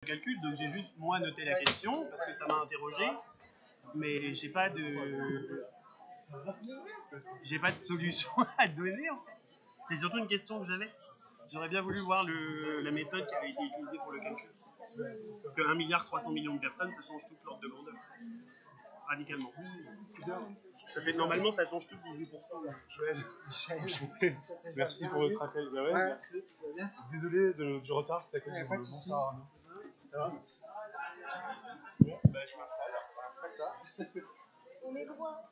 calcul, donc j'ai juste moi noté la question parce que ça m'a interrogé, mais j'ai pas de solution à donner. En fait. C'est surtout une question que j'avais. J'aurais bien voulu voir la méthode qui avait été utilisée pour le calcul. Parce que 1,3 milliard de personnes, ça change toute l'ordre de grandeur. Radicalement. C'est bien. Normalement, ça change tout 18%. Joël, Michel, merci pour votre accueil. Bah ouais, merci. Désolé du retard, c'est à cause de bonsoir Arnaud. Ça va? Bon, bah je m'installe. On est droit.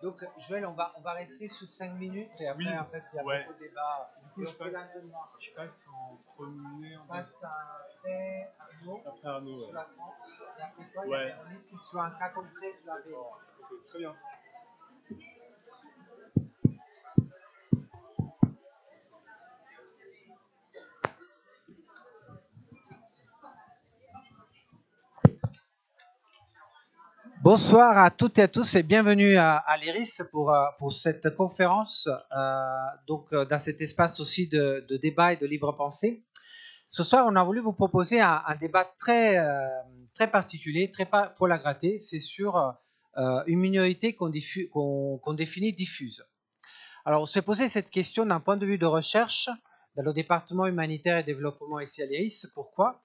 Donc Joël, on va rester sous 5 minutes et après Oui. En fait il y a beaucoup de débats. Du coup je passe en premier. On passe après Arnaud. Après Arnaud, sur la France. Et après toi, il y a Véronique qui est sur un cas concret sur la BO. Ok, très bien. Bonsoir à toutes et à tous et bienvenue à l'IRIS pour cette conférence, dans cet espace aussi de débat et de libre pensée. Ce soir, on a voulu vous proposer un débat très particulier, très pour la gratter. C'est sur une minorité qu'on définit diffuse. Alors, on s'est posé cette question d'un point de vue de recherche dans le département humanitaire et développement ici à l'IRIS. Pourquoi ?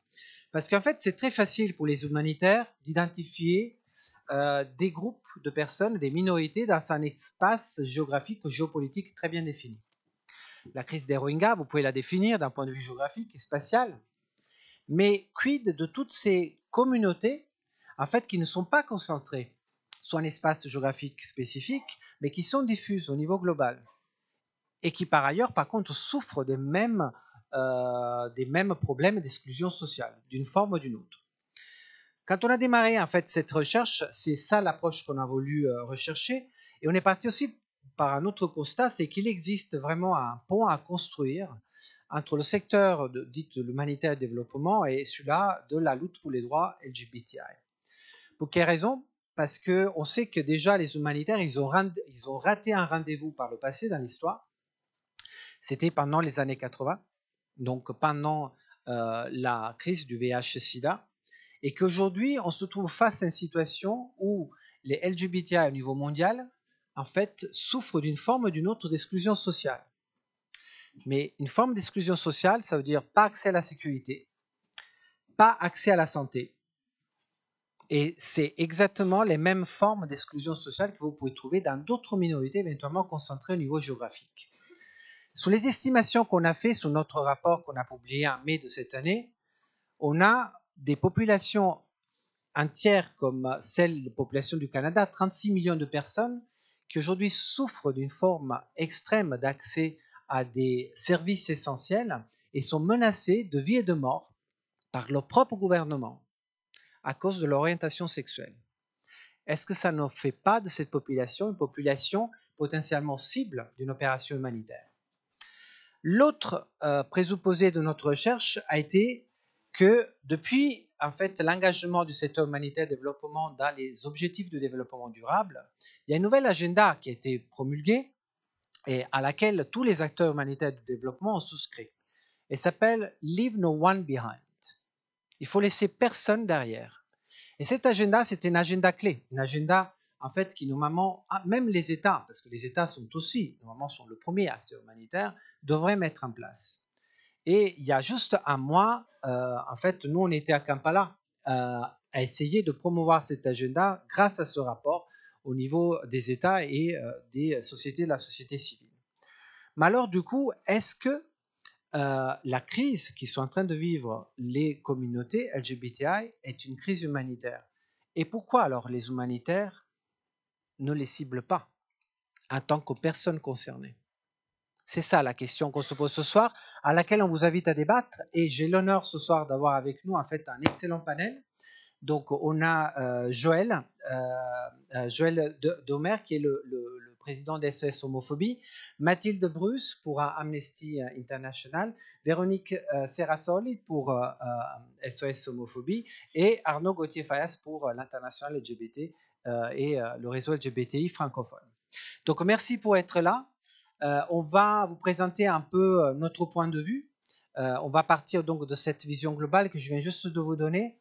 Parce qu'en fait, c'est très facile pour les humanitaires d'identifier des groupes de personnes, des minorités dans un espace géographique ou géopolitique très bien défini. La crise des Rohingyas, vous pouvez la définir d'un point de vue géographique et spatial, mais quid de toutes ces communautés en fait qui ne sont pas concentrées sur un espace géographique spécifique, mais qui sont diffuses au niveau global et qui par ailleurs, par contre, souffrent des mêmes problèmes d'exclusion sociale, d'une forme ou d'une autre. Quand on a démarré en fait cette recherche, c'est ça l'approche qu'on a voulu rechercher, et on est parti aussi par un autre constat, c'est qu'il existe vraiment un pont à construire entre le secteur dit de l'humanitaire et du développement et celui-là de la lutte pour les droits LGBTI. Pour quelle raison ? Parce qu'on sait que déjà les humanitaires, ils ont raté un rendez-vous par le passé dans l'histoire. C'était pendant les années 80, donc pendant la crise du VIH-Sida, et qu'aujourd'hui, on se trouve face à une situation où les LGBTI au niveau mondial, en fait, souffrent d'une forme ou d'une autre d'exclusion sociale. Mais une forme d'exclusion sociale, ça veut dire pas accès à la sécurité, pas accès à la santé. Et c'est exactement les mêmes formes d'exclusion sociale que vous pouvez trouver dans d'autres minorités éventuellement concentrées au niveau géographique. Sur les estimations qu'on a fait sur notre rapport qu'on a publié en mai de cette année, on a des populations entières comme celle de la population du Canada, 36 millions de personnes qui aujourd'hui souffrent d'une forme extrême d'accès à des services essentiels et sont menacées de vie et de mort par leur propre gouvernement à cause de leur orientation sexuelle. Est-ce que ça ne fait pas de cette population une population potentiellement cible d'une opération humanitaire ? L'autre présupposé de notre recherche a été que depuis en fait, l'engagement du secteur humanitaire et développement dans les objectifs de développement durable, il y a une nouvelle agenda qui a été promulguée et à laquelle tous les acteurs humanitaires du développement ont souscrit. Elle s'appelle « Leave no one behind ». Il faut laisser personne derrière. Et cet agenda, c'est un agenda clé, un agenda en fait qui normalement, même les États, parce que les États sont aussi, normalement sont le premier acteur humanitaire, devraient mettre en place. Et il y a juste un mois, en fait, nous, on était à Kampala à essayer de promouvoir cet agenda grâce à ce rapport au niveau des États et des sociétés de la société civile. Mais alors, du coup, est-ce que la crise qui sont en train de vivre les communautés LGBTI est une crise humanitaire? Et pourquoi alors les humanitaires ne les ciblent pas en tant que personnes concernées? C'est ça la question qu'on se pose ce soir, à laquelle on vous invite à débattre. Et j'ai l'honneur ce soir d'avoir avec nous en fait un excellent panel. Donc on a Joël Domer qui est le président d'SOS Homophobie, Mathilde Bruce pour Amnesty International, Véronique Serrasoli pour SOS Homophobie et Arnaud Gauthier-Fayas pour l'International LGBT et le réseau LGBTI francophone. Donc merci pour être là. On va vous présenter un peu notre point de vue On va partir donc de cette vision globale que je viens juste de vous donner,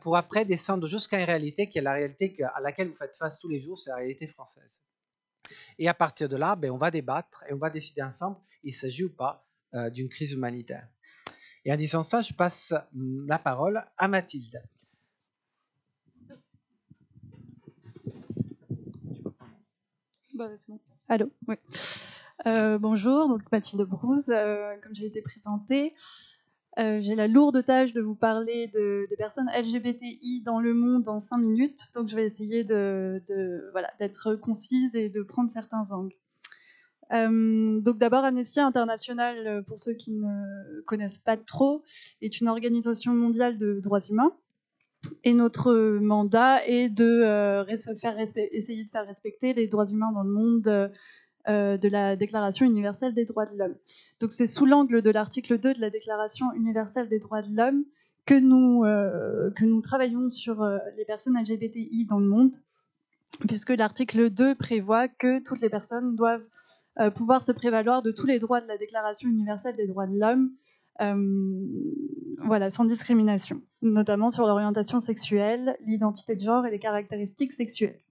pour après descendre jusqu'à une réalité qui est la réalité à laquelle vous faites face tous les jours, c'est la réalité française. Et à partir de là, on va débattre et on va décider ensemble, il s'agit ou pas d'une crise humanitaire. Et en disant ça, je passe la parole à Mathilde. C'est bon. Allô, oui. Bonjour, donc Mathilde Brouze, comme j'ai été présentée, j'ai la lourde tâche de vous parler des personnes LGBTI dans le monde en 5 minutes, donc je vais essayer d'être concise et de prendre certains angles. Donc d'abord, Amnesty International, pour ceux qui ne connaissent pas trop, est une organisation mondiale de droits humains. Et notre mandat est de essayer de faire respecter les droits humains dans le monde de la Déclaration universelle des droits de l'homme. Donc c'est sous l'angle de l'article 2 de la Déclaration universelle des droits de l'homme que nous travaillons sur les personnes LGBTI dans le monde, puisque l'article 2 prévoit que toutes les personnes doivent pouvoir se prévaloir de tous les droits de la Déclaration universelle des droits de l'homme, sans discrimination, notamment sur l'orientation sexuelle, l'identité de genre et les caractéristiques sexuelles.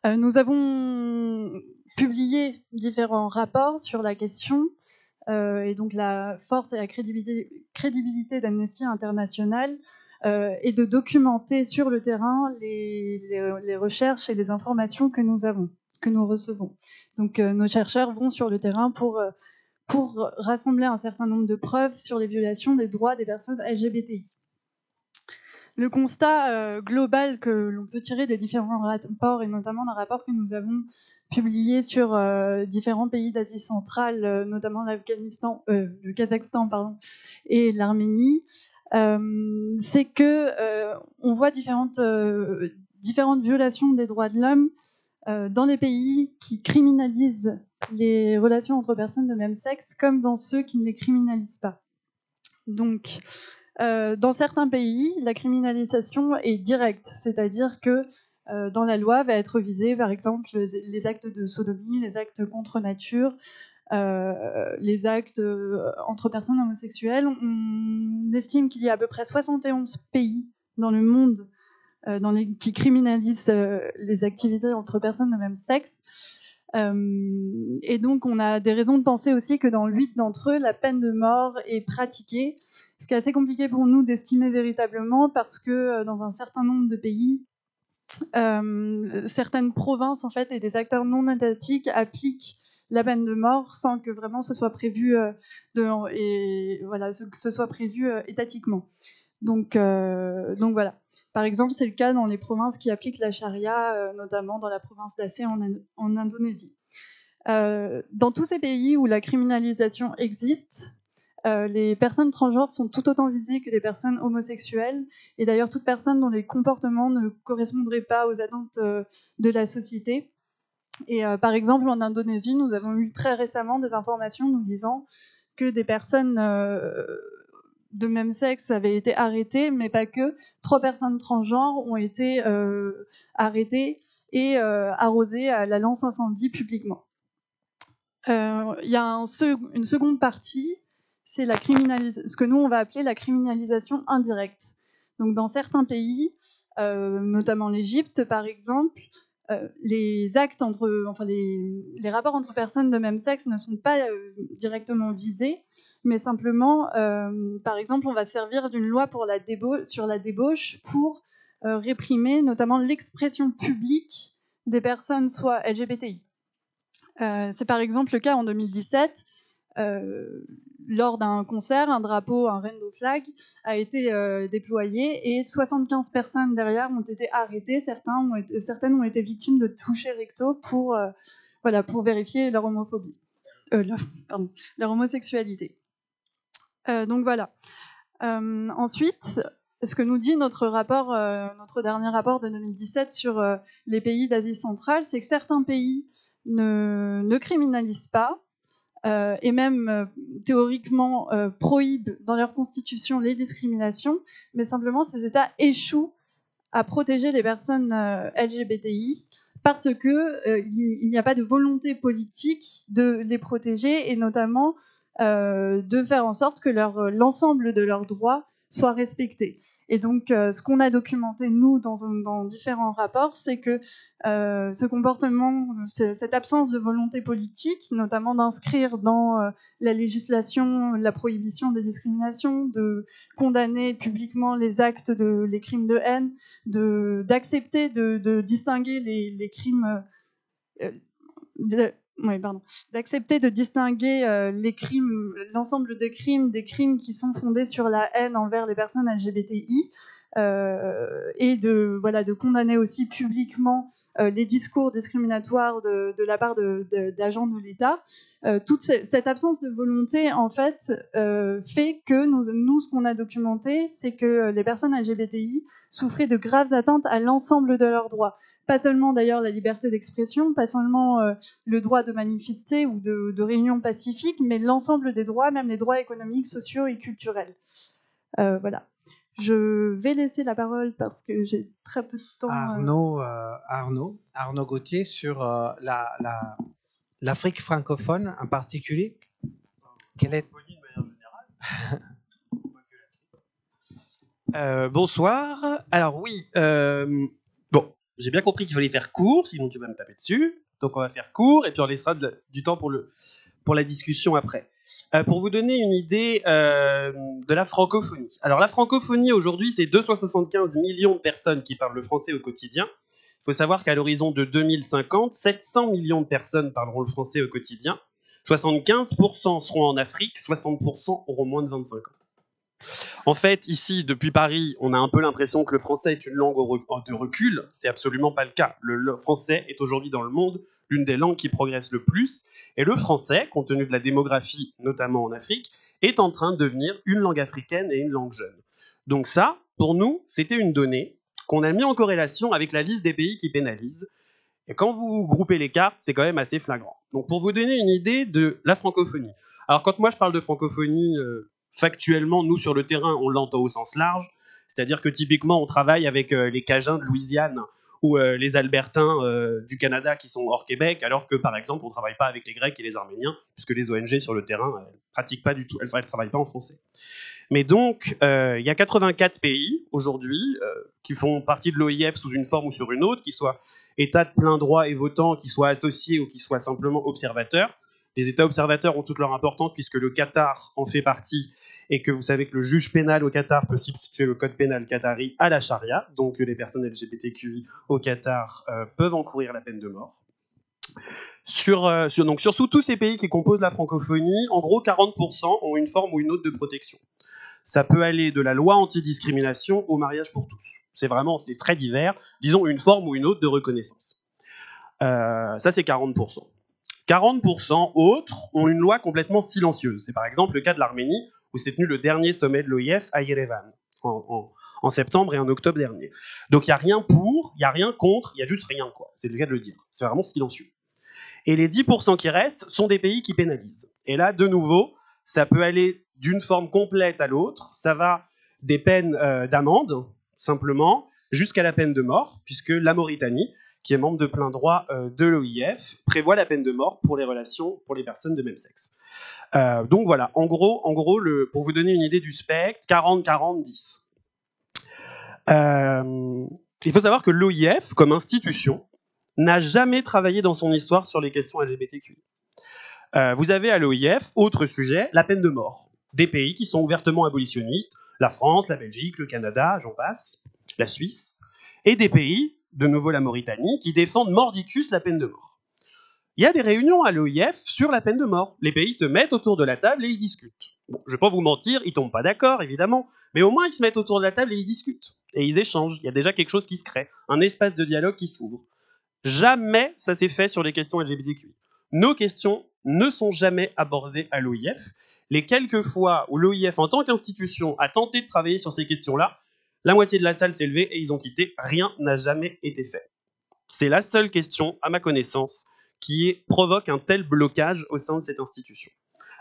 Nous avons publié différents rapports sur la question, et donc la force et la crédibilité d'Amnesty International est de documenter sur le terrain les recherches et les informations que nous recevons. Donc nos chercheurs vont sur le terrain pour rassembler un certain nombre de preuves sur les violations des droits des personnes LGBTI. Le constat global que l'on peut tirer des différents rapports, et notamment d'un rapport que nous avons publié sur différents pays d'Asie centrale, notamment le Kazakhstan et l'Arménie, c'est que on voit différentes violations des droits de l'homme dans les pays qui criminalisent les relations entre personnes de même sexe, comme dans ceux qui ne les criminalisent pas. Donc, dans certains pays, la criminalisation est directe, c'est-à-dire que dans la loi va être visé, par exemple, les actes de sodomie, les actes contre nature, les actes entre personnes homosexuelles. On estime qu'il y a à peu près 71 pays dans le monde qui criminalisent les activités entre personnes de même sexe. Et donc, on a des raisons de penser aussi que dans 8 d'entre eux, la peine de mort est pratiquée, ce qui est assez compliqué pour nous d'estimer véritablement, parce que dans un certain nombre de pays, certaines provinces en fait, et des acteurs non étatiques appliquent la peine de mort sans que vraiment ce soit prévu, que ce soit prévu étatiquement. Donc voilà. Par exemple, c'est le cas dans les provinces qui appliquent la charia, notamment dans la province d'Aceh en Indonésie. Dans tous ces pays où la criminalisation existe, les personnes transgenres sont tout autant visées que les personnes homosexuelles, et d'ailleurs toute personne dont les comportements ne correspondraient pas aux attentes de la société. Et par exemple, en Indonésie, nous avons eu très récemment des informations nous disant que des personnes de même sexe avaient été arrêtées, mais pas que. 3 personnes transgenres ont été arrêtées et arrosées à la lance incendie publiquement. Il y a une seconde partie, c'est ce que nous on va appeler la criminalisation indirecte. Donc dans certains pays, notamment l'Égypte par exemple, les rapports entre personnes de même sexe ne sont pas directement visés, mais simplement, par exemple, on va servir d'une loi sur la débauche pour réprimer notamment l'expression publique des personnes soit LGBTI. C'est par exemple le cas en 2017. Lors d'un concert, un rainbow flag a été déployé et 75 personnes derrière ont été arrêtées. Certaines ont été victimes de touchés rectaux pour vérifier leur homophobie, leur homosexualité. Donc voilà. Ensuite, ce que nous dit notre dernier rapport de 2017 sur les pays d'Asie centrale, c'est que certains pays ne criminalisent pas. Et même théoriquement prohibent dans leur constitution les discriminations, mais simplement ces États échouent à protéger les personnes LGBTI parce que il n'y a pas de volonté politique de les protéger, et notamment de faire en sorte que l'ensemble de leurs droits soient respectés. Et donc, ce qu'on a documenté, nous, dans différents rapports, c'est que ce comportement, cette absence de volonté politique, notamment d'inscrire dans la législation la prohibition des discriminations, de condamner publiquement les crimes de haine, d'accepter de distinguer les crimes... d'accepter de distinguer les crimes, l'ensemble des crimes qui sont fondés sur la haine envers les personnes LGBTI, et de condamner aussi publiquement les discours discriminatoires de la part d'agents de l'État. Toute cette absence de volonté, en fait, fait que nous, ce qu'on a documenté, c'est que les personnes LGBTI souffraient de graves atteintes à l'ensemble de leurs droits. Pas seulement d'ailleurs la liberté d'expression, pas seulement le droit de manifester ou de réunion pacifique, mais l'ensemble des droits, même les droits économiques, sociaux et culturels. Voilà. Je vais laisser la parole parce que j'ai très peu de temps. Arnaud Gauthier sur l'Afrique francophone en particulier. Quelle est... Bonsoir. Alors oui, bon, j'ai bien compris qu'il fallait faire court, sinon tu vas me taper dessus. Donc on va faire court et puis on laissera du temps pour la discussion après. Pour vous donner une idée de la francophonie. Alors la francophonie aujourd'hui, c'est 275 millions de personnes qui parlent le français au quotidien. Il faut savoir qu'à l'horizon de 2050, 700 millions de personnes parleront le français au quotidien. 75% seront en Afrique, 60% auront moins de 25 ans. En fait, ici, depuis Paris, on a un peu l'impression que le français est une langue de recul. C'est absolument pas le cas. Le français est aujourd'hui dans le monde l'une des langues qui progresse le plus. Et le français, compte tenu de la démographie, notamment en Afrique, est en train de devenir une langue africaine et une langue jeune. Donc ça, pour nous, c'était une donnée qu'on a mis en corrélation avec la liste des pays qui pénalisent. Et quand vous groupez les cartes, c'est quand même assez flagrant. Donc pour vous donner une idée de la francophonie. Alors quand moi je parle de francophonie... factuellement, nous, sur le terrain, on l'entend au sens large. C'est-à-dire que, typiquement, on travaille avec les Cajuns de Louisiane ou les Albertains du Canada qui sont hors Québec, alors que, par exemple, on ne travaille pas avec les Grecs et les Arméniens, puisque les ONG sur le terrain, elles ne pratiquent pas du tout, elles ne travaillent pas en français. Mais donc, il y a 84 pays, aujourd'hui, qui font partie de l'OIF sous une forme ou sur une autre, qui soient États de plein droit et votants, qui soient associés ou qui soient simplement observateurs. Les États observateurs ont toute leur importance puisque le Qatar en fait partie et que vous savez que le juge pénal au Qatar peut substituer le code pénal qatari à la charia, donc les personnes LGBTQI au Qatar peuvent encourir la peine de mort. Donc sur tous ces pays qui composent la francophonie, en gros 40% ont une forme ou une autre de protection. Ça peut aller de la loi antidiscrimination au mariage pour tous. C'est très divers, disons une forme ou une autre de reconnaissance. Ça c'est 40%. 40% autres ont une loi complètement silencieuse. C'est par exemple le cas de l'Arménie, où s'est tenu le dernier sommet de l'OIF à Yerevan, en septembre et en octobre dernier. Donc il n'y a rien pour, il n'y a rien contre, il y a juste rien, quoi. C'est le cas de le dire. C'est vraiment silencieux. Et les 10% qui restent sont des pays qui pénalisent. Et là, de nouveau, ça peut aller d'une forme complète à l'autre. Ça va des peines d'amende, simplement, jusqu'à la peine de mort, puisque la Mauritanie, qui est membre de plein droit de l'OIF, prévoit la peine de mort pour les relations pour les personnes de même sexe. Donc voilà, en gros pour vous donner une idée du spectre, 40-40-10. Il faut savoir que l'OIF, comme institution, n'a jamais travaillé dans son histoire sur les questions LGBTQ. Vous avez à l'OIF, autre sujet, la peine de mort. Des pays qui sont ouvertement abolitionnistes, la France, la Belgique, le Canada, j'en passe, la Suisse, et des pays, de nouveau la Mauritanie, qui défendent mordicus la peine de mort. Il y a des réunions à l'OIF sur la peine de mort. Les pays se mettent autour de la table et ils discutent. Bon, je ne vais pas vous mentir, ils ne tombent pas d'accord, évidemment, mais au moins ils se mettent autour de la table et ils discutent. Et ils échangent. Il y a déjà quelque chose qui se crée, un espace de dialogue qui s'ouvre. Jamais ça s'est fait sur les questions LGBTQI. Nos questions ne sont jamais abordées à l'OIF. Les quelques fois où l'OIF, en tant qu'institution, a tenté de travailler sur ces questions-là, la moitié de la salle s'est levée et ils ont quitté. Rien n'a jamais été fait. C'est la seule question, à ma connaissance, qui provoque un tel blocage au sein de cette institution.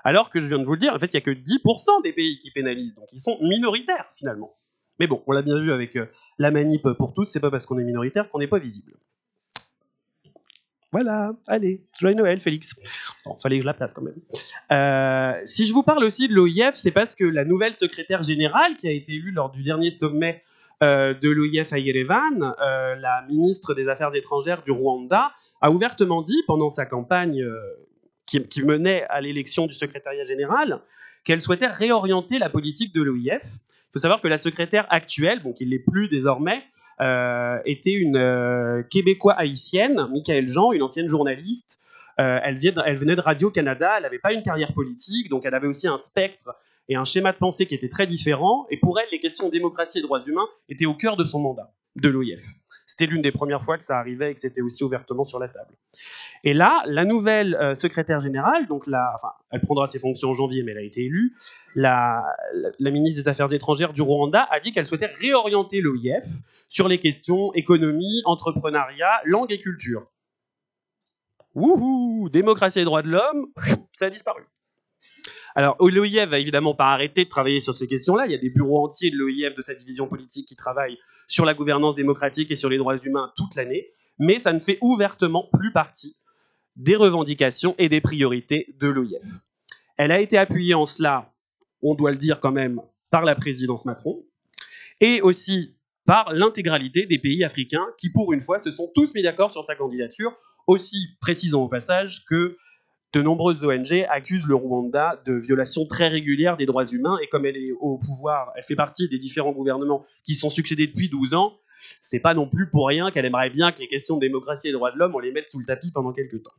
Alors que je viens de vous le dire, en fait, il n'y a que 10% des pays qui pénalisent, donc ils sont minoritaires, finalement. Mais bon, on l'a bien vu avec la manip pour tous, c'est pas parce qu'on est minoritaire qu'on n'est pas visible. Voilà, allez, joyeux Noël, Félix. Bon, fallait que je la place quand même. Si je vous parle aussi de l'OIF, c'est parce que la nouvelle secrétaire générale qui a été élue lors du dernier sommet de l'OIF à Yerevan, la ministre des Affaires étrangères du Rwanda, a ouvertement dit pendant sa campagne qui menait à l'élection du secrétariat général qu'elle souhaitait réorienter la politique de l'OIF. Il faut savoir que la secrétaire actuelle, bon, qui ne l'est plus désormais, était une Québécois-haïtienne, Michaëlle Jean, une ancienne journaliste. Elle venait de Radio-Canada, elle n'avait pas une carrière politique, donc elle avait aussi un spectre et un schéma de pensée qui était très différent. Et pour elle, les questions de démocratie et droits humains étaient au cœur de son mandat, de l'OIF. C'était l'une des premières fois que ça arrivait et que c'était aussi ouvertement sur la table. Et là, la nouvelle secrétaire générale, donc elle prendra ses fonctions en janvier, mais elle a été élue, la ministre des Affaires étrangères du Rwanda a dit qu'elle souhaitait réorienter l'OIF sur les questions économie, entrepreneuriat, langue et culture. Wouhou, démocratie et droits de l'homme, ça a disparu. Alors, l'OIF va évidemment pas arrêter de travailler sur ces questions-là. Il y a des bureaux entiers de l'OIF, de cette division politique, qui travaillent sur la gouvernance démocratique et sur les droits humains toute l'année, mais ça ne fait ouvertement plus partie des revendications et des priorités de l'OIF. Elle a été appuyée en cela, on doit le dire quand même, par la présidence Macron, et aussi par l'intégralité des pays africains qui, pour une fois, se sont tous mis d'accord sur sa candidature. Aussi, précisons au passage que de nombreuses ONG accusent le Rwanda de violations très régulières des droits humains, et comme elle est au pouvoir, elle fait partie des différents gouvernements qui se sont succédés depuis 12 ans, c'est pas non plus pour rien qu'elle aimerait bien que les questions de démocratie et de droits de l'homme, on les mette sous le tapis pendant quelques temps.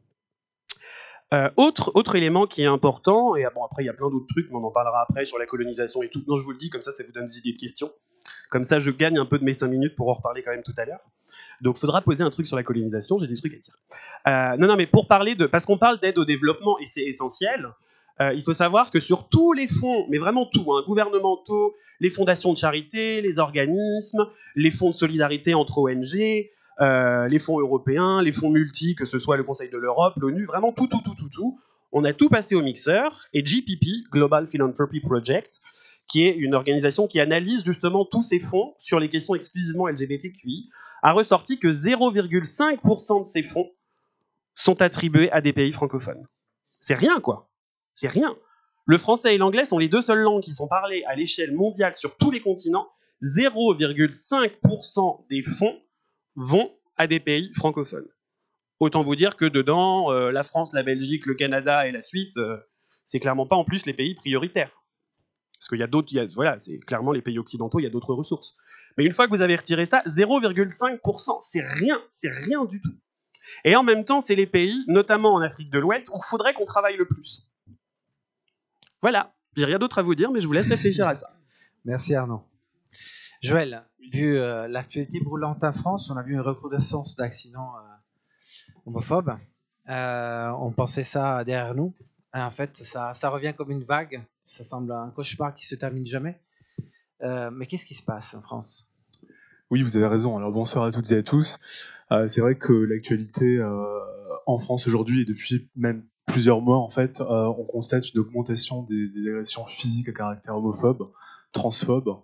Autre élément qui est important, et bon, après il y a plein d'autres trucs, mais on en parlera après sur la colonisation et tout. Non, je vous le dis, comme ça vous donne des idées de questions. Comme ça, je gagne un peu de mes 5 minutes pour en reparler quand même tout à l'heure. Donc, il faudra poser un truc sur la colonisation, j'ai des trucs à dire. Non, mais pour parler parce qu'on parle d'aide au développement, et c'est essentiel, il faut savoir que sur tous les fonds, mais vraiment tout, gouvernementaux, les fondations de charité, les organismes, les fonds de solidarité entre ONG, les fonds européens, les fonds multi, que ce soit le Conseil de l'Europe, l'ONU, vraiment tout, on a tout passé au mixeur, et GPP, Global Philanthropy Project, qui est une organisation qui analyse justement tous ces fonds sur les questions exclusivement LGBTQI, a ressorti que 0,5% de ces fonds sont attribués à des pays francophones. C'est rien, quoi. C'est rien. Le français et l'anglais sont les deux seules langues qui sont parlées à l'échelle mondiale sur tous les continents. 0,5% des fonds vont à des pays francophones. Autant vous dire que dedans, la France, la Belgique, le Canada et la Suisse, c'est clairement pas en plus les pays prioritaires. Parce qu'il y a d'autres, voilà, c'est clairement les pays occidentaux, il y a d'autres ressources. Mais une fois que vous avez retiré ça, 0,5%, c'est rien du tout. Et en même temps, c'est les pays, notamment en Afrique de l'Ouest, où il faudrait qu'on travaille le plus. Voilà, j'ai rien d'autre à vous dire, mais je vous laisse réfléchir à ça. Merci Arnaud. Joël, vu l'actualité brûlante en France, on a vu une recrudescence d'accidents homophobes. On pensait ça derrière nous. En fait, ça revient comme une vague. Ça semble un cauchemar qui se termine jamais. Mais qu'est-ce qui se passe en France ? Oui, vous avez raison. Alors bonsoir à toutes et à tous. C'est vrai que l'actualité en France aujourd'hui et depuis même plusieurs mois, en fait, on constate une augmentation des agressions physiques à caractère homophobe, transphobe.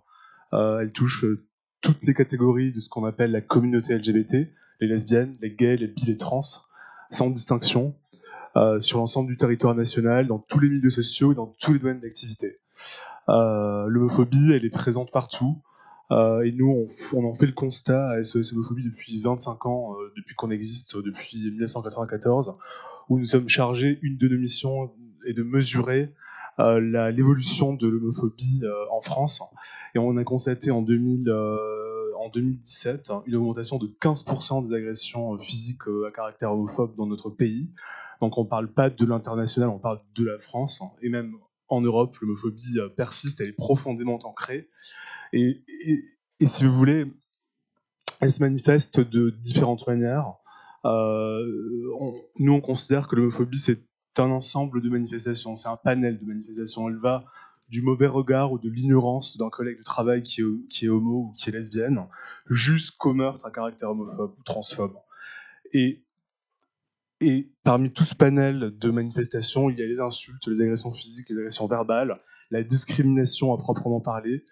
Elle touche toutes les catégories de ce qu'on appelle la communauté LGBT, les lesbiennes, les gays, les bi, les trans, sans distinction, sur l'ensemble du territoire national, dans tous les milieux sociaux et dans tous les domaines d'activité. L'homophobie, elle est présente partout. Et nous, on en fait le constat à SOS Homophobie depuis 25 ans, depuis qu'on existe, depuis 1994, où nous sommes chargés, une de nos missions est de mesurer l'évolution de l'homophobie en France. Et on a constaté en 2017 une augmentation de 15% des agressions physiques à caractère homophobe dans notre pays. Donc on ne parle pas de l'international, on parle de la France. Et même en Europe, l'homophobie persiste, elle est profondément ancrée. Et si vous voulez, elle se manifeste de différentes manières. Nous, on considère que l'homophobie, c'est un ensemble de manifestations, c'est un panel de manifestations. Elle va du mauvais regard ou de l'ignorance d'un collègue de travail qui est homo ou qui est lesbienne, jusqu'au meurtre à caractère homophobe ou transphobe. Et parmi tout ce panel de manifestations, il y a les insultes, les agressions physiques, les agressions verbales, la discrimination à proprement parler.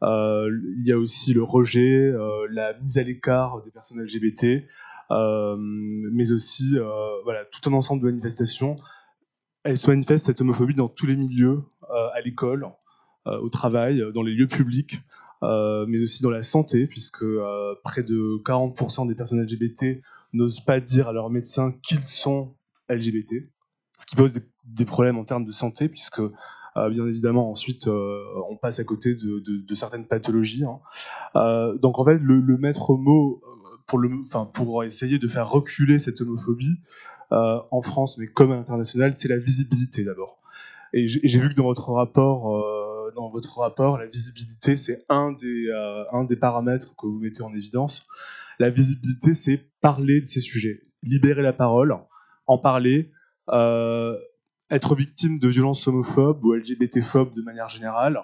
Il y a aussi le rejet, la mise à l'écart des personnes LGBT, mais aussi voilà, tout un ensemble de manifestations. Elle se manifeste, cette homophobie, dans tous les milieux, à l'école, au travail, dans les lieux publics, mais aussi dans la santé, puisque près de 40% des personnes LGBT n'osent pas dire à leur médecin qu'ils sont LGBT, ce qui pose des problèmes en termes de santé, puisque bien évidemment ensuite on passe à côté de certaines pathologies. Donc en fait le maître mot pour essayer de faire reculer cette homophobie en France, mais comme à l'international, c'est la visibilité d'abord. Et j'ai vu que dans votre rapport, la visibilité, c'est un des paramètres que vous mettez en évidence. La visibilité, c'est parler de ces sujets, libérer la parole, en parler, être victime de violences homophobes ou LGBT-phobes de manière générale.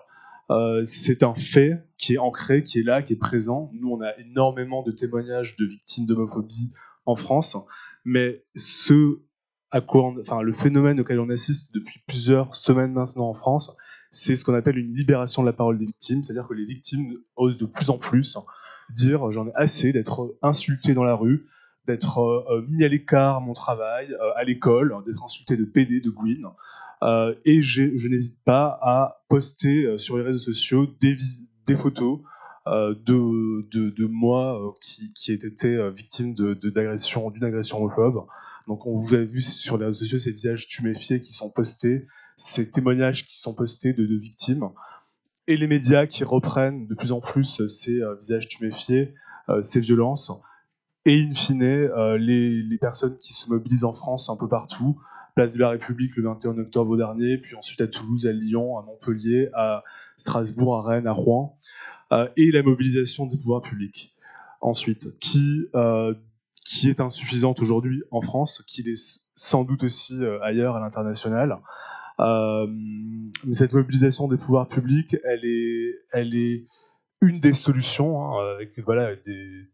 C'est un fait qui est ancré, qui est là, qui est présent. Nous, on a énormément de témoignages de victimes d'homophobie en France, mais le phénomène auquel on assiste depuis plusieurs semaines maintenant en France, c'est ce qu'on appelle une libération de la parole des victimes, c'est-à-dire que les victimes osent de plus en plus dire j'en ai assez d'être insulté dans la rue, d'être mis à l'écart à mon travail, à l'école, d'être insulté de PD, de Gwyn, et je n'hésite pas à poster sur les réseaux sociaux des photos de moi qui ai été victime d'une agression homophobe. Donc on vous a vu sur les réseaux sociaux ces visages tuméfiés qui sont postés, ces témoignages qui sont postés de victimes, et les médias qui reprennent de plus en plus ces visages tuméfiés, ces violences, et in fine les personnes qui se mobilisent en France un peu partout, place de la République le 21 octobre dernier, puis ensuite à Toulouse, à Lyon, à Montpellier, à Strasbourg, à Rennes, à Rouen, et la mobilisation des pouvoirs publics. Ensuite, qui est insuffisante aujourd'hui en France, qui l'est sans doute aussi ailleurs à l'international. Mais cette mobilisation des pouvoirs publics, elle est une des solutions, avec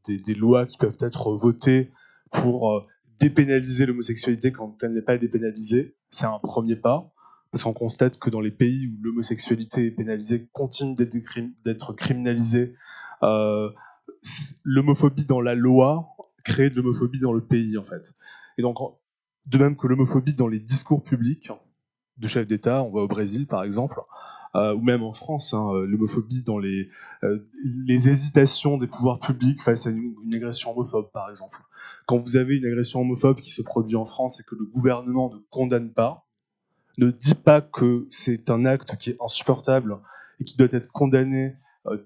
des lois qui peuvent être votées pour dépénaliser l'homosexualité quand elle n'est pas dépénalisée. C'est un premier pas, parce qu'on constate que dans les pays où l'homosexualité est pénalisée, continue d'être criminalisée, l'homophobie dans la loi crée de l'homophobie dans le pays, en fait. Et donc, de même que l'homophobie dans les discours publics de chefs d'État, on va au Brésil par exemple, ou même en France, l'homophobie dans les hésitations des pouvoirs publics face à une agression homophobe par exemple. Quand vous avez une agression homophobe qui se produit en France et que le gouvernement ne condamne pas, ne dit pas que c'est un acte qui est insupportable et qui doit être condamné,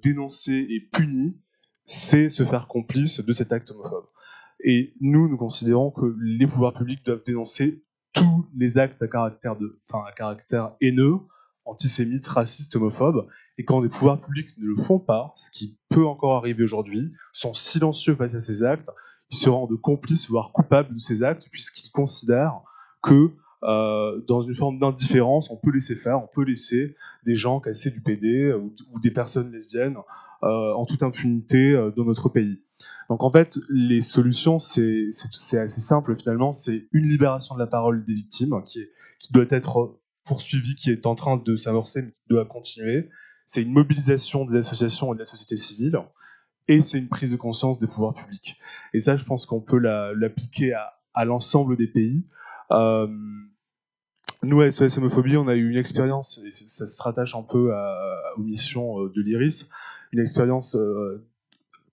dénoncé et puni, c'est se faire complice de cet acte homophobe. Et nous considérons que les pouvoirs publics doivent dénoncer tous les actes à caractère haineux, antisémites, racistes, homophobes, et quand les pouvoirs publics ne le font pas, ce qui peut encore arriver aujourd'hui, sont silencieux face à ces actes, ils se rendent complices, voire coupables de ces actes, puisqu'ils considèrent que dans une forme d'indifférence, on peut laisser faire, on peut laisser des gens casser du PD ou des personnes lesbiennes en toute impunité dans notre pays. Donc en fait, les solutions, c'est assez simple finalement, c'est une libération de la parole des victimes qui doit être poursuivie, qui est en train de s'amorcer, mais qui doit continuer. C'est une mobilisation des associations et de la société civile, et c'est une prise de conscience des pouvoirs publics. Et ça, je pense qu'on peut l'appliquer à l'ensemble des pays. Nous, à SOS Homophobie, on a eu une expérience, et ça se rattache un peu aux missions de l'IRIS, une expérience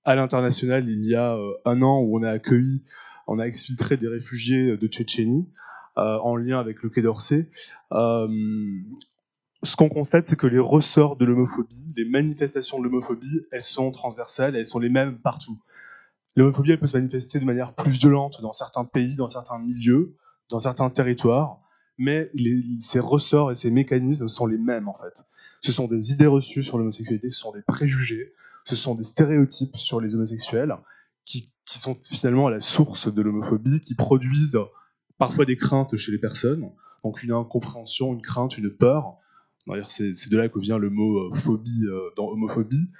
à l'international il y a un an où on a exfiltré des réfugiés de Tchétchénie en lien avec le Quai d'Orsay. Ce qu'on constate, c'est que les ressorts de l'homophobie, les manifestations de l'homophobie, elles sont transversales, elles sont les mêmes partout. L'homophobie, elle peut se manifester de manière plus violente dans certains pays, dans certains milieux, dans certains territoires, mais ces ressorts et ces mécanismes sont les mêmes en fait. Ce sont des idées reçues sur l'homosexualité, ce sont des préjugés, ce sont des stéréotypes sur les homosexuels qui sont finalement à la source de l'homophobie, qui produisent parfois des craintes chez les personnes, donc une incompréhension, une crainte, une peur. D'ailleurs, c'est de là que vient le mot phobie dans homophobie.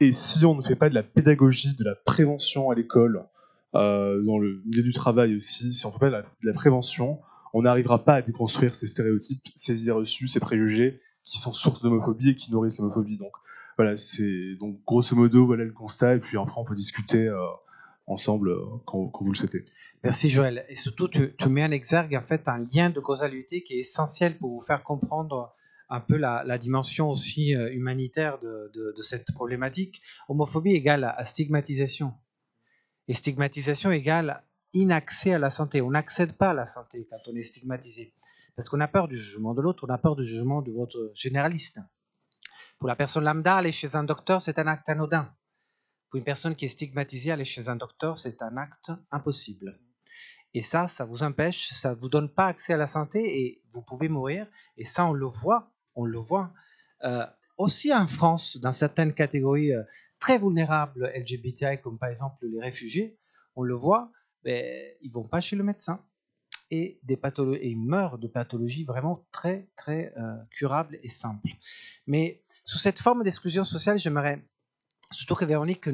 Et si on ne fait pas de la pédagogie, de la prévention à l'école, dans le milieu du travail aussi, si on ne fait pas de la prévention, on n'arrivera pas à déconstruire ces stéréotypes, ces idées reçues, ces préjugés qui sont source d'homophobie et qui nourrissent l'homophobie. Donc voilà, c'est donc grosso modo voilà le constat. Et puis après on peut discuter ensemble quand vous le souhaitez. Merci Joël. Et surtout, tu mets en exergue en fait un lien de causalité qui est essentiel pour vous faire comprendre un peu la dimension aussi humanitaire de cette problématique. Homophobie égale à stigmatisation. Et stigmatisation égale inaccès à la santé. On n'accède pas à la santé quand on est stigmatisé. Parce qu'on a peur du jugement de l'autre, on a peur du jugement de votre généraliste. Pour la personne lambda, aller chez un docteur, c'est un acte anodin. Pour une personne qui est stigmatisée, aller chez un docteur, c'est un acte impossible. Et ça vous empêche, ça ne vous donne pas accès à la santé et vous pouvez mourir. Et ça, on le voit. Aussi en France, dans certaines catégories très vulnérables LGBTI, comme par exemple les réfugiés, on le voit, mais ils ne vont pas chez le médecin. Et ils meurent de pathologies vraiment très, très curables et simples. Mais sous cette forme d'exclusion sociale, j'aimerais surtout que Véronique,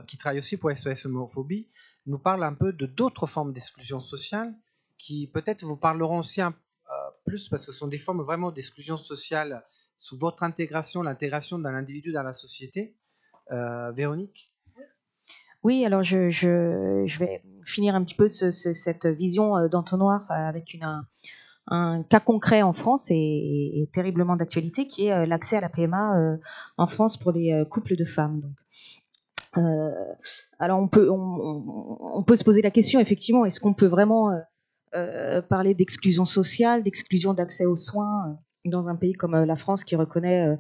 qui travaille aussi pour SOS Homophobie, nous parle un peu de d'autres formes d'exclusion sociale qui peut-être vous parleront aussi plus parce que ce sont des formes vraiment d'exclusion sociale sous votre intégration, l'intégration d'un individu dans la société. Véronique ? Oui, alors je vais finir un petit peu cette vision d'entonnoir avec un cas concret en France et terriblement d'actualité qui est l'accès à la PMA en France pour les couples de femmes. Donc, alors on peut se poser la question effectivement, est-ce qu'on peut vraiment parler d'exclusion sociale, d'exclusion d'accès aux soins dans un pays comme la France qui reconnaît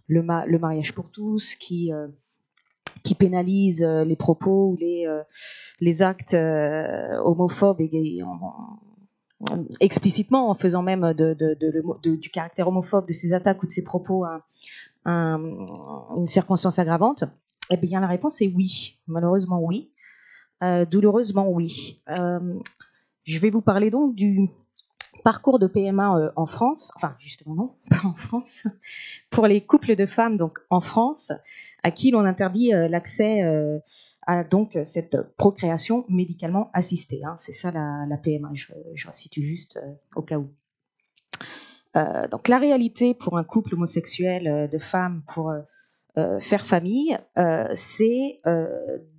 le mariage pour tous, qui pénalise les propos ou les actes homophobes explicitement en faisant même du caractère homophobe de ces attaques ou de ces propos une circonstance aggravante? Eh bien, la réponse est oui. Malheureusement, oui. Douloureusement, oui. Je vais vous parler donc du parcours de PMA en France, enfin justement non, pas en France, pour les couples de femmes donc en France, à qui l'on interdit l'accès à donc cette procréation médicalement assistée. Hein. C'est ça la PMA, je resitue juste au cas où. Donc la réalité pour un couple homosexuel de femmes pour faire famille, c'est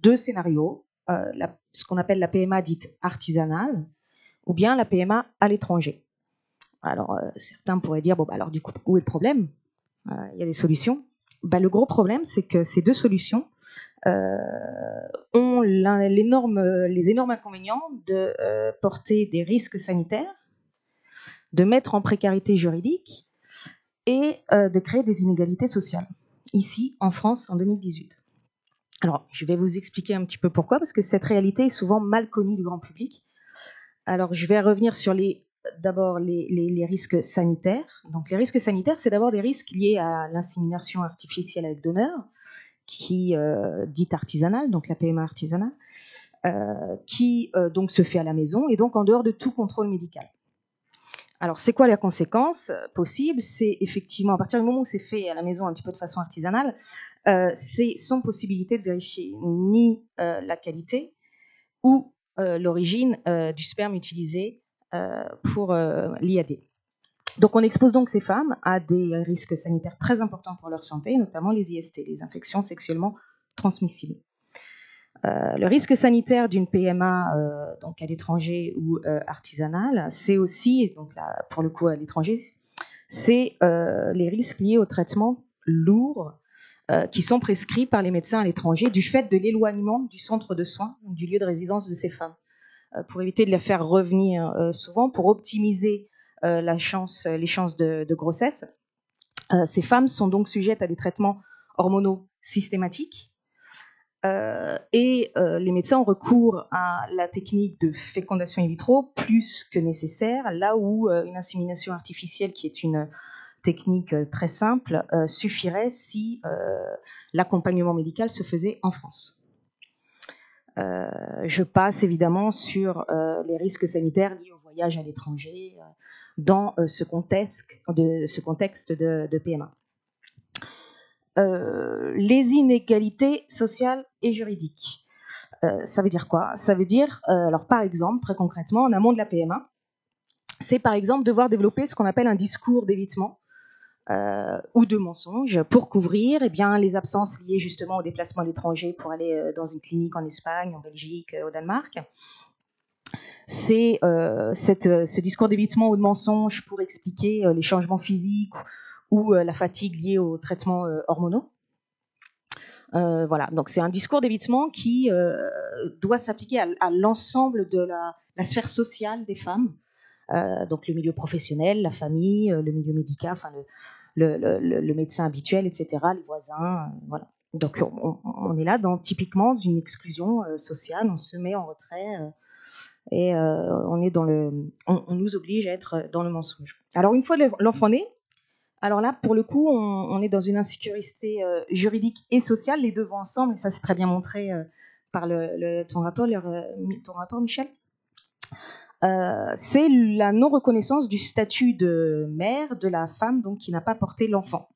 deux scénarios, ce qu'on appelle la PMA dite artisanale, ou bien la PMA à l'étranger. Alors, certains pourraient dire, bon, bah, alors du coup, où est le problème ? Il y a des solutions. Bah, le gros problème, c'est que ces deux solutions ont les énormes inconvénients de porter des risques sanitaires, de mettre en précarité juridique et de créer des inégalités sociales, ici, en France, en 2018. Alors, je vais vous expliquer un petit peu pourquoi, parce que cette réalité est souvent mal connue du grand public. Alors, je vais revenir sur d'abord les risques sanitaires. Donc, les risques sanitaires, c'est d'abord des risques liés à l'insémination artificielle avec donneur, qui dite artisanale, donc la PMA artisanale, qui donc se fait à la maison et donc en dehors de tout contrôle médical. Alors, c'est quoi la conséquence possible ? C'est effectivement, à partir du moment où c'est fait à la maison un petit peu de façon artisanale, c'est sans possibilité de vérifier ni la qualité ou l'origine du sperme utilisé pour l'IAD. Donc on expose donc ces femmes à des risques sanitaires très importants pour leur santé, notamment les IST, les infections sexuellement transmissibles. Le risque sanitaire d'une PMA donc à l'étranger ou artisanale, c'est aussi, et donc là, pour le coup à l'étranger, c'est les risques liés aux traitements lourds qui sont prescrits par les médecins à l'étranger du fait de l'éloignement du centre de soins, du lieu de résidence de ces femmes, pour éviter de les faire revenir souvent, pour optimiser les chances de grossesse. Ces femmes sont donc sujettes à des traitements hormonaux systématiques et les médecins ont recours à la technique de fécondation in vitro plus que nécessaire, là où une insémination artificielle, qui est une technique très simple, suffirait si l'accompagnement médical se faisait en France. Je passe évidemment sur les risques sanitaires liés au voyage à l'étranger dans ce contexte de PMA. Les inégalités sociales et juridiques. Ça veut dire quoi ? Ça veut dire, alors par exemple, très concrètement, en amont de la PMA, c'est par exemple devoir développer ce qu'on appelle un discours d'évitement ou de mensonges pour couvrir les absences liées justement au déplacement à l'étranger pour aller dans une clinique en Espagne, en Belgique, au Danemark. C'est ce discours d'évitement ou de mensonge pour expliquer les changements physiques ou la fatigue liée aux traitements hormonaux. Voilà, donc c'est un discours d'évitement qui doit s'appliquer à l'ensemble de la sphère sociale des femmes, donc le milieu professionnel, la famille, le milieu médical, enfin le médecin habituel, etc., les voisins, voilà. Donc on est là typiquement dans une exclusion sociale, on se met en retrait et on nous oblige à être dans le mensonge. Alors une fois l'enfant né, alors là pour le coup on est dans une insécurité juridique et sociale, les deux vont ensemble, et ça c'est très bien montré par ton rapport Michel. C'est la non-reconnaissance du statut de mère de la femme donc, qui n'a pas porté l'enfant.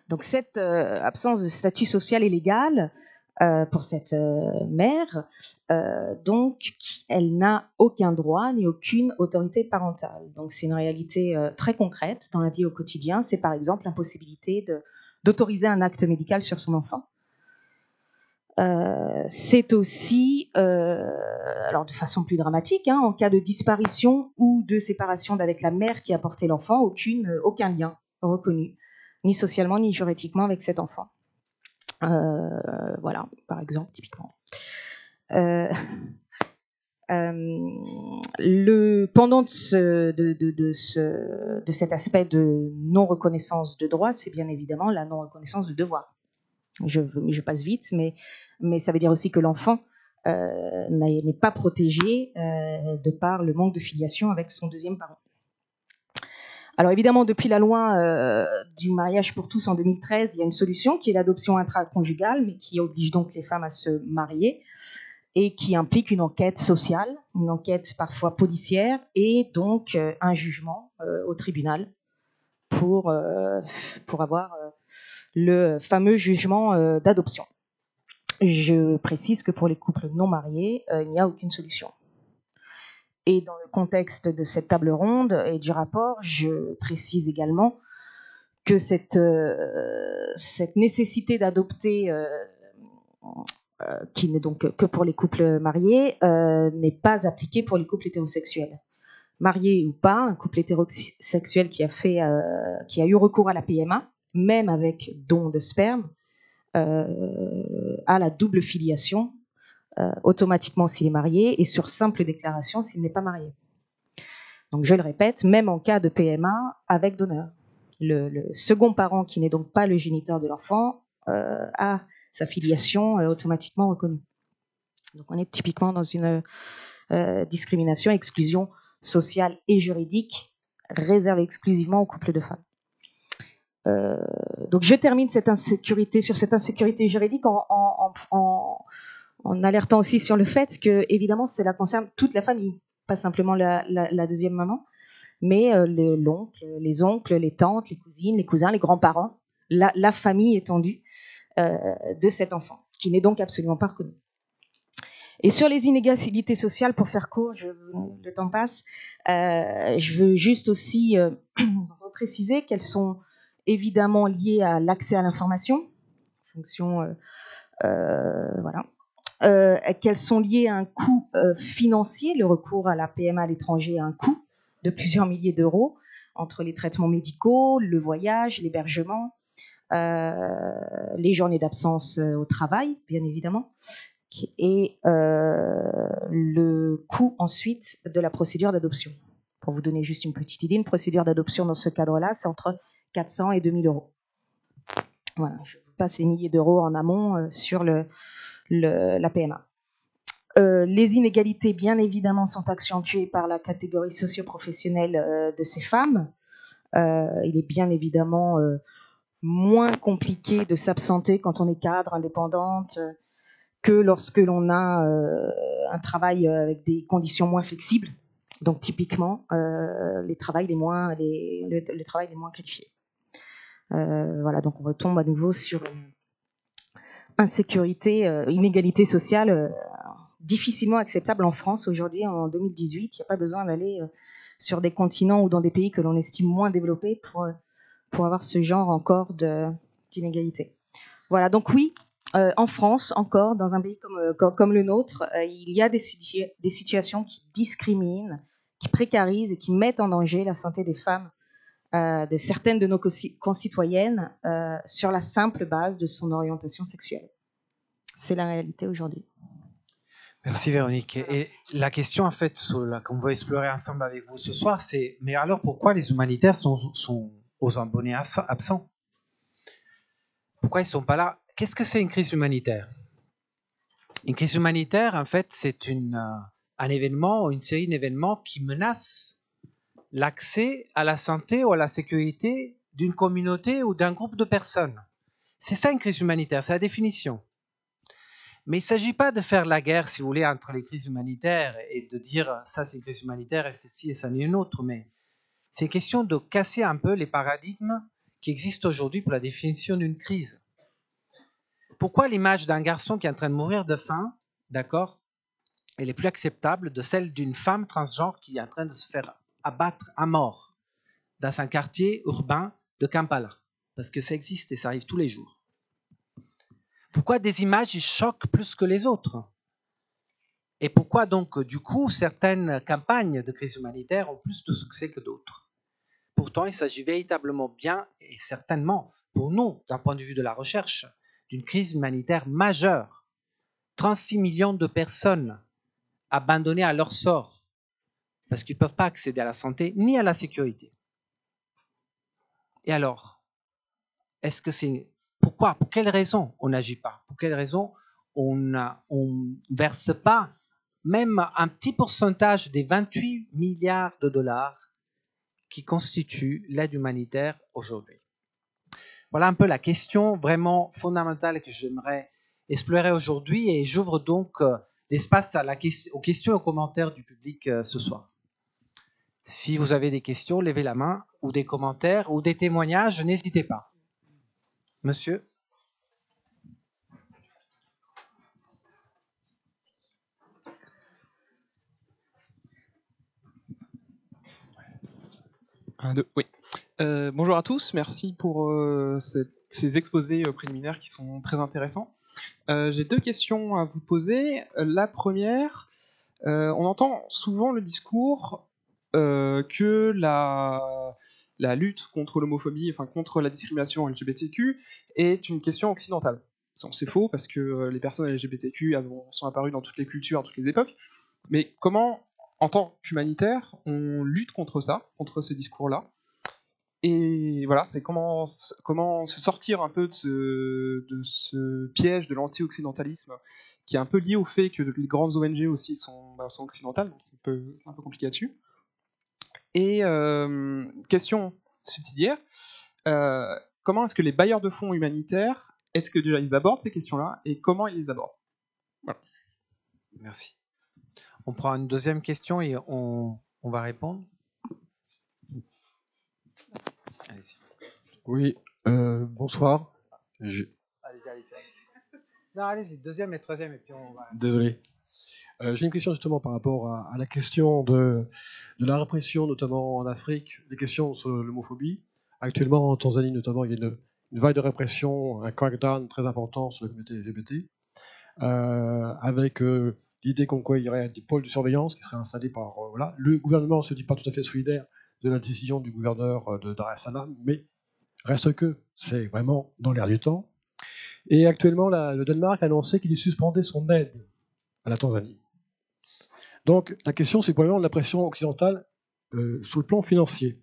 Donc cette absence de statut social et légal pour cette mère, donc elle n'a aucun droit ni aucune autorité parentale. Donc c'est une réalité très concrète dans la vie au quotidien. C'est par exemple l'impossibilité d'autoriser un acte médical sur son enfant. C'est aussi, alors de façon plus dramatique, en cas de disparition ou de séparation d'avec la mère qui a porté l'enfant, aucun lien reconnu, ni socialement ni juridiquement avec cet enfant. Voilà, par exemple, typiquement. Le pendant de cet aspect de non-reconnaissance de droit, c'est bien évidemment la non-reconnaissance de devoir. Je passe vite, mais ça veut dire aussi que l'enfant n'est pas protégé de par le manque de filiation avec son deuxième parent. Alors évidemment, depuis la loi du mariage pour tous en 2013, il y a une solution qui est l'adoption intraconjugale, mais qui oblige donc les femmes à se marier et qui implique une enquête sociale, une enquête parfois policière et donc un jugement au tribunal pour avoir le fameux jugement d'adoption. Je précise que pour les couples non mariés, il n'y a aucune solution. Et dans le contexte de cette table ronde et du rapport, je précise également que cette nécessité d'adopter, qui n'est donc que pour les couples mariés, n'est pas appliquée pour les couples hétérosexuels. Marié ou pas, un couple hétérosexuel qui a eu recours à la PMA, même avec don de sperme, a la double filiation automatiquement s'il est marié et sur simple déclaration s'il n'est pas marié. Donc je le répète, même en cas de PMA avec donneur. Le second parent qui n'est donc pas le géniteur de l'enfant a sa filiation automatiquement reconnue. Donc on est typiquement dans une discrimination, exclusion sociale et juridique réservée exclusivement aux couples de femmes. Donc je termine sur cette insécurité juridique en alertant aussi sur le fait que évidemment cela concerne toute la famille, pas simplement la deuxième maman, mais les oncles, les tantes, les cousines, les cousins, les grands-parents, la famille étendue de cet enfant, qui n'est donc absolument pas reconnue. Et sur les inégalités sociales, pour faire court, le temps passe, je veux juste aussi repréciser qu'elles sont évidemment liées à l'accès à l'information, fonction, voilà, qu'elles sont liées à un coût financier. Le recours à la PMA à l'étranger a un coût de plusieurs milliers d'euros entre les traitements médicaux, le voyage, l'hébergement, les journées d'absence au travail, bien évidemment, et le coût ensuite de la procédure d'adoption. Pour vous donner juste une petite idée, une procédure d'adoption dans ce cadre-là, c'est entre 400 et 2000 euros. Voilà, je vous passe les milliers d'euros en amont sur la PMA. Les inégalités, bien évidemment, sont accentuées par la catégorie socio-professionnelle de ces femmes. Il est bien évidemment moins compliqué de s'absenter quand on est cadre, indépendante, que lorsque l'on a un travail avec des conditions moins flexibles. Donc typiquement, les travails les moins qualifiés. Voilà, donc on retombe à nouveau sur une insécurité, inégalité sociale difficilement acceptable en France aujourd'hui, en 2018. Il n'y a pas besoin d'aller sur des continents ou dans des pays que l'on estime moins développés pour avoir ce genre encore d'inégalité. Voilà, donc oui, en France, encore, dans un pays comme le nôtre, il y a des situations qui discriminent, qui précarisent et qui mettent en danger la santé des femmes, de certaines de nos concitoyennes, sur la simple base de son orientation sexuelle. C'est la réalité aujourd'hui. Merci Véronique. Et la question en fait qu'on va explorer ensemble avec vous ce soir, c'est mais alors pourquoi les humanitaires sont aux abonnés absents? Pourquoi ils ne sont pas là? Qu'est-ce que c'est une crise humanitaire? Une crise humanitaire, en fait, c'est un événement ou une série d'événements qui menacent l'accès à la santé ou à la sécurité d'une communauté ou d'un groupe de personnes. C'est ça une crise humanitaire, c'est la définition. Mais il ne s'agit pas de faire la guerre, si vous voulez, entre les crises humanitaires et de dire ça c'est une crise humanitaire et celle-ci et ça n'est une autre, mais c'est une question de casser un peu les paradigmes qui existent aujourd'hui pour la définition d'une crise. Pourquoi l'image d'un garçon qui est en train de mourir de faim, d'accord, elle est plus acceptable de celle d'une femme transgenre qui est en train de se faire abattre à mort dans un quartier urbain de Kampala? Parce que ça existe et ça arrive tous les jours. Pourquoi des images choquent plus que les autres? Et pourquoi donc, du coup, certaines campagnes de crise humanitaire ont plus de succès que d'autres? Pourtant, il s'agit véritablement bien, et certainement pour nous, d'un point de vue de la recherche, d'une crise humanitaire majeure. 36 millions de personnes abandonnées à leur sort, parce qu'ils ne peuvent pas accéder à la santé ni à la sécurité. Et alors, est-ce que c'est... Pourquoi? Pour quelles raisons on n'agit pas? Pour quelles raisons on ne verse pas même un petit pourcentage des 28 milliards de dollars qui constituent l'aide humanitaire aujourd'hui? Voilà un peu la question vraiment fondamentale que j'aimerais explorer aujourd'hui et j'ouvre donc l'espace aux questions et aux commentaires du public ce soir. Si vous avez des questions, levez la main ou des commentaires ou des témoignages, n'hésitez pas. Monsieur? Oui. Bonjour à tous, merci pour ces exposés préliminaires qui sont très intéressants. J'ai deux questions à vous poser. La première, on entend souvent le discours que la lutte contre l'homophobie, enfin contre la discrimination LGBTQ, est une question occidentale. C'est faux parce que les personnes LGBTQ sont apparues dans toutes les cultures, à toutes les époques. Mais comment, en tant qu'humanitaire, on lutte contre ça, contre ce discours-là? Et voilà, c'est comment se sortir un peu de ce piège de l'anti-occidentalisme qui est un peu lié au fait que les grandes ONG aussi sont occidentales, donc c'est un peu compliqué là-dessus. Et question subsidiaire, comment est-ce que les bailleurs de fonds humanitaires, est-ce que déjà ils abordent ces questions-là et comment ils les abordent? Voilà. Merci. On prend une deuxième question et on va répondre. Allez-y. Oui, bonsoir. Allez-y. Non, allez-y, deuxième et troisième et puis on va... Désolé. J'ai une question justement par rapport à la question de la répression, notamment en Afrique, les questions sur l'homophobie. Actuellement, en Tanzanie notamment, il y a une vague de répression, un crackdown très important sur la communauté LGBT, avec l'idée comme quoi il y aurait des pôles de surveillance qui seraient installés par... voilà. Le gouvernement ne se dit pas tout à fait solidaire de la décision du gouverneur de Dar es Salaam, mais reste que c'est vraiment dans l'air du temps. Et actuellement, le Danemark a annoncé qu'il suspendait son aide à la Tanzanie. Donc la question, c'est probablement la pression occidentale sur le plan financier.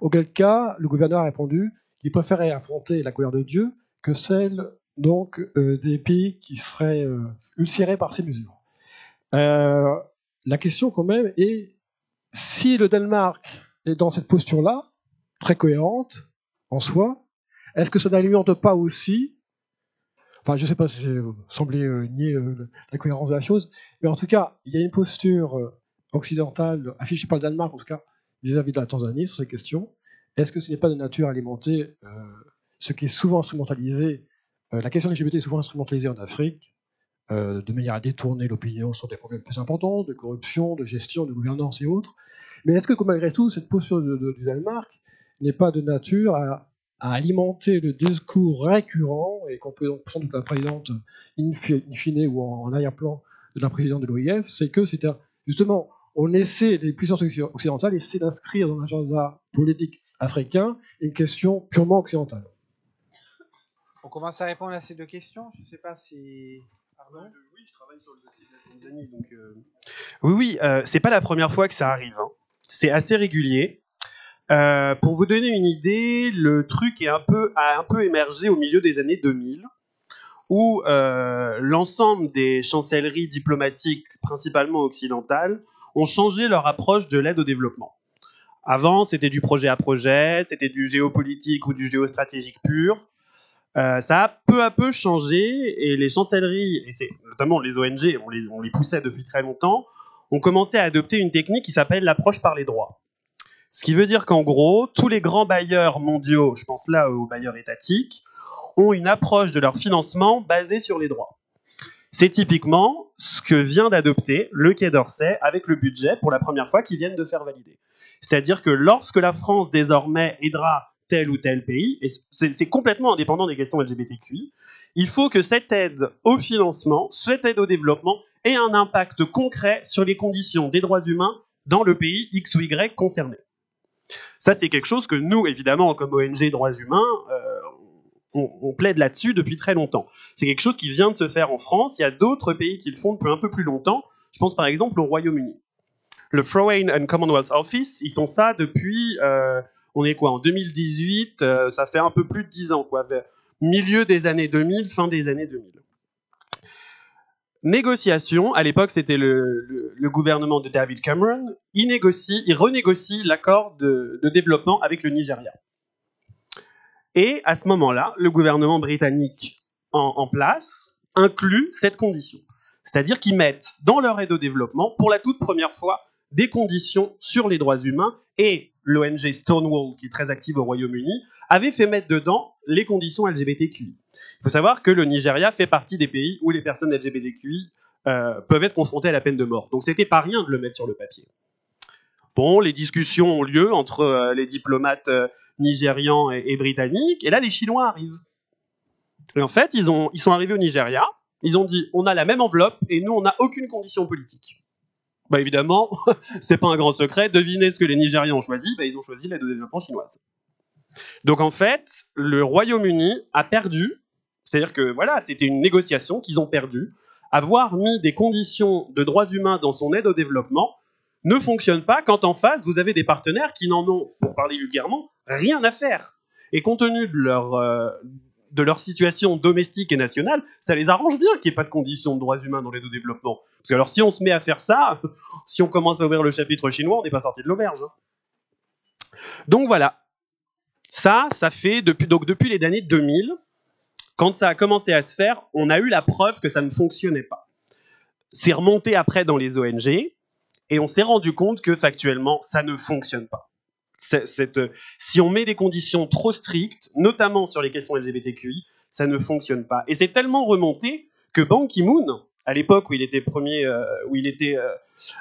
Auquel cas, le gouverneur a répondu qu'il préférait affronter la colère de Dieu que celle donc, des pays qui seraient ulcérés par ces mesures. La question quand même est, si le Danemark est dans cette posture-là, très cohérente en soi, est-ce que ça n'alimente pas aussi, enfin je ne sais pas si c'est semblé nier la cohérence de la chose, mais en tout cas, il y a une posture occidentale affichée par le Danemark, en tout cas vis-à-vis de la Tanzanie sur ces questions. Est-ce que ce n'est pas de nature à alimenter ce qui est souvent instrumentalisé, la question LGBT est souvent instrumentalisée en Afrique, de manière à détourner l'opinion sur des problèmes plus importants, de corruption, de gestion, de gouvernance et autres. Mais est-ce que malgré tout, cette posture du Danemark n'est pas de nature à alimenter le discours récurrent, et qu'on peut donc prendre de la présidente in fine ou en arrière-plan de la présidente de l'OIF, c'est que justement, les puissances occidentales essaient d'inscrire dans l'agenda politique africain une question purement occidentale. On commence à répondre à ces deux questions. Je ne sais pas si... Pardon ? Oui, je travaille sur le dossier de la Tanzanie, donc... Oui, c'est pas la première fois que ça arrive. Hein. C'est assez régulier. Pour vous donner une idée, le truc a un peu émergé au milieu des années 2000, où l'ensemble des chancelleries diplomatiques, principalement occidentales, ont changé leur approche de l'aide au développement. Avant, c'était du projet à projet, c'était du géopolitique ou du géostratégique pur. Ça a peu à peu changé, et les chancelleries, et notamment les ONG, on les poussait depuis très longtemps, ont commencé à adopter une technique qui s'appelle l'approche par les droits. Ce qui veut dire qu'en gros, tous les grands bailleurs mondiaux, je pense là aux bailleurs étatiques, ont une approche de leur financement basée sur les droits. C'est typiquement ce que vient d'adopter le Quai d'Orsay avec le budget pour la première fois qu'ils viennent de faire valider. C'est-à-dire que lorsque la France désormais aidera tel ou tel pays, et c'est complètement indépendant des questions LGBTQI, il faut que cette aide au financement, cette aide au développement ait un impact concret sur les conditions des droits humains dans le pays X ou Y concerné. Ça, c'est quelque chose que nous, évidemment, comme ONG droits humains, on plaide là-dessus depuis très longtemps. C'est quelque chose qui vient de se faire en France. Il y a d'autres pays qui le font depuis un peu plus longtemps. Je pense par exemple au Royaume-Uni. Le Foreign and Commonwealth Office, ils font ça depuis, on est quoi, en 2018, ça fait un peu plus de 10 ans, quoi, milieu des années 2000, fin des années 2000. Négociation, à l'époque c'était le gouvernement de David Cameron, il renégocie l'accord de développement avec le Nigeria. Et à ce moment-là, le gouvernement britannique en place inclut cette condition. C'est-à-dire qu'ils mettent dans leur aide au développement, pour la toute première fois, des conditions sur les droits humains, et l'ONG Stonewall, qui est très active au Royaume-Uni, avait fait mettre dedans les conditions LGBTQI. Il faut savoir que le Nigeria fait partie des pays où les personnes LGBTQI peuvent être confrontées à la peine de mort. Donc c'était pas rien de le mettre sur le papier. Bon, les discussions ont lieu entre les diplomates nigérians et britanniques, et là les Chinois arrivent. Et en fait, ils sont arrivés au Nigeria, ils ont dit on a la même enveloppe et nous on n'a aucune condition politique. Bah évidemment, c'est pas un grand secret, devinez ce que les Nigérians ont choisi, bah ils ont choisi l'aide au développement chinoise. Donc en fait, le Royaume-Uni a perdu, c'est-à-dire que voilà, c'était une négociation qu'ils ont perdue. Avoir mis des conditions de droits humains dans son aide au développement ne fonctionne pas quand en face vous avez des partenaires qui n'en ont, pour parler vulgairement, rien à faire. Et compte tenu de leur situation domestique et nationale, ça les arrange bien qu'il n'y ait pas de conditions de droits humains dans l'aide au développement. Parce que alors si on se met à faire ça, si on commence à ouvrir le chapitre chinois, on n'est pas sorti de l'auberge. Donc voilà. Ça fait depuis les années 2000, quand ça a commencé à se faire, on a eu la preuve que ça ne fonctionnait pas. C'est remonté après dans les ONG, et on s'est rendu compte que factuellement, ça ne fonctionne pas. Si on met des conditions trop strictes, notamment sur les questions LGBTQI, ça ne fonctionne pas. Et c'est tellement remonté que Ban Ki-moon, à l'époque où il était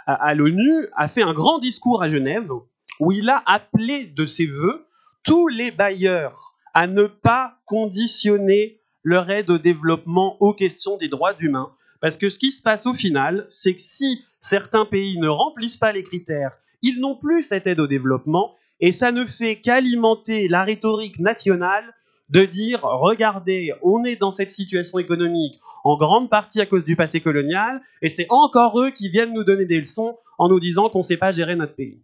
à l'ONU, a fait un grand discours à Genève où il a appelé de ses vœux tous les bailleurs à ne pas conditionner leur aide au développement aux questions des droits humains. Parce que ce qui se passe au final, c'est que si certains pays ne remplissent pas les critères, ils n'ont plus cette aide au développement, et ça ne fait qu'alimenter la rhétorique nationale de dire « Regardez, on est dans cette situation économique en grande partie à cause du passé colonial, et c'est encore eux qui viennent nous donner des leçons en nous disant qu'on ne sait pas gérer notre pays. »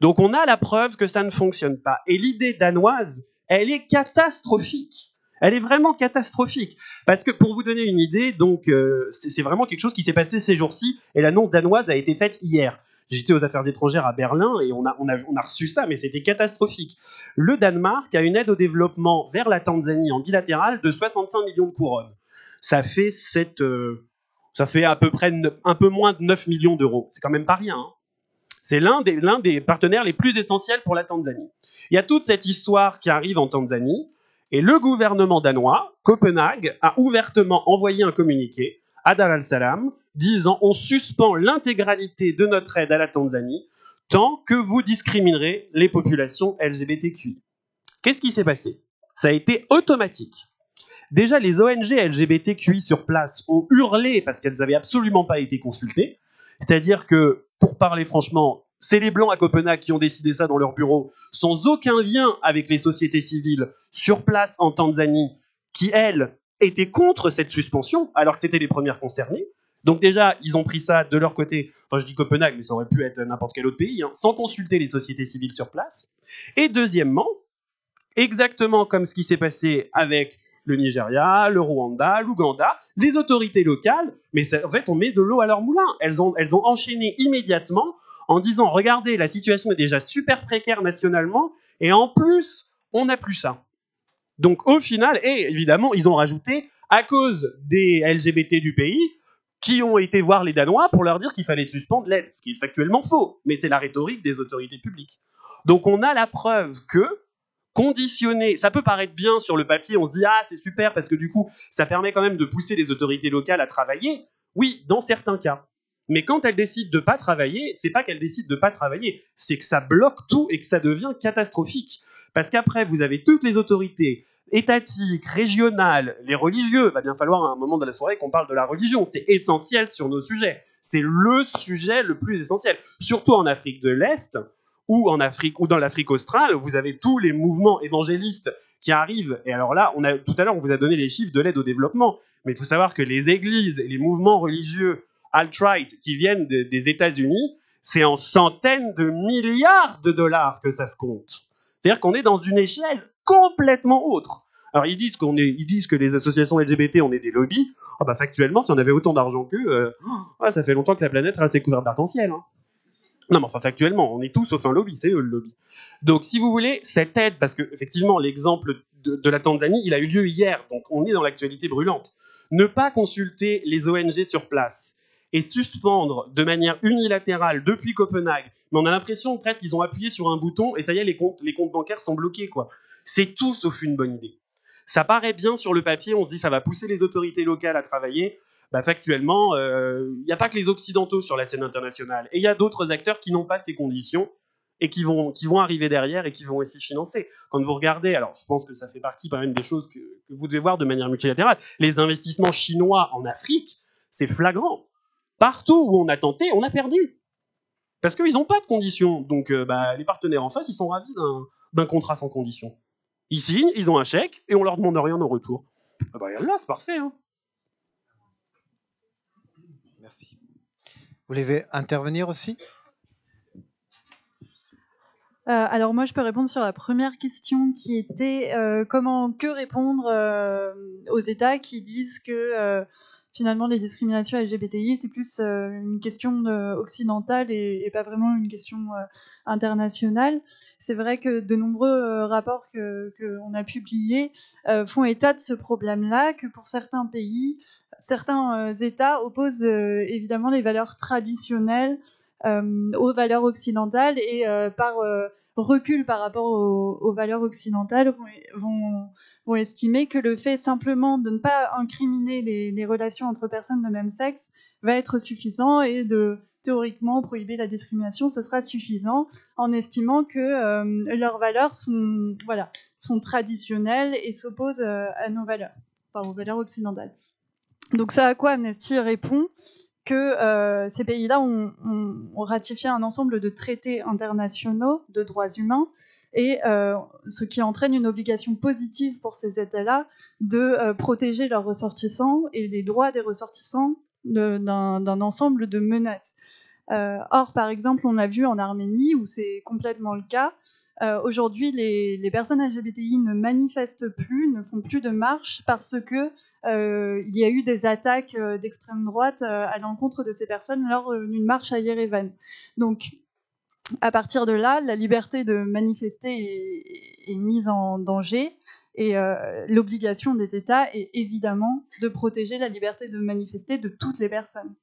Donc on a la preuve que ça ne fonctionne pas. Et l'idée danoise, elle est catastrophique. Elle est vraiment catastrophique. Parce que pour vous donner une idée, donc c'est vraiment quelque chose qui s'est passé ces jours-ci, et l'annonce danoise a été faite hier. J'étais aux affaires étrangères à Berlin et on a reçu ça, mais c'était catastrophique. Le Danemark a une aide au développement vers la Tanzanie en bilatéral de 65 millions de couronnes. Ça fait à peu près un peu moins de 9 millions d'euros. C'est quand même pas rien. Hein. C'est l'un des partenaires les plus essentiels pour la Tanzanie. Il y a toute cette histoire qui arrive en Tanzanie, et le gouvernement danois, Copenhague, a ouvertement envoyé un communiqué à Dar al-Salam disant on suspend l'intégralité de notre aide à la Tanzanie tant que vous discriminerez les populations LGBTQI. Qu'est-ce qui s'est passé? Ça a été automatique. Déjà, les ONG LGBTQI sur place ont hurlé parce qu'elles n'avaient absolument pas été consultées. C'est-à-dire que, pour parler franchement, c'est les Blancs à Copenhague qui ont décidé ça dans leur bureau, sans aucun lien avec les sociétés civiles sur place en Tanzanie, qui, elles, étaient contre cette suspension, alors que c'était les premières concernées. Donc déjà, ils ont pris ça de leur côté, enfin je dis Copenhague, mais ça aurait pu être n'importe quel autre pays, hein, sans consulter les sociétés civiles sur place. Et deuxièmement, exactement comme ce qui s'est passé avec le Nigeria, le Rwanda, l'Ouganda, les autorités locales, mais ça, en fait on met de l'eau à leur moulin. Elles ont enchaîné immédiatement en disant, regardez, la situation est déjà super précaire nationalement, et en plus, on n'a plus ça. Donc au final, et évidemment, ils ont rajouté, à cause des LGBT du pays, qui ont été voir les Danois pour leur dire qu'il fallait suspendre l'aide, ce qui est factuellement faux, mais c'est la rhétorique des autorités publiques. Donc on a la preuve que conditionner, ça peut paraître bien sur le papier, on se dit ah c'est super parce que du coup ça permet quand même de pousser les autorités locales à travailler, oui, dans certains cas. Mais quand elles décident de pas travailler, c'est pas qu'elles décident de pas travailler, c'est que ça bloque tout et que ça devient catastrophique. Parce qu'après vous avez toutes les autorités étatiques, régionales, les religieux, va bien falloir à un moment de la soirée qu'on parle de la religion, c'est essentiel sur nos sujets, c'est le sujet le plus essentiel, surtout en Afrique de l'Est, ou en Afrique, ou dans l'Afrique australe, vous avez tous les mouvements évangélistes qui arrivent, et alors là, tout à l'heure on vous a donné les chiffres de l'aide au développement, mais il faut savoir que les églises et les mouvements religieux alt-right qui viennent des États-Unis, c'est en centaines de milliards de dollars que ça se compte. C'est-à-dire qu'on est dans une échelle complètement autre. Alors ils disent que les associations LGBT on est des lobbies. Oh bah factuellement, si on avait autant d'argent qu'eux, ça fait longtemps que la planète reste couverte d'arc-en-ciel. Hein. Non, mais enfin factuellement, on est tous sauf un lobby, c'est eux le lobby. Donc si vous voulez, cette aide, parce que effectivement l'exemple de la Tanzanie, il a eu lieu hier, donc on est dans l'actualité brûlante. Ne pas consulter les ONG sur place et suspendre de manière unilatérale depuis Copenhague, mais on a l'impression presque qu'ils ont appuyé sur un bouton et ça y est, les comptes bancaires sont bloqués, quoi. C'est tout sauf une bonne idée. Ça paraît bien sur le papier, on se dit ça va pousser les autorités locales à travailler. Bah, factuellement, n'y a pas que les Occidentaux sur la scène internationale. Et il y a d'autres acteurs qui n'ont pas ces conditions et qui vont arriver derrière et qui vont aussi financer. Quand vous regardez, alors je pense que ça fait partie quand même des choses que vous devez voir de manière multilatérale, les investissements chinois en Afrique, c'est flagrant. Partout où on a tenté, on a perdu. Parce qu'ils n'ont pas de conditions. Donc les partenaires en face, ils sont ravis d'un contrat sans conditions. Ils signent, ils ont un chèque et on leur demande rien en retour. Ah bah là, c'est parfait. Hein. Merci. Vous voulez intervenir aussi? Alors moi, je peux répondre sur la première question qui était que répondre aux États qui disent que finalement les discriminations LGBTI c'est plus une question occidentale et pas vraiment une question internationale. C'est vrai que de nombreux rapports qu'on a publiés font état de ce problème-là, que pour certains pays, certains États opposent évidemment les valeurs traditionnelles aux valeurs occidentales et par recul par rapport aux valeurs occidentales vont estimer que le fait simplement de ne pas incriminer les relations entre personnes de même sexe va être suffisant et de théoriquement prohiber la discrimination, ce sera suffisant en estimant que leurs valeurs sont traditionnelles et s'opposent à nos valeurs, enfin aux valeurs occidentales. Donc ça à quoi Amnesty répond que ces pays-là ont ratifié un ensemble de traités internationaux de droits humains et ce qui entraîne une obligation positive pour ces États-là de protéger leurs ressortissants et les droits des ressortissants d'un ensemble de menaces. Or, par exemple, on a vu en Arménie, où c'est complètement le cas, aujourd'hui, les personnes LGBTI ne manifestent plus, ne font plus de marches parce que il y a eu des attaques d'extrême droite à l'encontre de ces personnes lors d'une marche à Yerevan. Donc, à partir de là, la liberté de manifester est mise en danger. Et l'obligation des États est évidemment de protéger la liberté de manifester de toutes les personnes.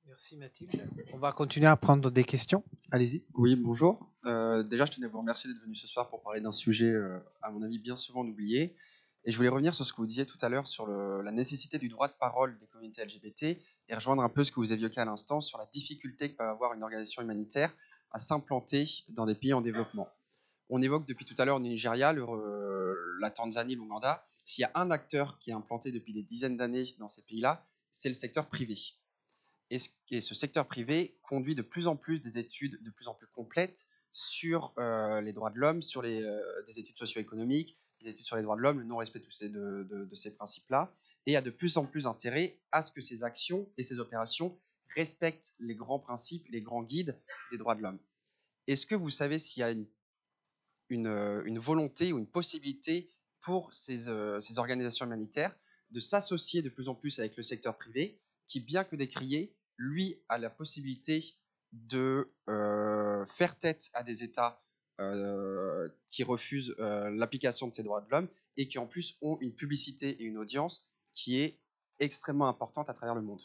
Merci Mathilde. On va continuer à prendre des questions. Allez-y. Oui, bonjour. Déjà, je tenais à vous remercier d'être venu ce soir pour parler d'un sujet, à mon avis, bien souvent oublié. Et je voulais revenir sur ce que vous disiez tout à l'heure sur la nécessité du droit de parole des communautés LGBT et rejoindre un peu ce que vous évoquiez à l'instant sur la difficulté que peut avoir une organisation humanitaire à s'implanter dans des pays en développement. On évoque depuis tout à l'heure le Nigeria, la Tanzanie, l'Ouganda. S'il y a un acteur qui est implanté depuis des dizaines d'années dans ces pays-là, c'est le secteur privé. Et ce secteur privé conduit de plus en plus des études de plus en plus complètes sur les droits de l'homme, sur des études socio-économiques, des études sur les droits de l'homme, le non-respect de ces principes-là, et a de plus en plus intérêt à ce que ces actions et ces opérations respectent les grands principes, les grands guides des droits de l'homme. Est-ce que vous savez s'il y a une volonté ou une possibilité pour ces organisations humanitaires de s'associer de plus en plus avec le secteur privé, qui, bien que décrié, lui a la possibilité de faire tête à des États qui refusent l'application de ces droits de l'homme et qui en plus ont une publicité et une audience qui est extrêmement importante à travers le monde.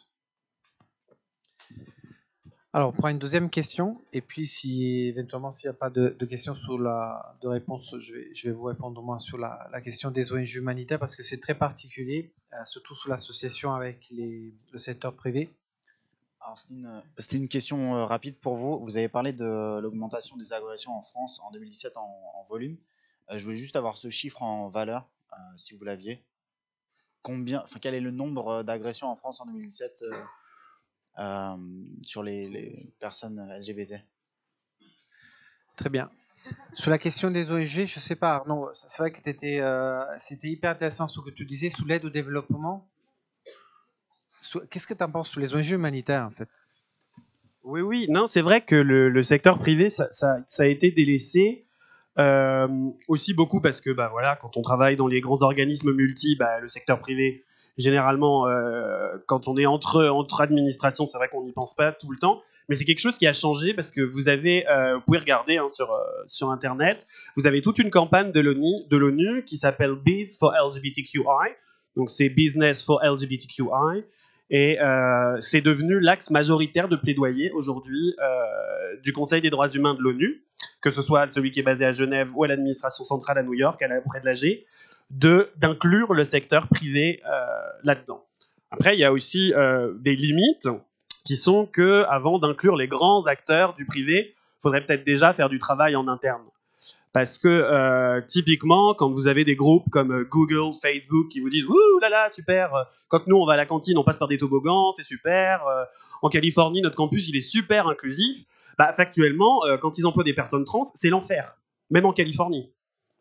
Alors, on prend une deuxième question, et puis si éventuellement s'il n'y a pas de questions de réponse, je vais vous répondre moi sur la question des ONG humanitaires, parce que c'est très particulier, surtout sous l'association avec le secteur privé. Alors, c'était une question rapide pour vous. Vous avez parlé de l'augmentation des agressions en France en 2017 en volume. Je voulais juste avoir ce chiffre en valeur, si vous l'aviez. Quel est le nombre d'agressions en France en 2017 sur les personnes LGBT? Très bien. Sur la question des ONG, je ne sais pas, Arnaud, c'est vrai que c'était hyper intéressant ce que tu disais sous l'aide au développement. Qu'est-ce que tu en penses sur les ONG humanitaires, en fait? Oui, non, c'est vrai que le secteur privé, ça a été délaissé. Aussi beaucoup parce que voilà, quand on travaille dans les grands organismes multi, le secteur privé, généralement, quand on est entre administrations, c'est vrai qu'on n'y pense pas tout le temps. Mais c'est quelque chose qui a changé parce que vous pouvez regarder sur Internet, vous avez toute une campagne de l'ONU qui s'appelle Biz for LGBTQI. Donc c'est Business for LGBTQI. Et c'est devenu l'axe majoritaire de plaidoyer aujourd'hui du Conseil des droits humains de l'ONU, que ce soit celui qui est basé à Genève ou à l'administration centrale à New York, près de l'AG, d'inclure le secteur privé là-dedans. Après, il y a aussi des limites qui sont que, avant d'inclure les grands acteurs du privé, il faudrait peut-être déjà faire du travail en interne. Parce que typiquement, quand vous avez des groupes comme Google, Facebook qui vous disent « Ouh là là, super, quand nous on va à la cantine, on passe par des toboggans, c'est super, en Californie, notre campus il est super inclusif », factuellement, quand ils emploient des personnes trans, c'est l'enfer, même en Californie.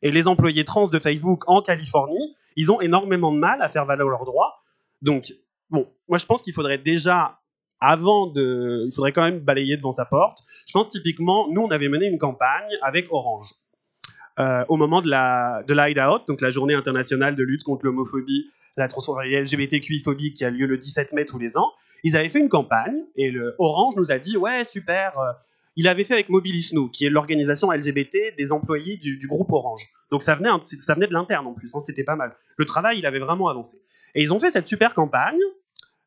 Et les employés trans de Facebook en Californie, ils ont énormément de mal à faire valoir leurs droits. Donc, bon, moi je pense qu'il faudrait déjà, il faudrait quand même balayer devant sa porte. Je pense typiquement, nous on avait mené une campagne avec Orange. Au moment de l'Hideout, donc la journée internationale de lutte contre l'homophobie, la transphobie LGBTQI-phobie qui a lieu le 17 mai tous les ans, ils avaient fait une campagne et Orange nous a dit « Ouais, super !» Il avait fait avec Mobilis Nous, qui est l'organisation LGBT des employés du groupe Orange. Donc ça venait de l'interne en plus, c'était pas mal. Le travail, il avait vraiment avancé. Et ils ont fait cette super campagne,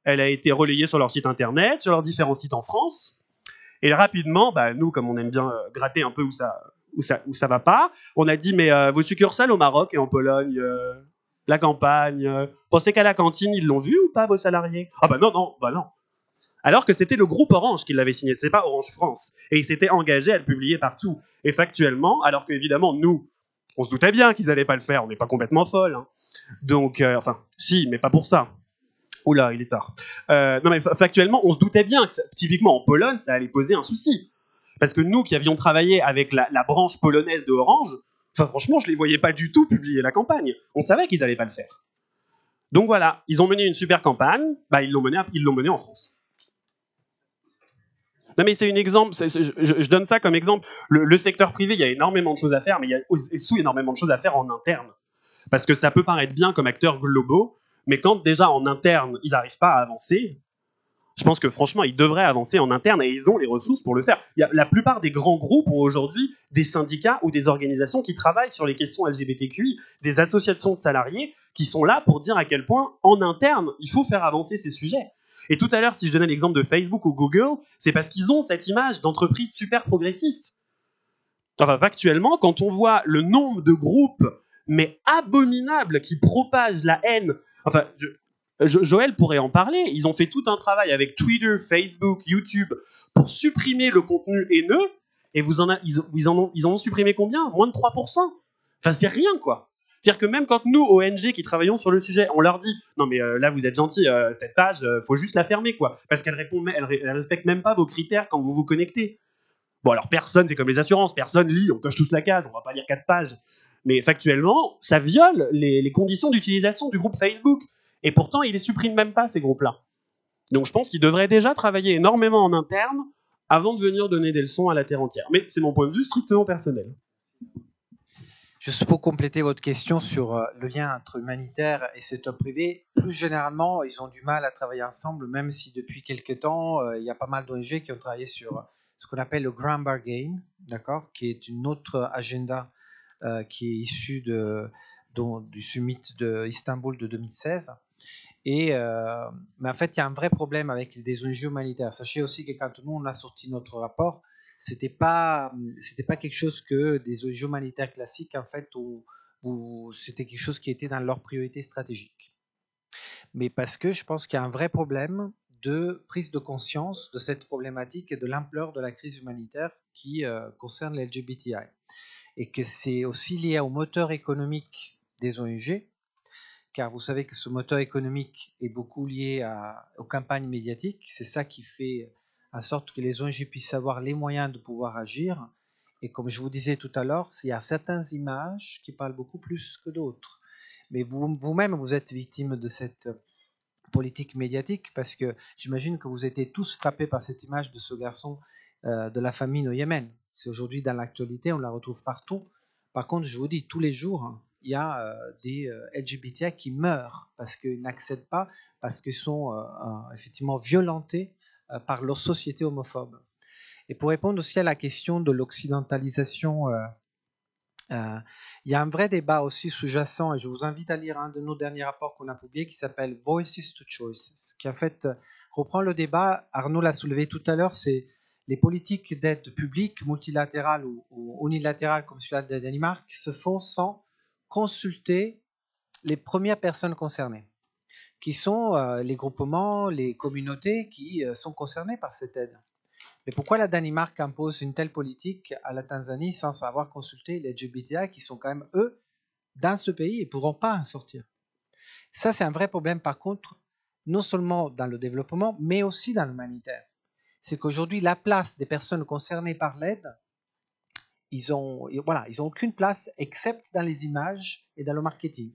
elle a été relayée sur leur site internet, sur leurs différents sites en France, et rapidement, nous, comme on aime bien gratter un peu où ça va pas, on a dit mais vos succursales au Maroc et en Pologne, la campagne, pensez qu'à la cantine ils l'ont vu ou pas vos salariés? Ah non. Alors que c'était le groupe Orange qui l'avait signé, c'est pas Orange France, et ils s'étaient engagés à le publier partout. Et factuellement, alors qu'évidemment nous, on se doutait bien qu'ils allaient pas le faire, on n'est pas complètement folles, hein. Donc si, mais pas pour ça. Oula, il est tard. Non mais factuellement, on se doutait bien que typiquement en Pologne, ça allait poser un souci. Parce que nous qui avions travaillé avec la branche polonaise de Orange, franchement, je les voyais pas du tout publier la campagne. On savait qu'ils allaient pas le faire. Donc voilà, ils ont mené une super campagne, ils l'ont menée en France. Non mais c'est un exemple, je donne ça comme exemple. Le secteur privé, il y a énormément de choses à faire, mais il y a aussi énormément de choses à faire en interne. Parce que ça peut paraître bien comme acteurs globaux, mais quand déjà en interne, ils n'arrivent pas à avancer, je pense que franchement, ils devraient avancer en interne et ils ont les ressources pour le faire. La plupart des grands groupes ont aujourd'hui des syndicats ou des organisations qui travaillent sur les questions LGBTQI, des associations de salariés qui sont là pour dire à quel point, en interne, il faut faire avancer ces sujets. Et tout à l'heure, si je donnais l'exemple de Facebook ou Google, c'est parce qu'ils ont cette image d'entreprise super progressiste. Factuellement, quand on voit le nombre de groupes mais abominable, qui propagent la haine. Enfin, Joël pourrait en parler. Ils ont fait tout un travail avec Twitter, Facebook, YouTube pour supprimer le contenu haineux. Et ils en ont supprimé combien? Moins de 3%. Enfin, c'est rien, quoi. C'est-à-dire que même quand nous, ONG, qui travaillons sur le sujet, on leur dit « Non, mais là, vous êtes gentils, cette page, faut juste la fermer, quoi. » Parce qu'elle respecte même pas vos critères quand vous vous connectez. Bon, alors, personne, c'est comme les assurances, personne lit, on coche tous la case, on va pas lire 4 pages. Mais factuellement, ça viole les conditions d'utilisation du groupe Facebook. Et pourtant, ils les suppriment même pas, ces groupes-là. Donc je pense qu'ils devraient déjà travailler énormément en interne avant de venir donner des leçons à la terre entière. Mais c'est mon point de vue strictement personnel. Juste pour compléter votre question sur le lien entre humanitaire et secteur privé, plus généralement, ils ont du mal à travailler ensemble, même si depuis quelques temps, il y a pas mal d'ONG qui ont travaillé sur ce qu'on appelle le Grand Bargain, d'accord, qui est une autre agenda qui est issue du summit de Istanbul de 2016. Mais en fait, il y a un vrai problème avec des ONG humanitaires. Sachez aussi que quand nous, on a sorti notre rapport, c'était pas quelque chose que des ONG humanitaires classiques, en fait, ou c'était quelque chose qui était dans leurs priorités stratégiques. Mais parce que je pense qu'il y a un vrai problème de prise de conscience de cette problématique et de l'ampleur de la crise humanitaire qui concerne les LGBTI. Et que c'est aussi lié au moteur économique des ONG, car vous savez que ce moteur économique est beaucoup lié aux campagnes médiatiques. C'est ça qui fait en sorte que les ONG puissent avoir les moyens de pouvoir agir. Et comme je vous disais tout à l'heure, il y a certaines images qui parlent beaucoup plus que d'autres. Mais vous-même, vous êtes victime de cette politique médiatique, parce que j'imagine que vous étiez tous frappés par cette image de ce garçon de la famine au Yémen. C'est aujourd'hui dans l'actualité, on la retrouve partout. Par contre, je vous dis, tous les jours, il y a des LGBTI qui meurent parce qu'ils n'accèdent pas, parce qu'ils sont effectivement violentés par leur société homophobe. Et pour répondre aussi à la question de l'occidentalisation, il y a un vrai débat aussi sous-jacent, et je vous invite à lire un de nos derniers rapports qu'on a publié qui s'appelle Voices to Choices, qui en fait reprend le débat, Arnaud l'a soulevé tout à l'heure, c'est les politiques d'aide publique, multilatérales ou unilatérales comme celui de Danemark, se font sans consulter les premières personnes concernées, qui sont les groupements, les communautés qui sont concernées par cette aide. Mais pourquoi la Danemark impose une telle politique à la Tanzanie sans avoir consulté les LGBTI qui sont quand même, eux, dans ce pays et ne pourront pas en sortir? Ça, c'est un vrai problème, par contre, non seulement dans le développement, mais aussi dans l'humanitaire. C'est qu'aujourd'hui, la place des personnes concernées par l'aide, ils ont aucune place, excepte dans les images et dans le marketing.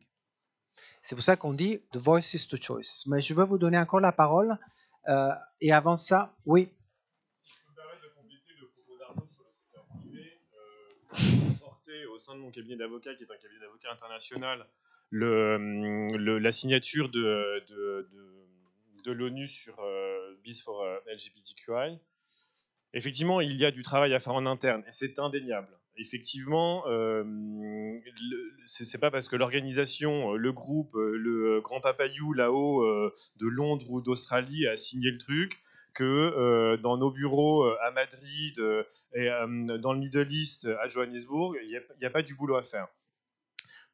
C'est pour ça qu'on dit « the voices to choices ». Mais je vais vous donner encore la parole. Et avant ça, oui. Si je peux me permettre de compléter le propos d'Arnaud sur le secteur privé, porté au sein de mon cabinet d'avocat, qui est un cabinet d'avocat international, la signature de l'ONU sur Bis for LGBTQI. Effectivement, il y a du travail à faire en interne, et c'est indéniable. Effectivement, c'est pas parce que l'organisation, le groupe, le grand papayou là-haut de Londres ou d'Australie a signé le truc que dans nos bureaux à Madrid et dans le Middle East à Johannesburg, il n'y a pas du boulot à faire.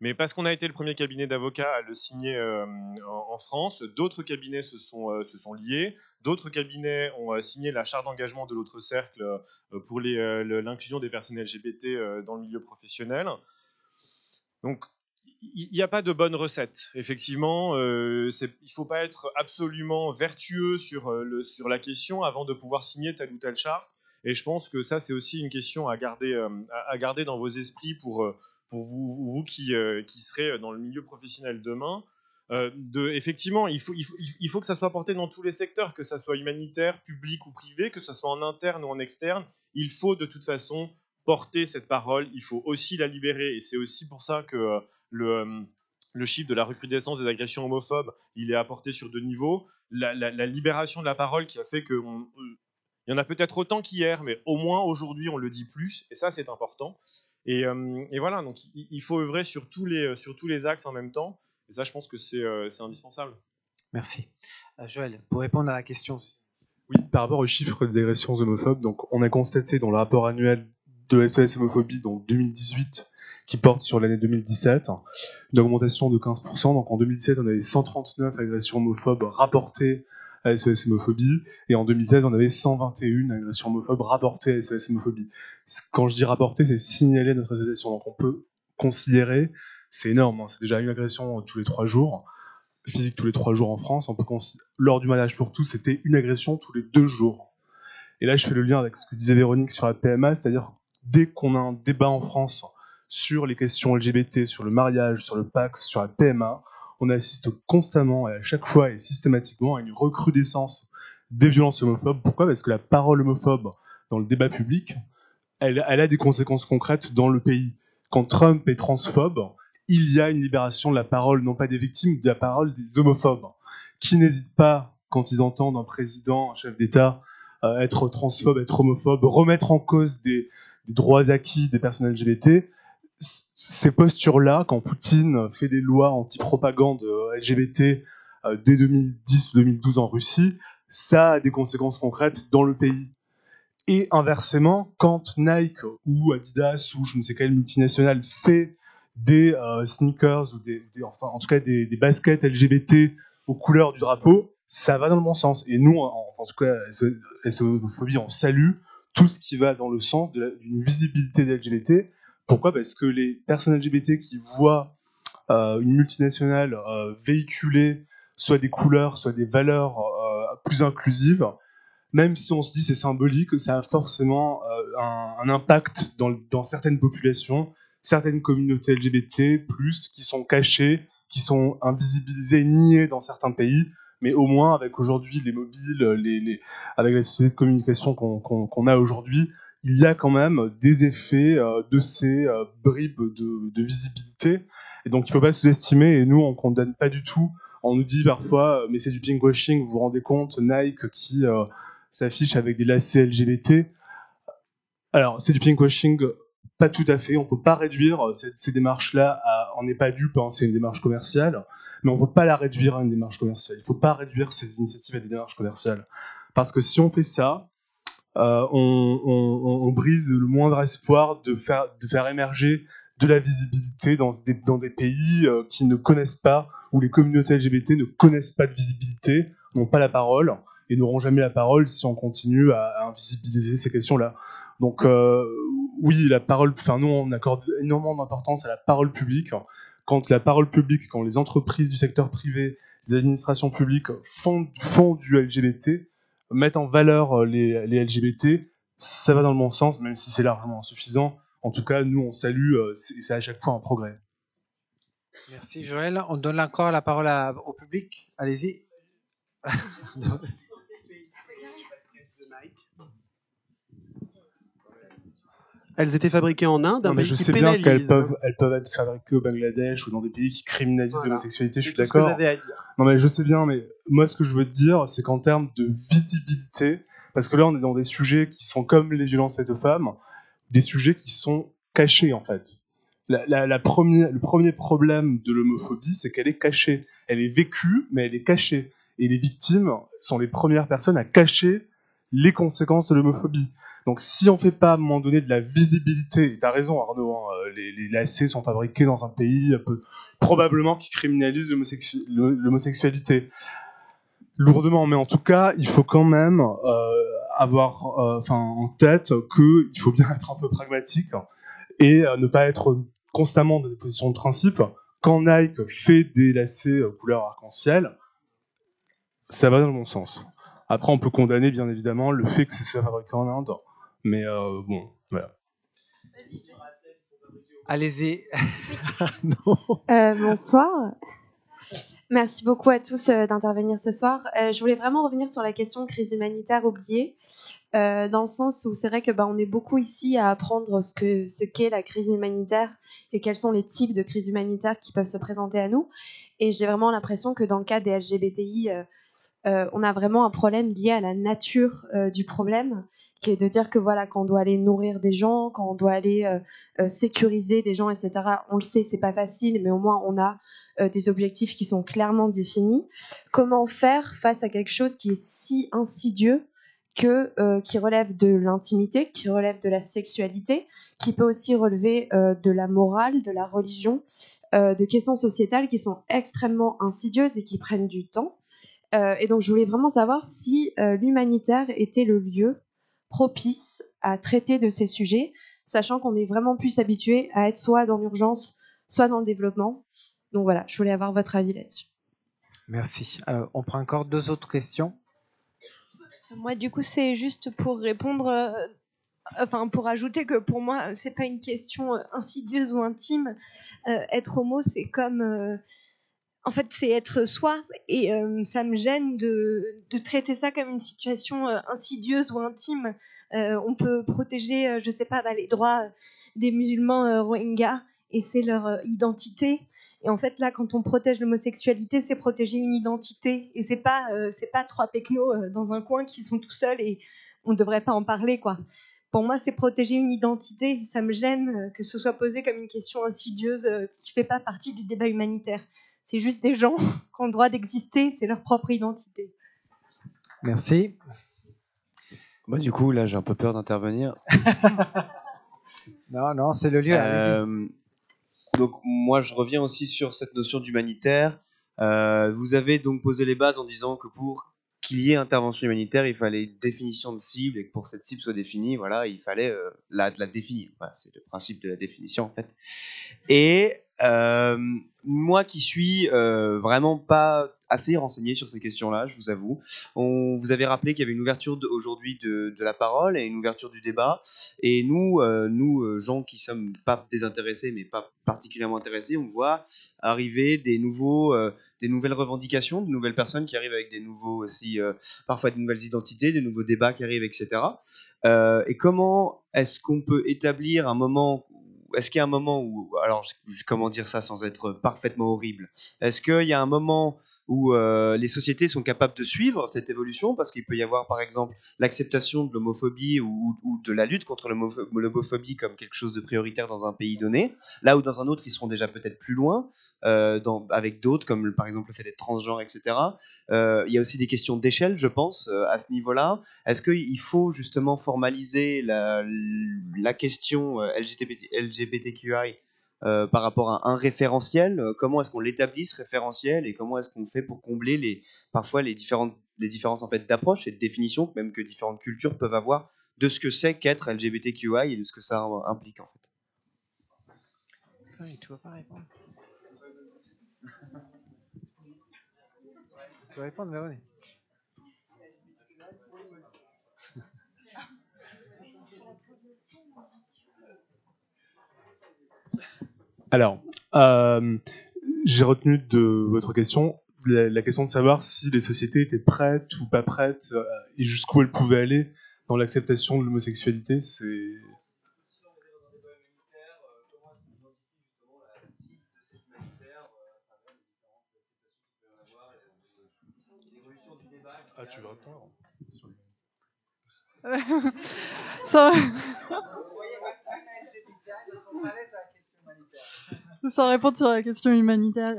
Mais parce qu'on a été le premier cabinet d'avocats à le signer en France, d'autres cabinets se sont liés, d'autres cabinets ont signé la charte d'engagement de l'autre cercle pour l'inclusion des personnes LGBT dans le milieu professionnel. Donc, il n'y a pas de bonne recette. Effectivement, il ne faut pas être absolument vertueux sur la question avant de pouvoir signer telle ou telle charte. Et je pense que ça, c'est aussi une question à garder dans vos esprits pour vous qui serez dans le milieu professionnel demain. Effectivement, il faut que ça soit porté dans tous les secteurs, que ça soit humanitaire, public ou privé, que ça soit en interne ou en externe. Il faut de toute façon porter cette parole, il faut aussi la libérer, et c'est aussi pour ça que le chiffre de la recrudescence des agressions homophobes, il est apporté sur 2 niveaux. La libération de la parole qui a fait qu'il y en a peut-être autant qu'hier, mais au moins aujourd'hui on le dit plus, et ça c'est important. Et voilà, donc il faut œuvrer sur tous les axes en même temps, et ça je pense que c'est indispensable. Merci. Joël, pour répondre à la question. Oui, par rapport aux chiffres des agressions homophobes, donc on a constaté dans le rapport annuel de SOS Homophobie, donc 2018, qui porte sur l'année 2017, une augmentation de 15%. Donc en 2017, on avait 139 agressions homophobes rapportées à SOS Homophobie, et en 2016, on avait 121 agressions homophobes rapportées à SOS Homophobie. Quand je dis rapporter, c'est signaler à notre association. Donc on peut considérer, c'est énorme, hein, c'est déjà une agression tous les 3 jours, physique tous les 3 jours en France. Lors du mariage pour tous, c'était une agression tous les 2 jours. Et là, je fais le lien avec ce que disait Véronique sur la PMA, c'est-à-dire dès qu'on a un débat en France sur les questions LGBT, sur le mariage, sur le PAX, sur la PMA, on assiste constamment et à chaque fois et systématiquement à une recrudescence des violences homophobes. Pourquoi ? Parce que la parole homophobe dans le débat public, elle a des conséquences concrètes dans le pays. Quand Trump est transphobe, il y a une libération de la parole, non pas des victimes, de la parole des homophobes, qui n'hésitent pas, quand ils entendent un président, un chef d'État, être transphobe, être homophobe, remettre en cause des droits acquis des personnes LGBT. Ces postures-là, quand Poutine fait des lois anti-propagande LGBT dès 2010 ou 2012 en Russie, ça a des conséquences concrètes dans le pays. Et inversement, quand Nike ou Adidas ou je ne sais quelle multinationale fait des sneakers ou enfin, en tout cas des baskets LGBT aux couleurs du drapeau, ça va dans le bon sens. Et nous, en tout cas, SOS Homophobie, on salue tout ce qui va dans le sens d'une visibilité des LGBT. Pourquoi ? Parce que les personnes LGBT qui voient une multinationale véhiculer soit des couleurs, soit des valeurs plus inclusives, même si on se dit c'est symbolique, ça a forcément un impact dans certaines populations, certaines communautés LGBT+, qui sont cachées, qui sont invisibilisées, niées dans certains pays, mais au moins avec aujourd'hui les mobiles, avec les sociétés de communication qu'on a aujourd'hui, il y a quand même des effets de ces bribes de visibilité. Et donc il ne faut pas sous-estimer, et nous on ne condamne pas du tout. On nous dit parfois, mais c'est du pinkwashing, vous vous rendez compte, Nike qui s'affiche avec des lacets LGBT. Alors c'est du pinkwashing, pas tout à fait, on ne peut pas réduire ces démarches-là on n'est pas dupe, hein, c'est une démarche commerciale, mais on ne peut pas la réduire à une démarche commerciale. Il ne faut pas réduire ces initiatives à des démarches commerciales. Parce que si on fait ça, on brise le moindre espoir de faire émerger de la visibilité dans des pays qui ne connaissent pas, où les communautés LGBT ne connaissent pas de visibilité, n'ont pas la parole, et n'auront jamais la parole si on continue à invisibiliser ces questions-là. Donc oui, la parole, nous on accorde énormément d'importance à la parole publique. Quand la parole publique, quand les entreprises du secteur privé, les administrations publiques font du LGBT, mettent en valeur les LGBT, ça va dans le bon sens, même si c'est largement insuffisant. En tout cas, nous on salue, c'est à chaque fois un progrès. Merci Joël. On donne encore la parole au public. Allez-y. Elles étaient fabriquées en Inde. Non, mais je sais bien qu'elles peuvent être fabriquées au Bangladesh ou dans des pays qui criminalisent l'homosexualité, je suis d'accord. Non mais je sais bien, mais moi ce que je veux te dire, c'est qu'en termes de visibilité, parce que là on est dans des sujets qui sont comme les violences faites aux femmes, des sujets qui sont cachés en fait. Le premier problème de l'homophobie, c'est qu'elle est cachée. Elle est vécue, mais elle est cachée. Et les victimes sont les premières personnes à cacher les conséquences de l'homophobie. Donc si on ne fait pas à un moment donné de la visibilité, tu as raison Arnaud, hein, les lacets sont fabriqués dans un pays probablement qui criminalise l'homosexualité lourdement, mais en tout cas il faut quand même avoir en tête qu'il faut bien être un peu pragmatique et ne pas être constamment dans des positions de principe. Quand Nike fait des lacets couleur arc-en-ciel, ça va dans le bon sens. Après on peut condamner bien évidemment le fait que c'est fabriqué en Inde. Mais bon, voilà. Allez-y. Bonsoir. Merci beaucoup à tous d'intervenir ce soir. Je voulais vraiment revenir sur la question de crise humanitaire oubliée, dans le sens où c'est vrai que on est beaucoup ici à apprendre ce qu'est la crise humanitaire et quels sont les types de crises humanitaires qui peuvent se présenter à nous. Et j'ai vraiment l'impression que dans le cas des LGBTI, on a vraiment un problème lié à la nature du problème, qui est de dire que voilà, quand on doit aller nourrir des gens, quand on doit aller sécuriser des gens, etc. On le sait, c'est pas facile, mais au moins on a des objectifs qui sont clairement définis. Comment faire face à quelque chose qui est si insidieux qui relève de l'intimité, qui relève de la sexualité, qui peut aussi relever de la morale, de la religion, de questions sociétales qui sont extrêmement insidieuses et qui prennent du temps. Et donc je voulais vraiment savoir si l'humanitaire était le lieu propice à traiter de ces sujets, sachant qu'on est vraiment plus habitué à être soit dans l'urgence, soit dans le développement. Donc voilà, je voulais avoir votre avis là-dessus. Merci. On prend encore 2 autres questions. Moi, du coup, c'est juste pour répondre, pour ajouter que pour moi, c'est pas une question insidieuse ou intime. Être homo, c'est comme, en fait, c'est être soi, et ça me gêne de traiter ça comme une situation insidieuse ou intime. On peut protéger, je sais pas, les droits des musulmans Rohingyas, et c'est leur identité. Et en fait, là, quand on protège l'homosexualité, c'est protéger une identité. Et c'est pas 3 pecnos dans un coin qui sont tout seuls et on ne devrait pas en parler, quoi. Pour moi, c'est protéger une identité. Et ça me gêne que ce soit posé comme une question insidieuse qui fait pas partie du débat humanitaire. C'est juste des gens qui ont le droit d'exister, c'est leur propre identité. Merci. Moi, du coup, là, j'ai un peu peur d'intervenir. Non, c'est le lieu. Allez-y. Donc moi je reviens aussi sur cette notion d'humanitaire. Vous avez donc posé les bases en disant que pour qu'il y ait intervention humanitaire, il fallait une définition de cible et que pour que cette cible soit définie, voilà, il fallait la définir. Voilà, c'est le principe de la définition en fait. Et moi qui suis vraiment pas assez renseigné sur ces questions-là, je vous avoue. Vous avez rappelé qu'il y avait une ouverture aujourd'hui de la parole et une ouverture du débat. Et nous, gens qui sommes pas désintéressés, mais pas particulièrement intéressés, on voit arriver des nouvelles revendications, de nouvelles personnes qui arrivent avec des nouveaux aussi, parfois de nouvelles identités, de nouveaux débats qui arrivent, etc. Et comment est-ce qu'on peut établir un moment? Est-ce qu'il y a un moment où, alors comment dire ça sans être parfaitement horrible? Est-ce qu'il y a un moment où les sociétés sont capables de suivre cette évolution, parce qu'il peut y avoir par exemple l'acceptation de l'homophobie ou de la lutte contre l'homophobie comme quelque chose de prioritaire dans un pays donné, là où dans un autre ils seront déjà peut-être plus loin, avec d'autres comme par exemple le fait d'être transgenre, etc. Il y a aussi des questions d'échelle, je pense, à ce niveau-là. Est-ce qu'il faut justement formaliser la question LGBTQI par rapport à un référentiel? Comment est-ce qu'on l'établit ce référentiel et comment est-ce qu'on fait pour combler parfois les différences en fait d'approche et de définition même que différentes cultures peuvent avoir de ce que c'est qu'être LGBTQI et de ce que ça implique en fait? Tu vas pas répondre. Tu vas répondre, Véronique. Alors, j'ai retenu de votre question la question de savoir si les sociétés étaient prêtes ou pas prêtes et jusqu'où elles pouvaient aller dans l'acceptation de l'homosexualité. C'est tu veux répondre? Sans répondre sur la question humanitaire.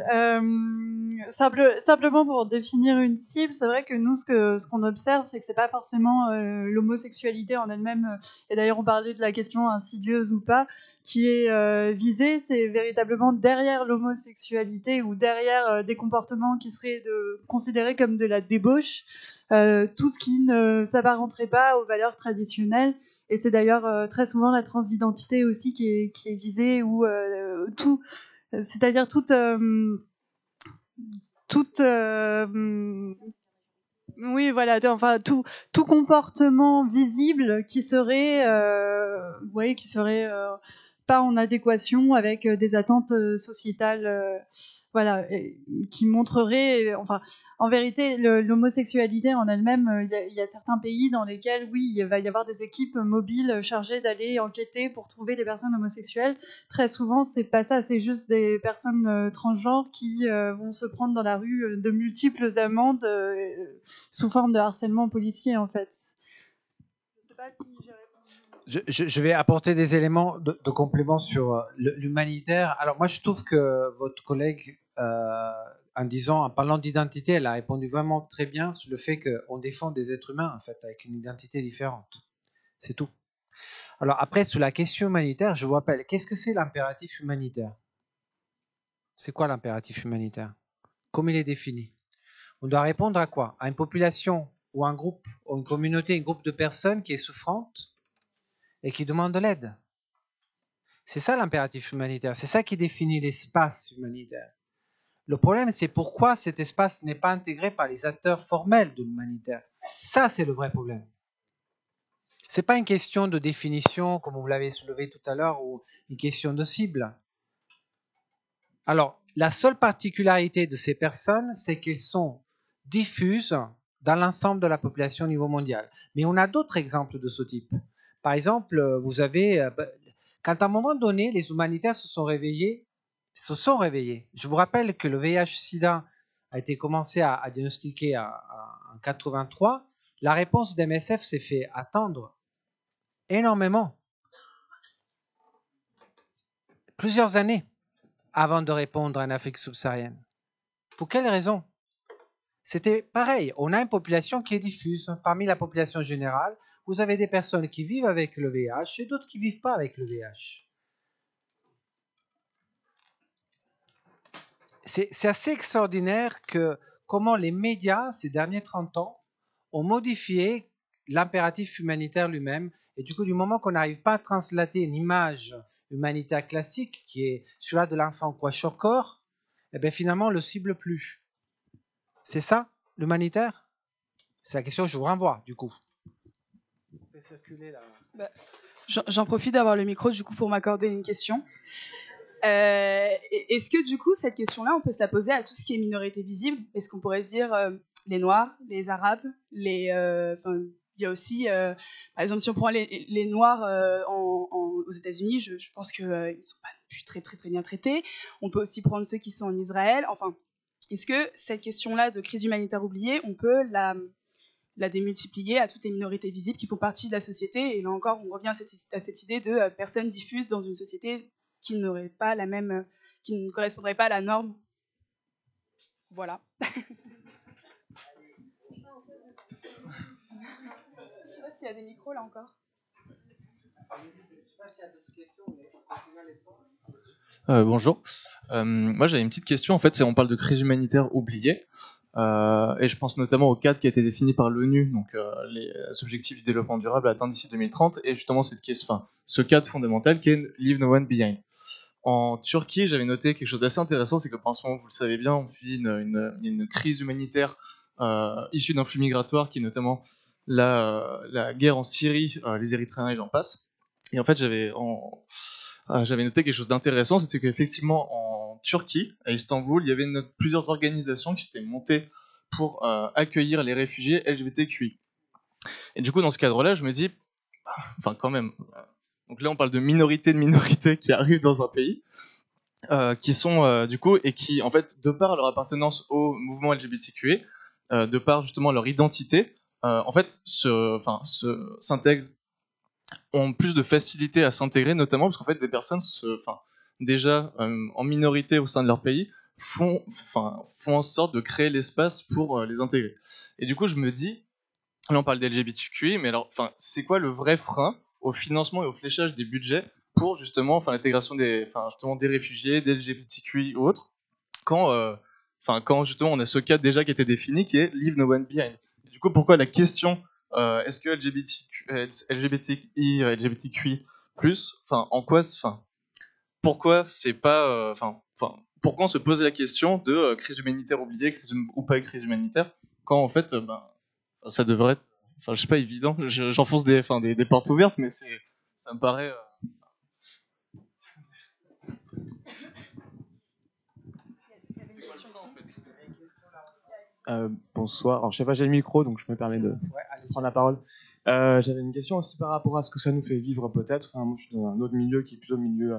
Simplement pour définir une cible, c'est vrai que nous, ce qu'on observe, c'est que c'est pas forcément l'homosexualité en elle-même, et d'ailleurs on parlait de la question insidieuse ou pas, qui est visée, c'est véritablement derrière l'homosexualité ou derrière des comportements qui seraient considérés comme de la débauche, tout ce qui ne s'apparenterait pas aux valeurs traditionnelles. Et c'est d'ailleurs très souvent la transidentité aussi qui est visée, ou tout, c'est-à-dire toute oui, voilà, enfin tout comportement visible qui serait pas en adéquation avec des attentes sociétales, voilà, qui montrerait, enfin, en vérité, l'homosexualité en elle-même, il y a certains pays dans lesquels, oui, il va y avoir des équipes mobiles chargées d'aller enquêter pour trouver des personnes homosexuelles. Très souvent, c'est pas ça, c'est juste des personnes transgenres qui vont se prendre dans la rue de multiples amendes sous forme de harcèlement policier, en fait. Je sais pas si j'ai répondu. Je vais apporter des éléments de complément sur l'humanitaire. Alors moi, je trouve que votre collègue en parlant d'identité, elle a répondu vraiment très bien sur le fait qu'on défend des êtres humains, en fait, avec une identité différente. C'est tout. Alors après, sur la question humanitaire, je vous rappelle, qu'est-ce que c'est l'impératif humanitaire? C'est quoi l'impératif humanitaire? Comment il est défini? On doit répondre à quoi? À une population ou un groupe, ou une communauté, un groupe de personnes qui est souffrante et qui demande de l'aide. C'est ça l'impératif humanitaire, c'est ça qui définit l'espace humanitaire. Le problème, c'est pourquoi cet espace n'est pas intégré par les acteurs formels de l'humanitaire. Ça, c'est le vrai problème. Ce n'est pas une question de définition, comme vous l'avez soulevé tout à l'heure, ou une question de cible. Alors, la seule particularité de ces personnes, c'est qu'elles sont diffuses dans l'ensemble de la population au niveau mondial. Mais on a d'autres exemples de ce type. Par exemple, vous avez, quand à un moment donné, les humanitaires se sont réveillés. Je vous rappelle que le VIH-Sida a été commencé à diagnostiquer en 83. La réponse des MSF s'est fait attendre énormément. Plusieurs années avant de répondre en Afrique subsaharienne. Pour quelle raison? C'était pareil. On a une population qui est diffuse. Parmi la population générale, vous avez des personnes qui vivent avec le VIH et d'autres qui ne vivent pas avec le VIH. C'est assez extraordinaire que comment les médias, ces derniers 30 ans, ont modifié l'impératif humanitaire lui-même. Et du coup, du moment qu'on n'arrive pas à translater une image humanitaire classique, qui est celui-là de l'enfant Kwashiorkor, eh bien finalement, on ne le cible plus. C'est ça, l'humanitaire? C'est la question que je vous renvoie, du coup. J'en profite d'avoir le micro, du coup, pour m'accorder une question. Est-ce que, du coup, cette question-là, on peut se la poser à tout ce qui est minorité visible? Est-ce qu'on pourrait se dire les Noirs, les Arabes, il y a aussi, par exemple, si on prend les Noirs aux États-Unis, je pense qu'ils ne sont pas plus très bien traités. On peut aussi prendre ceux qui sont en Israël. Enfin, est-ce que cette question-là de crise humanitaire oubliée, on peut la démultiplier à toutes les minorités visibles qui font partie de la société? Et là encore, on revient à cette idée de personnes diffuses dans une société qui n'aurait pas qui ne correspondrait pas à la norme. Voilà. Je ne sais pas s'il y a des micros là encore. Bonjour. Moi j'avais une petite question. En fait, on parle de crise humanitaire oubliée. Et je pense notamment au cadre qui a été défini par l'ONU, donc les objectifs du développement durable à atteindre d'ici 2030, et justement ce cadre fondamental qui est Leave No One Behind. En Turquie, j'avais noté quelque chose d'assez intéressant, c'est que en ce moment, vous le savez bien, on vit une crise humanitaire issue d'un flux migratoire qui est notamment la guerre en Syrie, les Érythréens et j'en passe. Et en fait, j'avais noté quelque chose d'intéressant, c'était qu'effectivement en Turquie, à Istanbul, il y avait plusieurs organisations qui s'étaient montées pour accueillir les réfugiés LGBTQI. Et du coup, dans ce cadre-là, je me dis, quand même, donc là on parle de minorités qui arrivent dans un pays, qui sont du coup, et qui en fait, de par leur appartenance au mouvement LGBTQI, de par justement leur identité, en fait, s'intègrent, ont plus de facilité à s'intégrer, notamment parce qu'en fait des personnes déjà en minorité au sein de leur pays font en sorte de créer l'espace pour les intégrer. Et du coup je me dis, là on parle d'LGBTQI, mais alors c'est quoi le vrai frein au financement et au fléchage des budgets pour justement l'intégration des réfugiés, des LGBTQI ou autres, quand justement on a ce cadre déjà qui a été défini qui est Leave No One Behind. Et du coup pourquoi la question est-ce que LGBTQI+, en quoi, pourquoi c'est pas, pourquoi on se pose la question de crise humanitaire oubliée, ou pas crise humanitaire, quand en fait, ça devrait être, je sais pas, évident. J'enfonce des portes ouvertes, mais ça me paraît. Bonsoir. Alors, je sais pas, j'ai le micro, donc je me permets de prendre la parole. J'avais une question aussi par rapport à ce que ça nous fait vivre peut-être. Enfin, moi, je suis dans un autre milieu qui est plutôt le milieu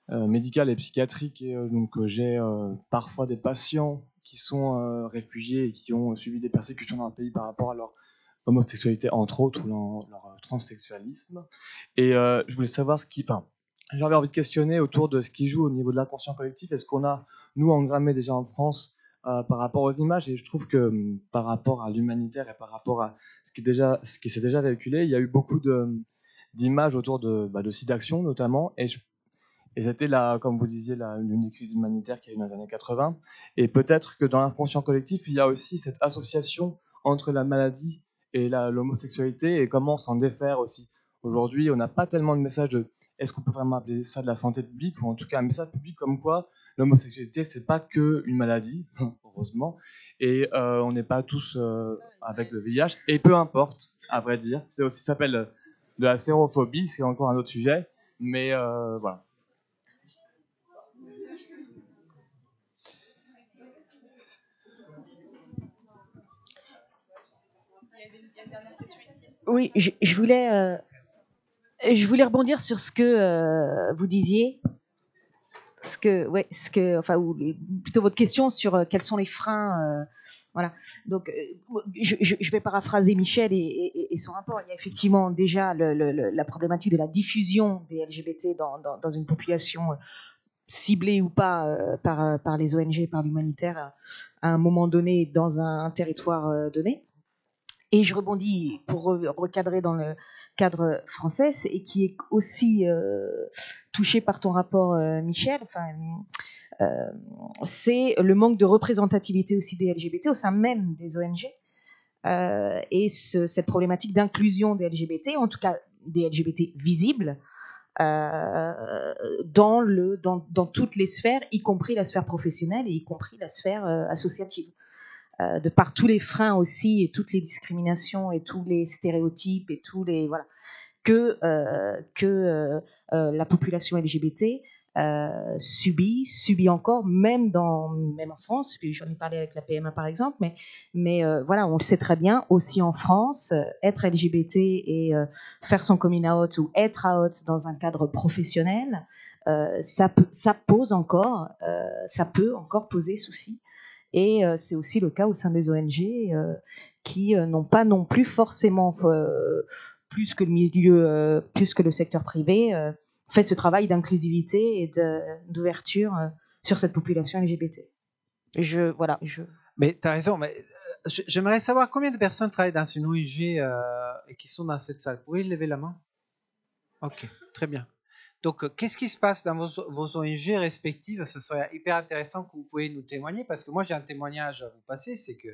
médical et psychiatrique, et donc j'ai parfois des patients qui sont réfugiés et qui ont subi des persécutions dans un pays par rapport à leur homosexualité, entre autres, ou leur transsexualisme. Et je voulais savoir j'avais envie de questionner autour de ce qui joue au niveau de l'inconscient collectif. Est-ce qu'on a, nous, engrammé déjà en France, par rapport aux images, et je trouve que par rapport à l'humanitaire et par rapport à ce qui s'est déjà véhiculé, il y a eu beaucoup d'images autour de sites d'action notamment, et c'était là, comme vous disiez, l'une des crises humanitaires qu'il y a eu dans les années 80. Et peut-être que dans l'inconscient collectif, il y a aussi cette association entre la maladie et l'homosexualité et comment s'en défaire aussi. Aujourd'hui, on n'a pas tellement de message de est-ce qu'on peut vraiment appeler ça de la santé publique, ou en tout cas un message public comme quoi l'homosexualité, c'est pas que une maladie, heureusement, et on n'est pas tous avec le VIH, et peu importe, à vrai dire. C'est aussi, ça s'appelle de la sérophobie, c'est encore un autre sujet, mais voilà. Oui, je voulais rebondir sur ce que vous disiez, ou plutôt votre question sur quels sont les freins. Voilà. Donc, je vais paraphraser Michel et son rapport. Il y a effectivement déjà la problématique de la diffusion des LGBT dans une population ciblée ou pas par les ONG, par l'humanitaire, à un moment donné, dans un territoire donné. Et je rebondis pour recadrer dans le cadre français, et qui est aussi touché par ton rapport, Michel. C'est le manque de représentativité aussi des LGBT au sein même des ONG, et cette problématique d'inclusion des LGBT, en tout cas des LGBT visibles, dans toutes les sphères, y compris la sphère professionnelle et y compris la sphère associative. De par tous les freins aussi et toutes les discriminations et tous les stéréotypes et tous les que la population LGBT subit encore, même en France. Puis j'en ai parlé avec la PMA par exemple, mais voilà, on le sait très bien aussi en France, être LGBT et faire son coming out ou être out dans un cadre professionnel, ça peut encore poser souci. Et c'est aussi le cas au sein des ONG qui n'ont pas non plus forcément, plus que le secteur privé, fait ce travail d'inclusivité et d'ouverture sur cette population LGBT. Mais tu as raison, mais j'aimerais savoir combien de personnes travaillent dans une ONG et qui sont dans cette salle. Vous pouvez lever la main? Ok, très bien. Donc, qu'est-ce qui se passe dans vos ONG respectives? Ce serait hyper intéressant que vous pouvez nous témoigner, parce que moi, j'ai un témoignage à vous passer, c'est que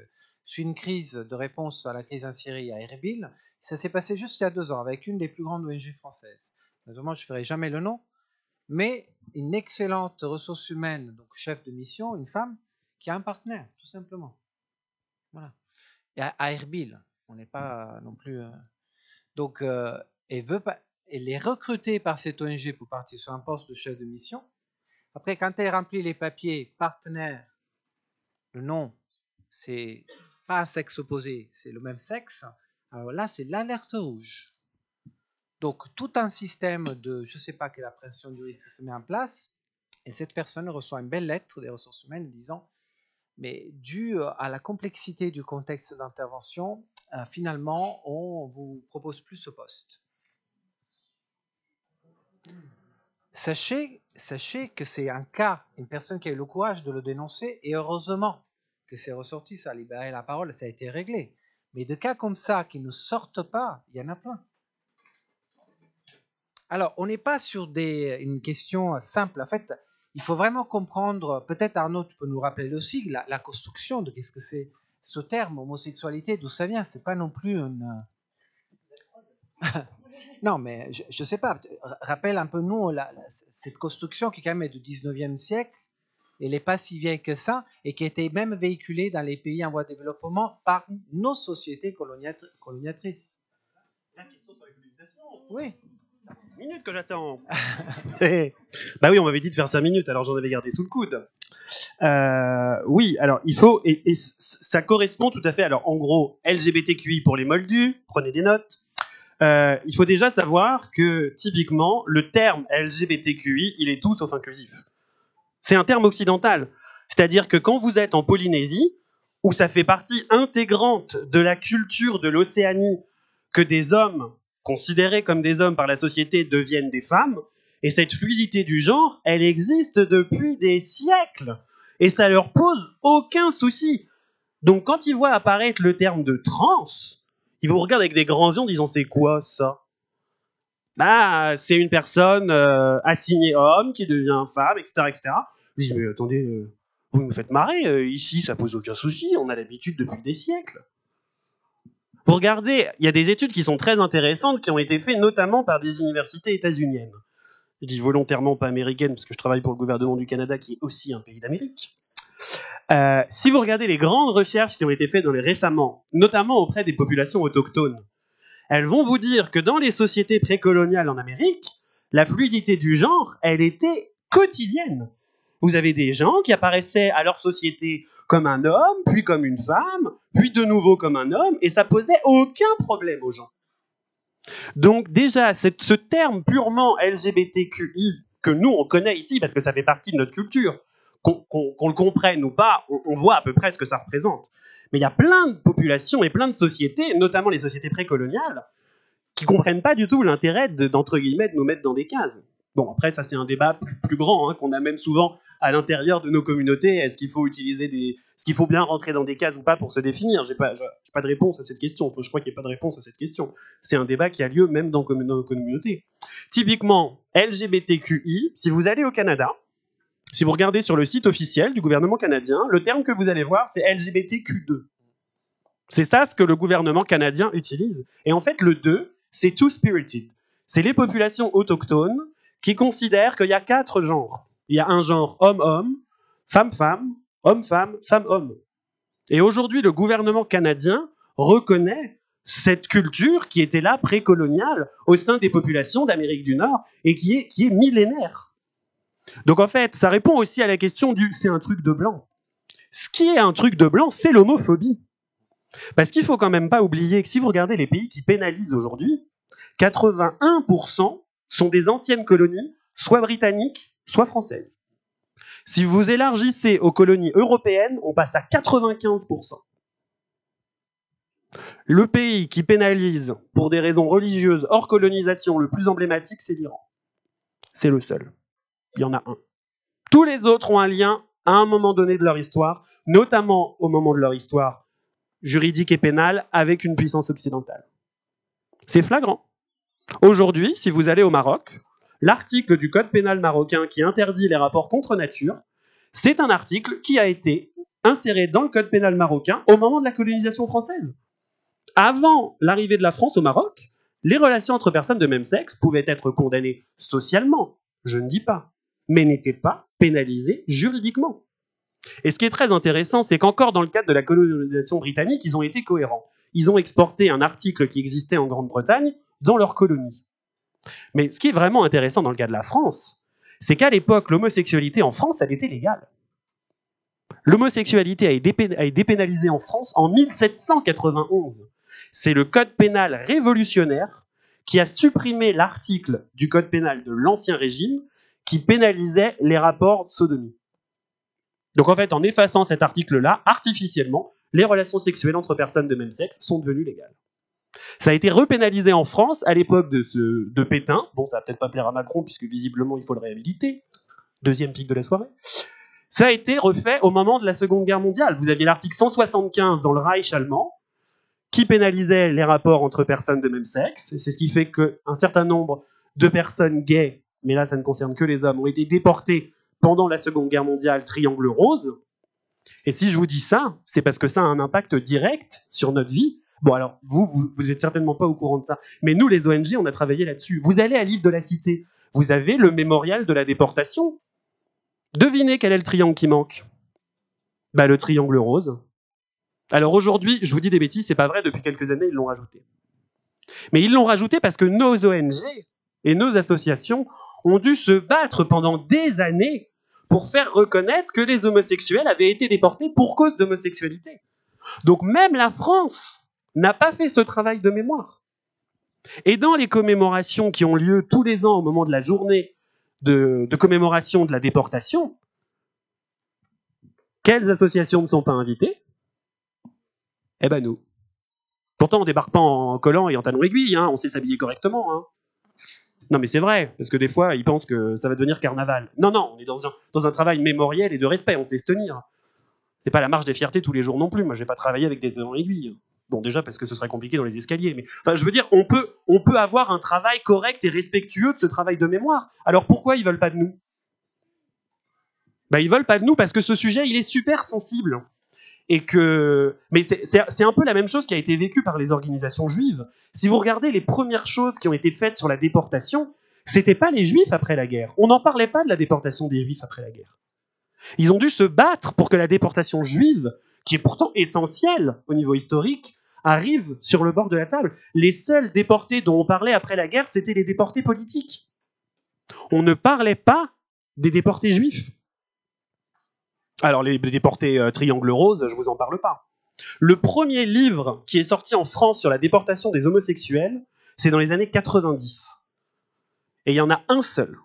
c'est une crise de réponse à la crise en Syrie à Erbil. Ça s'est passé juste il y a 2 ans, avec une des plus grandes ONG françaises. Naturellement, je ne ferai jamais le nom, mais une excellente ressource humaine, donc chef de mission, une femme, qui a un partenaire, tout simplement. Voilà. Et à Erbil, on n'est pas non plus... Donc, elle est recrutée par cette ONG pour partir sur un poste de chef de mission. Après, quand elle remplit les papiers partenaire, le nom, c'est pas un sexe opposé, c'est le même sexe. Alors là, c'est l'alerte rouge. Donc, tout un système de, je ne sais pas quelle appréhension du risque se met en place, et cette personne reçoit une belle lettre des ressources humaines disant, mais dû à la complexité du contexte d'intervention, finalement, on vous propose plus ce poste. Sachez que c'est un cas, une personne qui a eu le courage de le dénoncer, et heureusement que c'est ressorti, ça a libéré la parole, ça a été réglé. Mais de cas comme ça qui ne sortent pas, il y en a plein. Alors, on n'est pas sur une question simple. En fait, il faut vraiment comprendre, peut-être Arnaud, tu peux nous rappeler aussi la construction de qu'est-ce que c'est ce terme homosexualité, d'où ça vient. C'est pas non plus une... Non, mais je ne sais pas. Rappelle un peu, nous, cette construction qui, quand même, est du 19e siècle, elle n'est pas si vieille que ça, et qui a été même véhiculée dans les pays en voie de développement par nos sociétés colonisatrices. La question sur l'utilisation. Oui. 5 minutes que j'attends. Bah oui, on m'avait dit de faire 5 minutes, alors j'en avais gardé sous le coude. Oui, alors il faut, et ça correspond tout à fait. Alors en gros, LGBTQI pour les moldus, prenez des notes. Il faut déjà savoir que typiquement, le terme LGBTQI, il est tout sauf inclusif. C'est un terme occidental. C'est-à-dire que quand vous êtes en Polynésie, où ça fait partie intégrante de la culture de l'Océanie que des hommes considérés comme des hommes par la société deviennent des femmes, et cette fluidité du genre, elle existe depuis des siècles. Et ça leur pose aucun souci. Donc quand ils voient apparaître le terme de trans, ils vous regardent avec des grands yeux en disant c'est quoi ça? Bah, c'est une personne assignée homme qui devient femme, etc. etc. Je dis mais attendez, vous me faites marrer, ici ça pose aucun souci, on a l'habitude depuis des siècles. Vous regardez, il y a des études qui sont très intéressantes qui ont été faites notamment par des universités états-uniennes. Je dis volontairement pas américaines parce que je travaille pour le gouvernement du Canada qui est aussi un pays d'Amérique. Si vous regardez les grandes recherches qui ont été faites récemment, notamment auprès des populations autochtones, elles vont vous dire que dans les sociétés précoloniales en Amérique, la fluidité du genre, elle était quotidienne. Vous avez des gens qui apparaissaient à leur société comme un homme, puis comme une femme, puis de nouveau comme un homme, et ça posait aucun problème aux gens. Donc déjà, ce terme purement LGBTQI, que nous on connaît ici, parce que ça fait partie de notre culture, qu'on le comprenne ou pas, on voit à peu près ce que ça représente. Mais il y a plein de populations et plein de sociétés, notamment les sociétés précoloniales, qui comprennent pas du tout l'intérêt d'entre guillemets de nous mettre dans des cases. Bon, après, ça c'est un débat plus grand, hein, qu'on a même souvent à l'intérieur de nos communautés. Est-ce qu'il faut est-ce qu'il faut bien rentrer dans des cases ou pas pour se définir? J'ai pas de réponse à cette question. Enfin, je crois qu'il n'y a pas de réponse à cette question. C'est un débat qui a lieu même dans nos communautés. Typiquement, LGBTQI, si vous allez au Canada, si vous regardez sur le site officiel du gouvernement canadien, le terme que vous allez voir, c'est LGBTQ2. C'est ça ce que le gouvernement canadien utilise. Et en fait, le 2, c'est two-spirited. C'est les populations autochtones qui considèrent qu'il y a 4 genres. Il y a un genre homme-homme, femme-femme, homme-femme, femme-homme. Et aujourd'hui, le gouvernement canadien reconnaît cette culture qui était là précoloniale au sein des populations d'Amérique du Nord et qui est millénaire. Donc en fait, ça répond aussi à la question du « c'est un truc de blanc ». Ce qui est un truc de blanc, c'est l'homophobie. Parce qu'il ne faut quand même pas oublier que si vous regardez les pays qui pénalisent aujourd'hui, 81% sont des anciennes colonies, soit britanniques, soit françaises. Si vous élargissez aux colonies européennes, on passe à 95%. Le pays qui pénalise pour des raisons religieuses hors colonisation le plus emblématique, c'est l'Iran. C'est le seul. Il y en a un. Tous les autres ont un lien à un moment donné de leur histoire, notamment au moment de leur histoire juridique et pénale, avec une puissance occidentale. C'est flagrant. Aujourd'hui, si vous allez au Maroc, l'article du code pénal marocain qui interdit les rapports contre nature, c'est un article qui a été inséré dans le code pénal marocain au moment de la colonisation française. Avant l'arrivée de la France au Maroc, les relations entre personnes de même sexe pouvaient être condamnées socialement, je ne dis pas, mais n'étaient pas pénalisées juridiquement. Et ce qui est très intéressant, c'est qu'encore dans le cadre de la colonisation britannique, ils ont été cohérents. Ils ont exporté un article qui existait en Grande-Bretagne dans leur colonie. Mais ce qui est vraiment intéressant dans le cas de la France, c'est qu'à l'époque, l'homosexualité en France, elle était légale. L'homosexualité a été dépénalisée en France en 1791. C'est le code pénal révolutionnaire qui a supprimé l'article du code pénal de l'Ancien Régime qui pénalisait les rapports de sodomie. Donc en fait, en effaçant cet article-là, artificiellement, les relations sexuelles entre personnes de même sexe sont devenues légales. Ça a été repénalisé en France à l'époque de Pétain. Bon, ça va peut-être pas plaire à Macron, puisque visiblement, il faut le réhabiliter. Deuxième pic de la soirée. Ça a été refait au moment de la Seconde Guerre mondiale. Vous aviez l'article 175 dans le Reich allemand, qui pénalisait les rapports entre personnes de même sexe. C'est ce qui fait qu'un certain nombre de personnes gays, mais là, ça ne concerne que les hommes, ont été déportées pendant la Seconde Guerre mondiale, triangle rose. Et si je vous dis ça, c'est parce que ça a un impact direct sur notre vie. Bon, alors, vous êtes certainement pas au courant de ça. Mais nous, les ONG, on a travaillé là-dessus. Vous allez à l'île de la Cité. Vous avez le mémorial de la déportation. Devinez quel est le triangle qui manque? Bah, le triangle rose. Alors aujourd'hui, je vous dis des bêtises, c'est pas vrai, depuis quelques années, ils l'ont rajouté. Mais ils l'ont rajouté parce que nos ONG et nos associations ont dû se battre pendant des années pour faire reconnaître que les homosexuels avaient été déportés pour cause d'homosexualité. Donc même la France n'a pas fait ce travail de mémoire. Et dans les commémorations qui ont lieu tous les ans au moment de la journée de commémoration de la déportation, quelles associations ne sont pas invitées? Eh ben nous. Pourtant, on débarque pas en collant et en talons aiguilles, hein, on sait s'habiller correctement. Hein. Non, mais c'est vrai, parce que des fois, ils pensent que ça va devenir carnaval. Non, non, on est dans un travail mémoriel et de respect, on sait se tenir. C'est pas la marche des fiertés tous les jours non plus. Moi, je vais pas travailler avec des talons aiguilles. Bon, déjà, parce que ce serait compliqué dans les escaliers. Mais enfin, je veux dire, on peut avoir un travail correct et respectueux de ce travail de mémoire. Alors pourquoi ils veulent pas de nous? Ils veulent pas de nous parce que ce sujet, il est super sensible. Mais c'est un peu la même chose qui a été vécue par les organisations juives. Si vous regardez les premières choses qui ont été faites sur la déportation, c'était pas les juifs après la guerre. On n'en parlait pas de la déportation des juifs après la guerre. Ils ont dû se battre pour que la déportation juive, qui est pourtant essentielle au niveau historique, arrive sur le bord de la table. Les seuls déportés dont on parlait après la guerre, c'était les déportés politiques. On ne parlait pas des déportés juifs. Alors, les déportés Triangle Rose, je vous en parle pas. Le premier livre qui est sorti en France sur la déportation des homosexuels, c'est dans les années 90. Et il y en a un seul.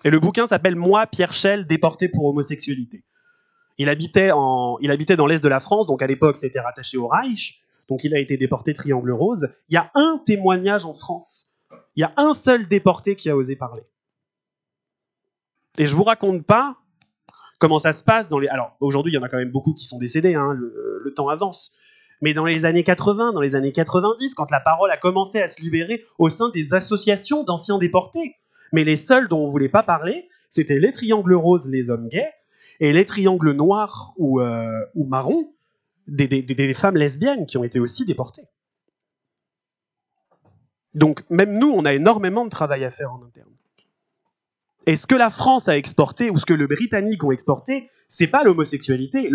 Et le bouquin s'appelle « Moi, Pierre Schell, déporté pour homosexualité ». Il habitait dans l'est de la France, donc à l'époque c'était rattaché au Reich, donc il a été déporté Triangle Rose. Il y a un témoignage en France. Il y a un seul déporté qui a osé parler. Et je vous raconte pas comment ça se passe dans les... Alors, aujourd'hui, il y en a quand même beaucoup qui sont décédés, hein, le temps avance. Mais dans les années 80, dans les années 90, quand la parole a commencé à se libérer au sein des associations d'anciens déportés, mais les seuls dont on ne voulait pas parler, c'était les triangles roses, les hommes gays, et les triangles noirs ou marrons, des femmes lesbiennes qui ont été aussi déportées. Donc, même nous, on a énormément de travail à faire en interne. Et ce que la France a exporté, ou ce que les Britanniques ont exporté, c'est pas l'homosexualité.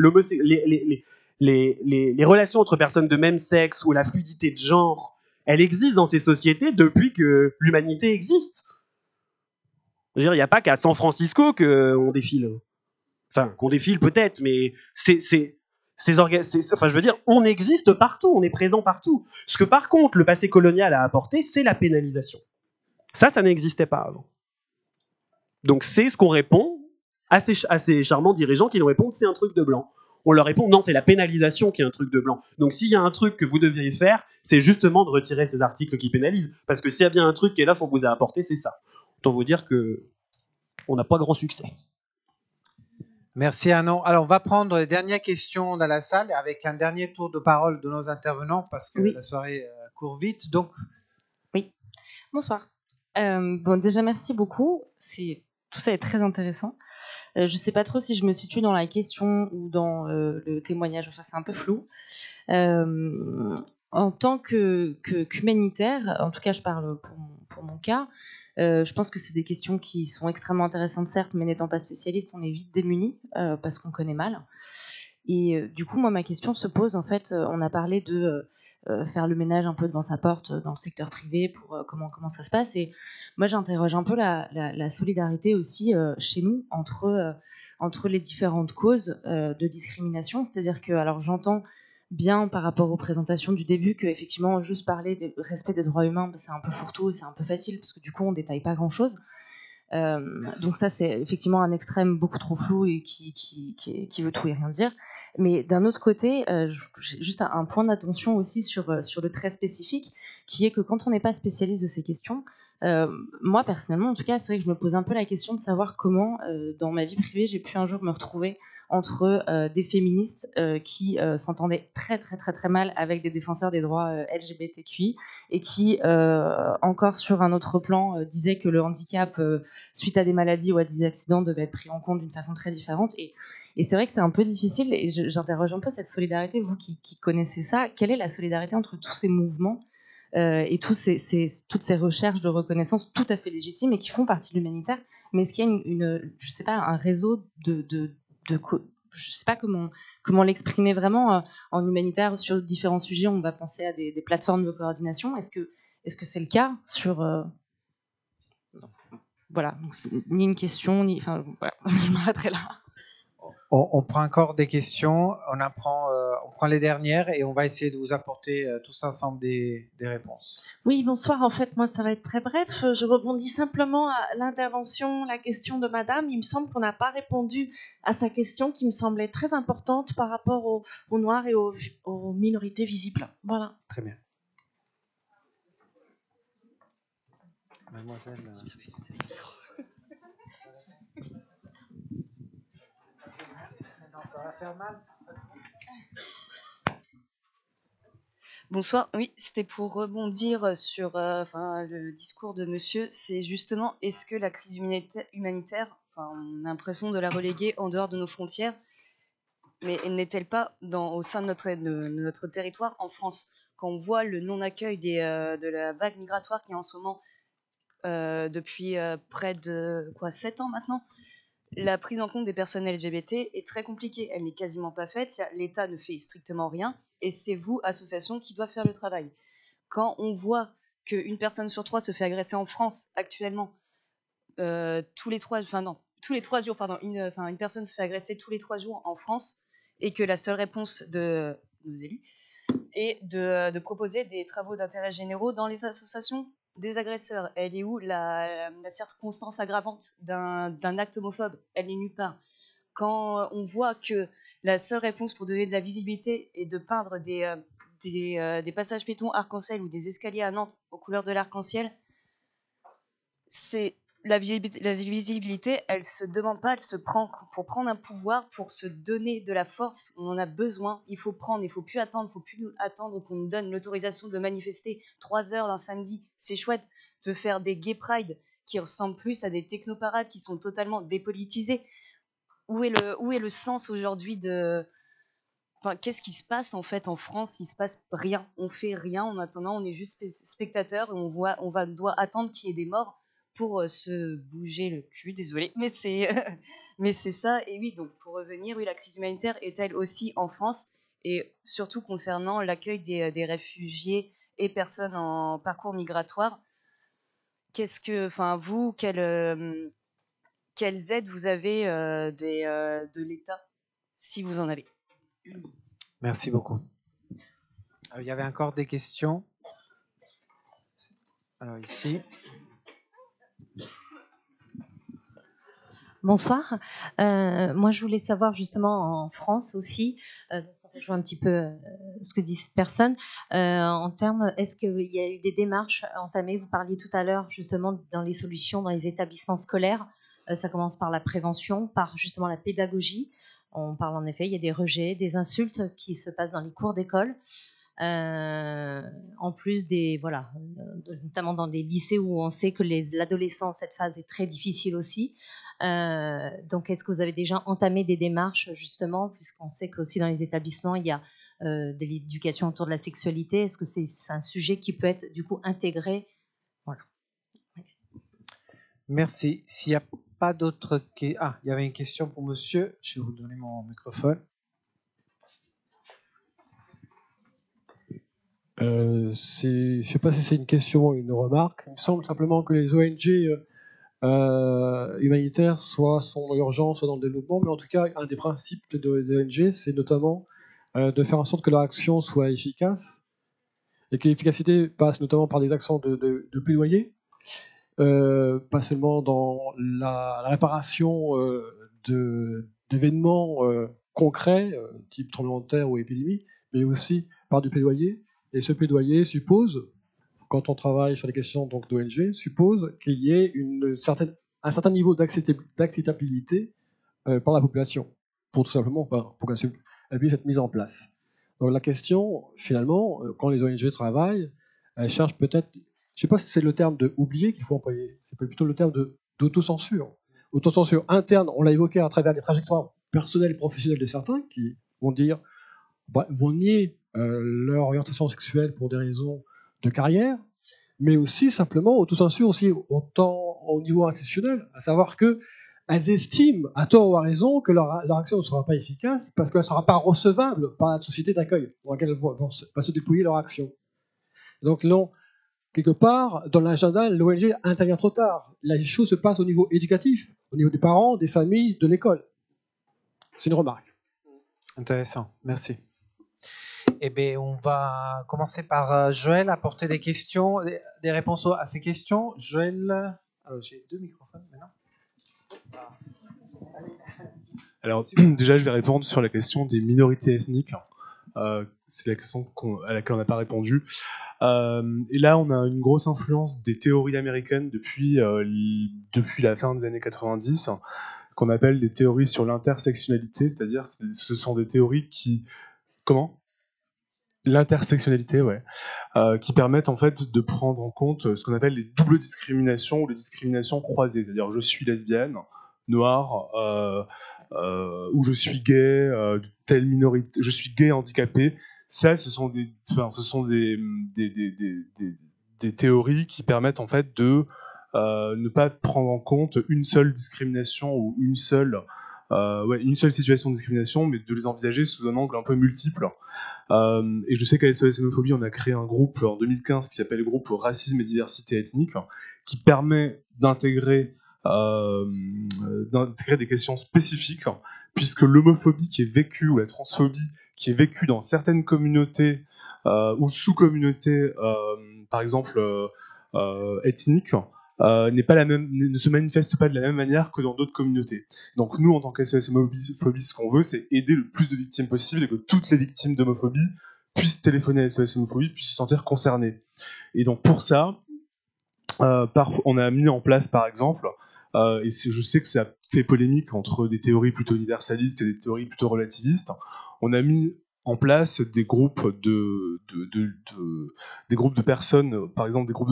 Les relations entre personnes de même sexe ou la fluidité de genre, elle existe dans ces sociétés depuis que l'humanité existe. Je veux dire, il n'y a pas qu'à San Francisco qu'on défile. Enfin, qu'on défile peut-être, mais enfin, je veux dire, on existe partout, on est présent partout. Ce que par contre, le passé colonial a apporté, c'est la pénalisation. Ça n'existait pas avant. Donc c'est ce qu'on répond à ces charmants dirigeants qui nous répondent c'est un truc de blanc. On leur répond non, c'est la pénalisation qui est un truc de blanc. Donc s'il y a un truc que vous deviez faire, c'est justement de retirer ces articles qui pénalisent. Parce que s'il y a bien un truc qui est là, qu'on vous a apporté, c'est ça. Autant vous dire que on n'a pas grand succès. Merci Arnaud. Alors on va prendre les dernières questions dans la salle avec un dernier tour de parole de nos intervenants parce que la soirée court vite. Donc oui. Bonsoir. Bon, déjà merci beaucoup. Tout ça est très intéressant. Je ne sais pas trop si je me situe dans la question ou dans le témoignage. Enfin, c'est un peu flou. En tant qu'humanitaire, en tout cas, je parle pour mon cas. Je pense que c'est des questions qui sont extrêmement intéressantes, certes, mais n'étant pas spécialiste, on est vite démunis parce qu'on connaît mal. Et du coup, moi, ma question se pose, en fait, on a parlé de faire le ménage un peu devant sa porte dans le secteur privé pour comment ça se passe. Et moi, j'interroge un peu la solidarité aussi chez nous entre les différentes causes de discrimination. C'est-à-dire que, alors j'entends bien par rapport aux présentations du début qu'effectivement, juste parler du respect des droits humains, c'est un peu fourre-tout et c'est un peu facile parce que du coup, on ne détaille pas grand-chose. Donc ça, c'est effectivement un extrême beaucoup trop flou et qui veut tout et rien dire. Mais d'un autre côté, j'ai juste un point d'attention aussi sur le très spécifique, qui est que quand on n'est pas spécialiste de ces questions, moi personnellement, en tout cas, c'est vrai que je me pose un peu la question de savoir comment, dans ma vie privée, j'ai pu un jour me retrouver entre des féministes qui s'entendaient très très très très mal avec des défenseurs des droits LGBTQI et qui, encore sur un autre plan, disaient que le handicap suite à des maladies ou à des accidents devait être pris en compte d'une façon très différente. Et c'est vrai que c'est un peu difficile, et j'interroge un peu cette solidarité, vous qui connaissez ça, quelle est la solidarité entre tous ces mouvements et toutes ces recherches de reconnaissance tout à fait légitimes et qui font partie de l'humanitaire, mais est-ce qu'il y a je sais pas, un réseau je sais pas comment l'exprimer vraiment en humanitaire sur différents sujets, on va penser à des plateformes de coordination, est-ce que c'est le cas sur... Voilà, donc ni une question, enfin, voilà, je m'arrêterai là. On prend encore des questions, on prend les dernières et on va essayer de vous apporter tous ensemble des réponses. Oui, bonsoir. En fait, moi, ça va être très bref. Je rebondis simplement à la question de madame. Il me semble qu'on n'a pas répondu à sa question qui me semblait très importante par rapport aux Noirs et aux minorités visibles. Voilà. Très bien. Mademoiselle. Non, ça va faire mal. Bonsoir, oui, c'était pour rebondir sur le discours de monsieur. C'est justement, est-ce que la crise humanitaire, on a l'impression de la reléguer en dehors de nos frontières, mais n'est-elle pas au sein de notre territoire en France? Quand on voit le non-accueil de la vague migratoire qui est en ce moment depuis près de 7 ans maintenant, la prise en compte des personnes LGBT est très compliquée. Elle n'est quasiment pas faite. L'État ne fait strictement rien. Et c'est vous, association, qui doit faire le travail. Quand on voit qu'une personne sur 3 se fait agresser en France actuellement, tous les 3 jours, une personne se fait agresser tous les 3 jours en France, et que la seule réponse de nos élus est de proposer des travaux d'intérêt généraux dans les associations des agresseurs. Elle est où la circonstance aggravante d'un acte homophobe? Elle n'est nulle part. Quand on voit que la seule réponse pour donner de la visibilité est de peindre des passages piétons arc-en-ciel ou des escaliers à Nantes aux couleurs de l'arc-en-ciel, c'est la visibilité, elle se demande pas, elle se prend pour prendre un pouvoir, pour se donner de la force. On en a besoin, il faut prendre, il faut plus attendre qu'on nous donne l'autorisation de manifester 3 heures d'un samedi. C'est chouette de faire des gay pride qui ressemblent plus à des technoparades qui sont totalement dépolitisées. Où est le sens aujourd'hui de... qu'est-ce qui se passe en fait en France? Il se passe rien, on fait rien. En attendant, on est juste spectateurs et on doit attendre qu'il y ait des morts pour se bouger le cul, désolé, mais c'est ça. Et oui, donc pour revenir, oui, la crise humanitaire est-elle aussi en France, et surtout concernant l'accueil des réfugiés et personnes en parcours migratoire. Qu'est-ce que, vous, quelles aides vous avez de l'État, si vous en avez? Merci beaucoup. Il y avait encore des questions. Alors ici. Bonsoir. Moi, je voulais savoir justement en France aussi, ça rejoint un petit peu ce que dit cette personne, en termes, est-ce qu'il y a eu des démarches entamées? Vous parliez tout à l'heure justement dans les solutions dans les établissements scolaires. Ça commence par la prévention, par justement la pédagogie. On parle en effet, il y a des rejets, des insultes qui se passent dans les cours d'école. En plus notamment dans des lycées où on sait que l'adolescence, cette phase est très difficile aussi. Donc, est-ce que vous avez déjà entamé des démarches justement, puisqu'on sait qu'aussi dans les établissements il y a de l'éducation autour de la sexualité? Est-ce que c'est un sujet qui peut être du coup intégré? Voilà. Merci. S'il n'y a pas d'autres questions, il y avait une question pour monsieur. Je vais vous donner mon microphone. Je ne sais pas si c'est une question ou une remarque. Il me semble simplement que les ONG humanitaires soit sont dans l'urgence, soit dans le développement, mais en tout cas, un des principes des ONG, c'est notamment de faire en sorte que leur action soit efficace, et que l'efficacité passe notamment par des actions de plaidoyer, pas seulement dans la réparation d'événements concrets, type tremblement de terre ou épidémie, mais aussi par du plaidoyer. Et ce plaidoyer suppose, quand on travaille sur les questions d'ONG, suppose qu'il y ait un certain niveau d'acceptabilité par la population, pour tout simplement pour qu'elle puisse être mise en place. Donc la question, finalement, quand les ONG travaillent, elles cherchent peut-être, je ne sais pas si c'est le terme de oublier qu'il faut employer, c'est plutôt le terme d'autocensure. Autocensure interne, on l'a évoqué à travers les trajectoires personnelles et professionnelles de certains qui vont vont nier leur orientation sexuelle pour des raisons de carrière, mais aussi simplement autocensure aussi autant au niveau institutionnel, à savoir que elles estiment, à tort ou à raison, que leur action ne sera pas efficace parce qu'elle ne sera pas recevable par la société d'accueil dans laquelle va se déployer leur action. Donc non, quelque part, dans l'agenda, l'ONG intervient trop tard. La chose se passe au niveau éducatif, au niveau des parents, des familles, de l'école. C'est une remarque. Intéressant, merci. Eh bien, on va commencer par Joël, apporter des questions, des réponses à ces questions. Joël, alors j'ai 2 microphones maintenant. Alors, déjà, je vais répondre sur la question des minorités ethniques. C'est la question à laquelle on n'a pas répondu. Et là, on a une grosse influence des théories américaines depuis la fin des années 90, qu'on appelle des théories sur l'intersectionnalité, c'est-à-dire ce sont des théories qui... Comment ? L'intersectionnalité, ouais. Qui permettent en fait de prendre en compte ce qu'on appelle les doubles discriminations ou les discriminations croisées, c'est-à-dire je suis lesbienne, noire, ou je suis gay, de telle minorité, je suis gay handicapé. Ça, ce sont des théories qui permettent en fait de ne pas prendre en compte une seule discrimination ou une seule situation de discrimination, mais de les envisager sous un angle un peu multiple. Et je sais qu'à SOS Homophobie, on a créé un groupe en 2015 qui s'appelle le groupe Racisme et Diversité Ethnique, qui permet d'intégrer des questions spécifiques, puisque l'homophobie qui est vécue, ou la transphobie qui est vécue dans certaines communautés ou sous-communautés, par exemple ethniques, ne se manifeste pas de la même manière que dans d'autres communautés. Donc nous, en tant qu'SOS Homophobie, ce qu'on veut, c'est aider le plus de victimes possible et que toutes les victimes d'homophobie puissent téléphoner à SOS Homophobie, puissent se sentir concernées. Et donc pour ça, on a mis en place, par exemple, et je sais que ça fait polémique entre des théories plutôt universalistes et des théories plutôt relativistes, on a mis en place des groupes de personnes, par exemple des groupes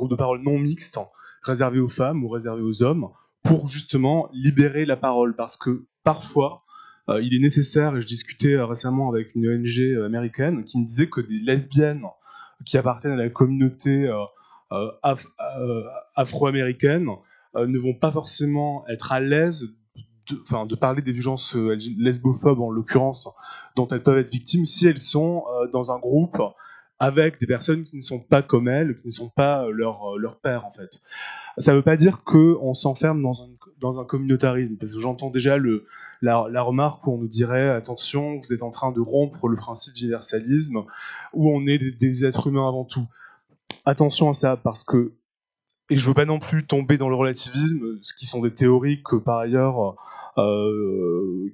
de parole non mixtes, réservés aux femmes ou réservés aux hommes, pour justement libérer la parole. Parce que parfois, il est nécessaire, et je discutais récemment avec une ONG américaine qui me disait que des lesbiennes qui appartiennent à la communauté afro-américaine ne vont pas forcément être à l'aise de parler des violences lesbophobes, en l'occurrence, dont elles peuvent être victimes si elles sont dans un groupe avec des personnes qui ne sont pas comme elles, qui ne sont pas leur père, en fait. Ça ne veut pas dire qu'on s'enferme dans un communautarisme, parce que j'entends déjà la remarque où on nous dirait « Attention, vous êtes en train de rompre le principe d'universalisme, où on est des êtres humains avant tout. » Attention à ça, parce que et je veux pas non plus tomber dans le relativisme, ce qui sont des théories que par ailleurs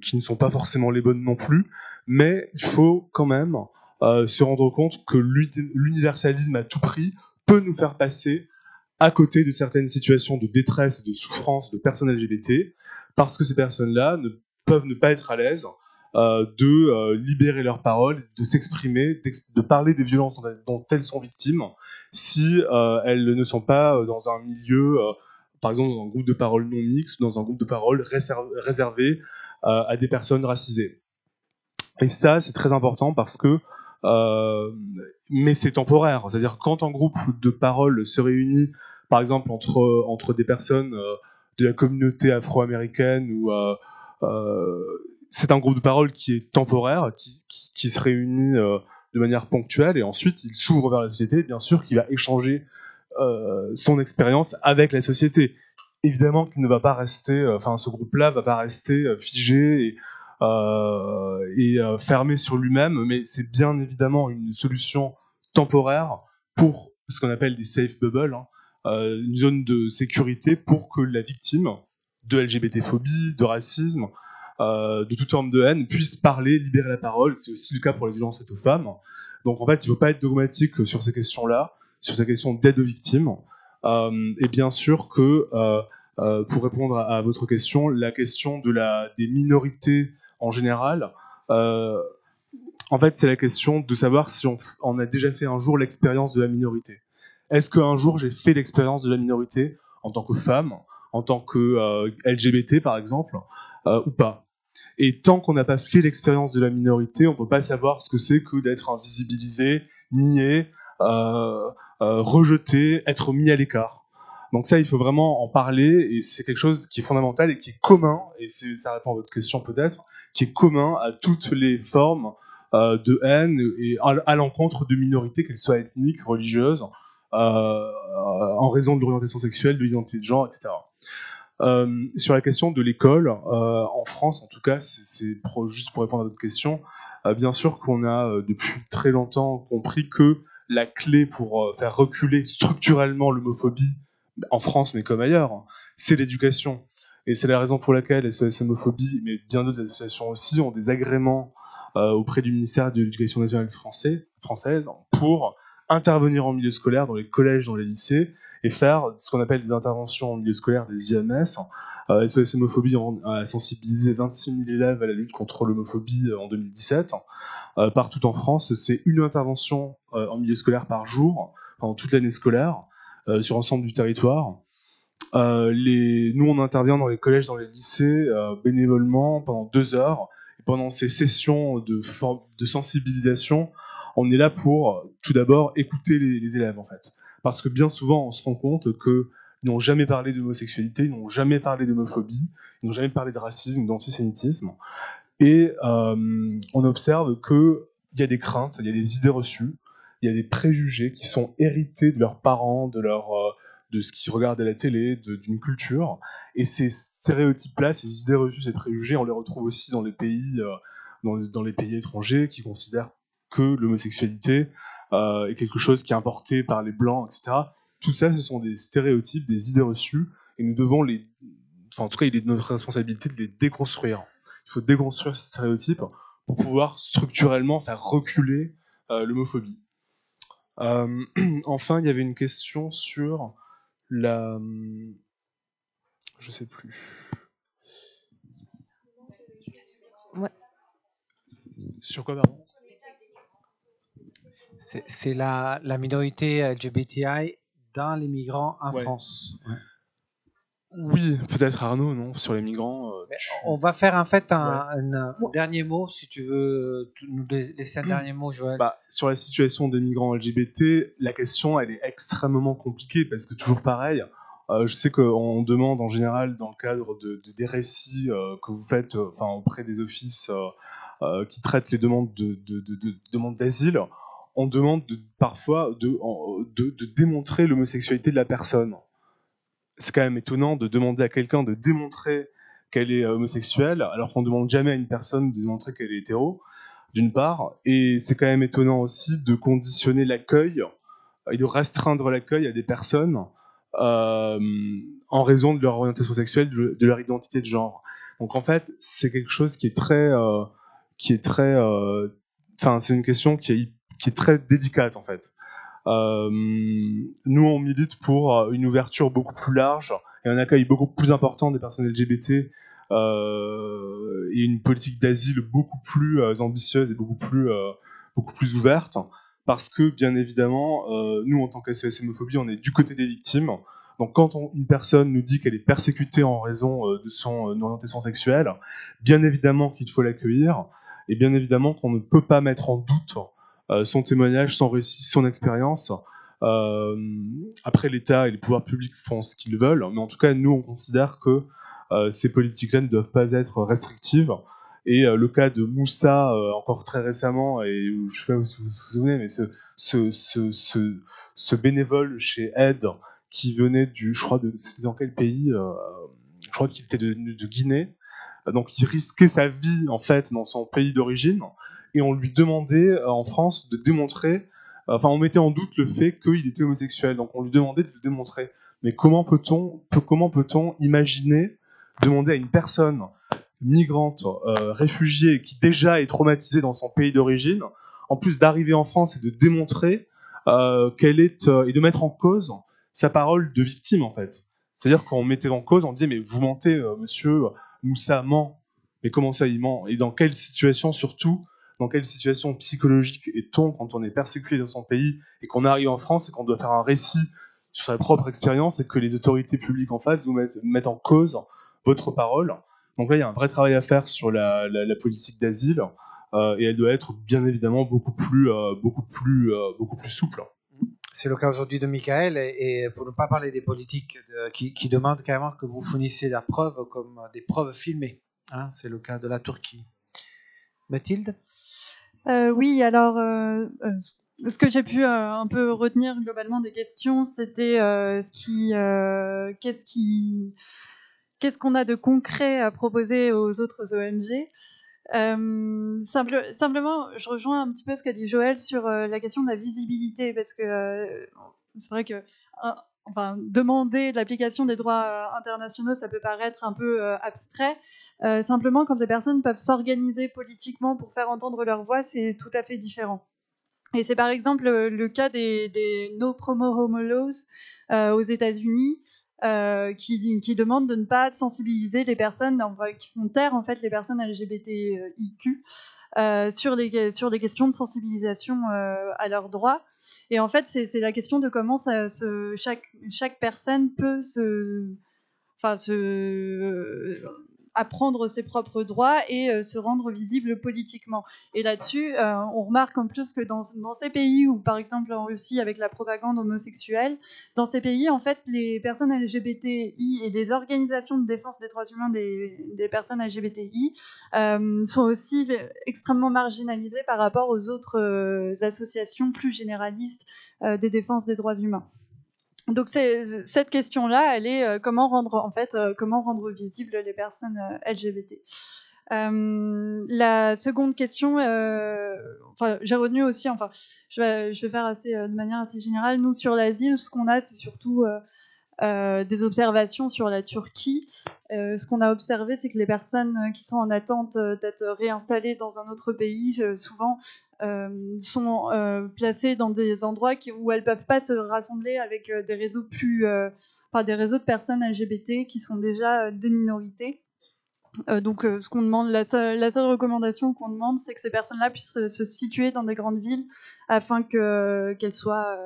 qui ne sont pas forcément les bonnes non plus, mais il faut quand même se rendre compte que l'universalisme à tout prix peut nous faire passer à côté de certaines situations de détresse et de souffrance de personnes LGBT, parce que ces personnes-là peuvent ne pas être à l'aise de libérer leurs paroles, de s'exprimer, de parler des violences dont elles sont victimes, si elles ne sont pas dans un milieu, par exemple dans un groupe de parole non mixte, dans un groupe de parole réservé à des personnes racisées. Et ça, c'est très important parce que mais c'est temporaire, c'est-à-dire quand un groupe de parole se réunit, par exemple entre des personnes de la communauté afro-américaine ou c'est un groupe de parole qui est temporaire, qui se réunit de manière ponctuelle, et ensuite il s'ouvre vers la société, bien sûr qu'il va échanger son expérience avec la société. Évidemment qu'il ne va pas rester, ce groupe-là va pas rester figé et fermé sur lui-même, mais c'est bien évidemment une solution temporaire pour ce qu'on appelle des safe bubbles, une zone de sécurité pour que la victime de LGBT-phobie, de racisme, de toute forme de haine, puisse parler, libérer la parole. C'est aussi le cas pour les violences faites aux femmes. Donc en fait, il ne faut pas être dogmatique sur ces questions-là, sur ces questions d'aide aux victimes. Et bien sûr que, pour répondre à votre question, la question des minorités en général, en fait, c'est la question de savoir si on a déjà fait un jour l'expérience de la minorité. Est-ce qu'un jour j'ai fait l'expérience de la minorité en tant que femme, en tant que LGBT par exemple, ou pas? Et tant qu'on n'a pas fait l'expérience de la minorité, on ne peut pas savoir ce que c'est que d'être invisibilisé, nié, rejeté, être mis à l'écart. Donc ça, il faut vraiment en parler, et c'est quelque chose qui est fondamental et qui est commun, et ça répond à votre question peut-être, qui est commun à toutes les formes de haine et à l'encontre de minorités, qu'elles soient ethniques, religieuses, en raison de l'orientation sexuelle, de l'identité de genre, etc. Sur la question de l'école, en France en tout cas, juste pour répondre à votre question, bien sûr qu'on a depuis très longtemps compris que la clé pour faire reculer structurellement l'homophobie, en France mais comme ailleurs, c'est l'éducation. Et c'est la raison pour laquelle SOS Homophobie, mais bien d'autres associations aussi, ont des agréments auprès du ministère de l'Éducation nationale française pour intervenir en milieu scolaire, dans les collèges, dans les lycées, et faire ce qu'on appelle des interventions en milieu scolaire, des IMS. SOS Homophobie a sensibilisé 26 000 élèves à la lutte contre l'homophobie en 2017. Partout en France, c'est une intervention en milieu scolaire par jour, pendant toute l'année scolaire, sur l'ensemble du territoire. Nous, on intervient dans les collèges, dans les lycées, bénévolement, pendant 2 heures. Et pendant ces sessions de sensibilisation, on est là pour, tout d'abord, écouter les élèves, en fait. Parce que bien souvent, on se rend compte qu'ils n'ont jamais parlé d'homosexualité, ils n'ont jamais parlé d'homophobie, ils n'ont jamais parlé de racisme, d'antisémitisme. Et on observe qu'il y a des craintes, il y a des idées reçues, il y a des préjugés qui sont hérités de leurs parents, de ce qu'ils regardent à la télé, d'une culture. Et ces stéréotypes-là, ces idées reçues, ces préjugés, on les retrouve aussi dans les pays, dans les pays étrangers qui considèrent que l'homosexualité est quelque chose qui est importé par les Blancs, etc. Tout ça, ce sont des stéréotypes, des idées reçues, et nous devons en tout cas, il est de notre responsabilité de les déconstruire. Il faut déconstruire ces stéréotypes pour pouvoir structurellement faire reculer l'homophobie. Enfin, il y avait une question sur je sais plus. Ouais. Sur quoi, pardon? C'est la minorité LGBTI dans les migrants en France. Ouais. Oui, peut-être Arnaud, non, sur les migrants. On va faire en fait un dernier mot, si tu veux nous laisser un dernier mot, Joël. Sur la situation des migrants LGBT, la question elle est extrêmement compliquée parce que toujours pareil, je sais qu'on demande en général dans le cadre des récits que vous faites auprès des offices qui traitent les demandes demandes d'asile, on demande parfois de démontrer l'homosexualité de la personne. C'est quand même étonnant de demander à quelqu'un de démontrer qu'elle est homosexuelle, alors qu'on ne demande jamais à une personne de démontrer qu'elle est hétéro, d'une part, et c'est quand même étonnant aussi de conditionner l'accueil et de restreindre l'accueil à des personnes en raison de leur orientation sexuelle, de leur identité de genre. Donc en fait, c'est quelque chose qui est très... c'est une question qui est très délicate en fait. Nous, on milite pour une ouverture beaucoup plus large et un accueil beaucoup plus important des personnes LGBT et une politique d'asile beaucoup plus ambitieuse et beaucoup plus ouverte, parce que, bien évidemment, nous, en tant qu'SOS Homophobie, on est du côté des victimes. Donc, quand une personne nous dit qu'elle est persécutée en raison de son orientation sexuelle, bien évidemment qu'il faut l'accueillir, et bien évidemment qu'on ne peut pas mettre en doute son témoignage, son récit, son expérience. Après, l'État et les pouvoirs publics font ce qu'ils veulent, mais en tout cas, nous, on considère que ces politiques-là ne doivent pas être restrictives. Et le cas de Moussa, encore très récemment, et je ne sais pas si vous vous souvenez, mais ce bénévole chez Aide qui venait c'était dans quel pays je crois qu'il était de Guinée. Donc, il risquait sa vie, en fait, dans son pays d'origine. Et on lui demandait, en France, de démontrer... on mettait en doute le fait qu'il était homosexuel. Donc, on lui demandait de le démontrer. Mais comment peut-on imaginer demander à une personne migrante, réfugiée, qui déjà est traumatisée dans son pays d'origine, en plus d'arriver en France et de démontrer qu'elle est... et de mettre en cause sa parole de victime, en fait. C'est-à-dire qu'on mettait en cause, on disait, mais vous mentez, monsieur... Moussa ment, mais comment ça il ment? Et dans quelle situation surtout, dans quelle situation psychologique est-on quand on est persécuté dans son pays et qu'on arrive en France et qu'on doit faire un récit sur sa propre expérience et que les autorités publiques en face vous mettent en cause votre parole? Donc là, il y a un vrai travail à faire sur la politique d'asile et elle doit être bien évidemment beaucoup plus souple. C'est le cas aujourd'hui de Michael, et pour ne pas parler des politiques qui demandent carrément que vous fournissiez la preuve comme des preuves filmées. Hein, c'est le cas de la Turquie. Mathilde? Oui, alors, ce que j'ai pu un peu retenir globalement des questions, c'était qu'est-ce qu'on a de concret à proposer aux autres ONG. Simplement, je rejoins un petit peu ce qu'a dit Joël sur la question de la visibilité, parce que c'est vrai que demander l'application des droits internationaux, ça peut paraître un peu abstrait. Simplement, quand les personnes peuvent s'organiser politiquement pour faire entendre leur voix, c'est tout à fait différent. Et c'est par exemple le cas des No Promo Homo Laws aux États-Unis, qui demandent de ne pas sensibiliser les personnes, qui font taire en fait les personnes LGBTIQ sur des questions de sensibilisation à leurs droits. Et en fait, c'est la question de comment chaque personne peut apprendre ses propres droits et se rendre visible politiquement. Et là-dessus, on remarque en plus que dans ces pays où, par exemple en Russie, avec la propagande homosexuelle, dans ces pays, en fait, les personnes LGBTI et les organisations de défense des droits humains des personnes LGBTI sont aussi extrêmement marginalisées par rapport aux autres associations plus généralistes des défenses des droits humains. Donc cette question-là, elle est comment rendre visibles les personnes LGBT. La seconde question, j'ai retenu aussi, je vais faire de manière assez générale. Nous sur l'asile, ce qu'on a, c'est surtout des observations sur la Turquie. Ce qu'on a observé, c'est que les personnes qui sont en attente d'être réinstallées dans un autre pays, souvent sont placées dans des endroits où elles ne peuvent pas se rassembler avec des réseaux des réseaux de personnes LGBT qui sont déjà des minorités. Donc, ce qu'on demande, la seule recommandation qu'on demande, c'est que ces personnes-là puissent se situer dans des grandes villes afin qu'elles soient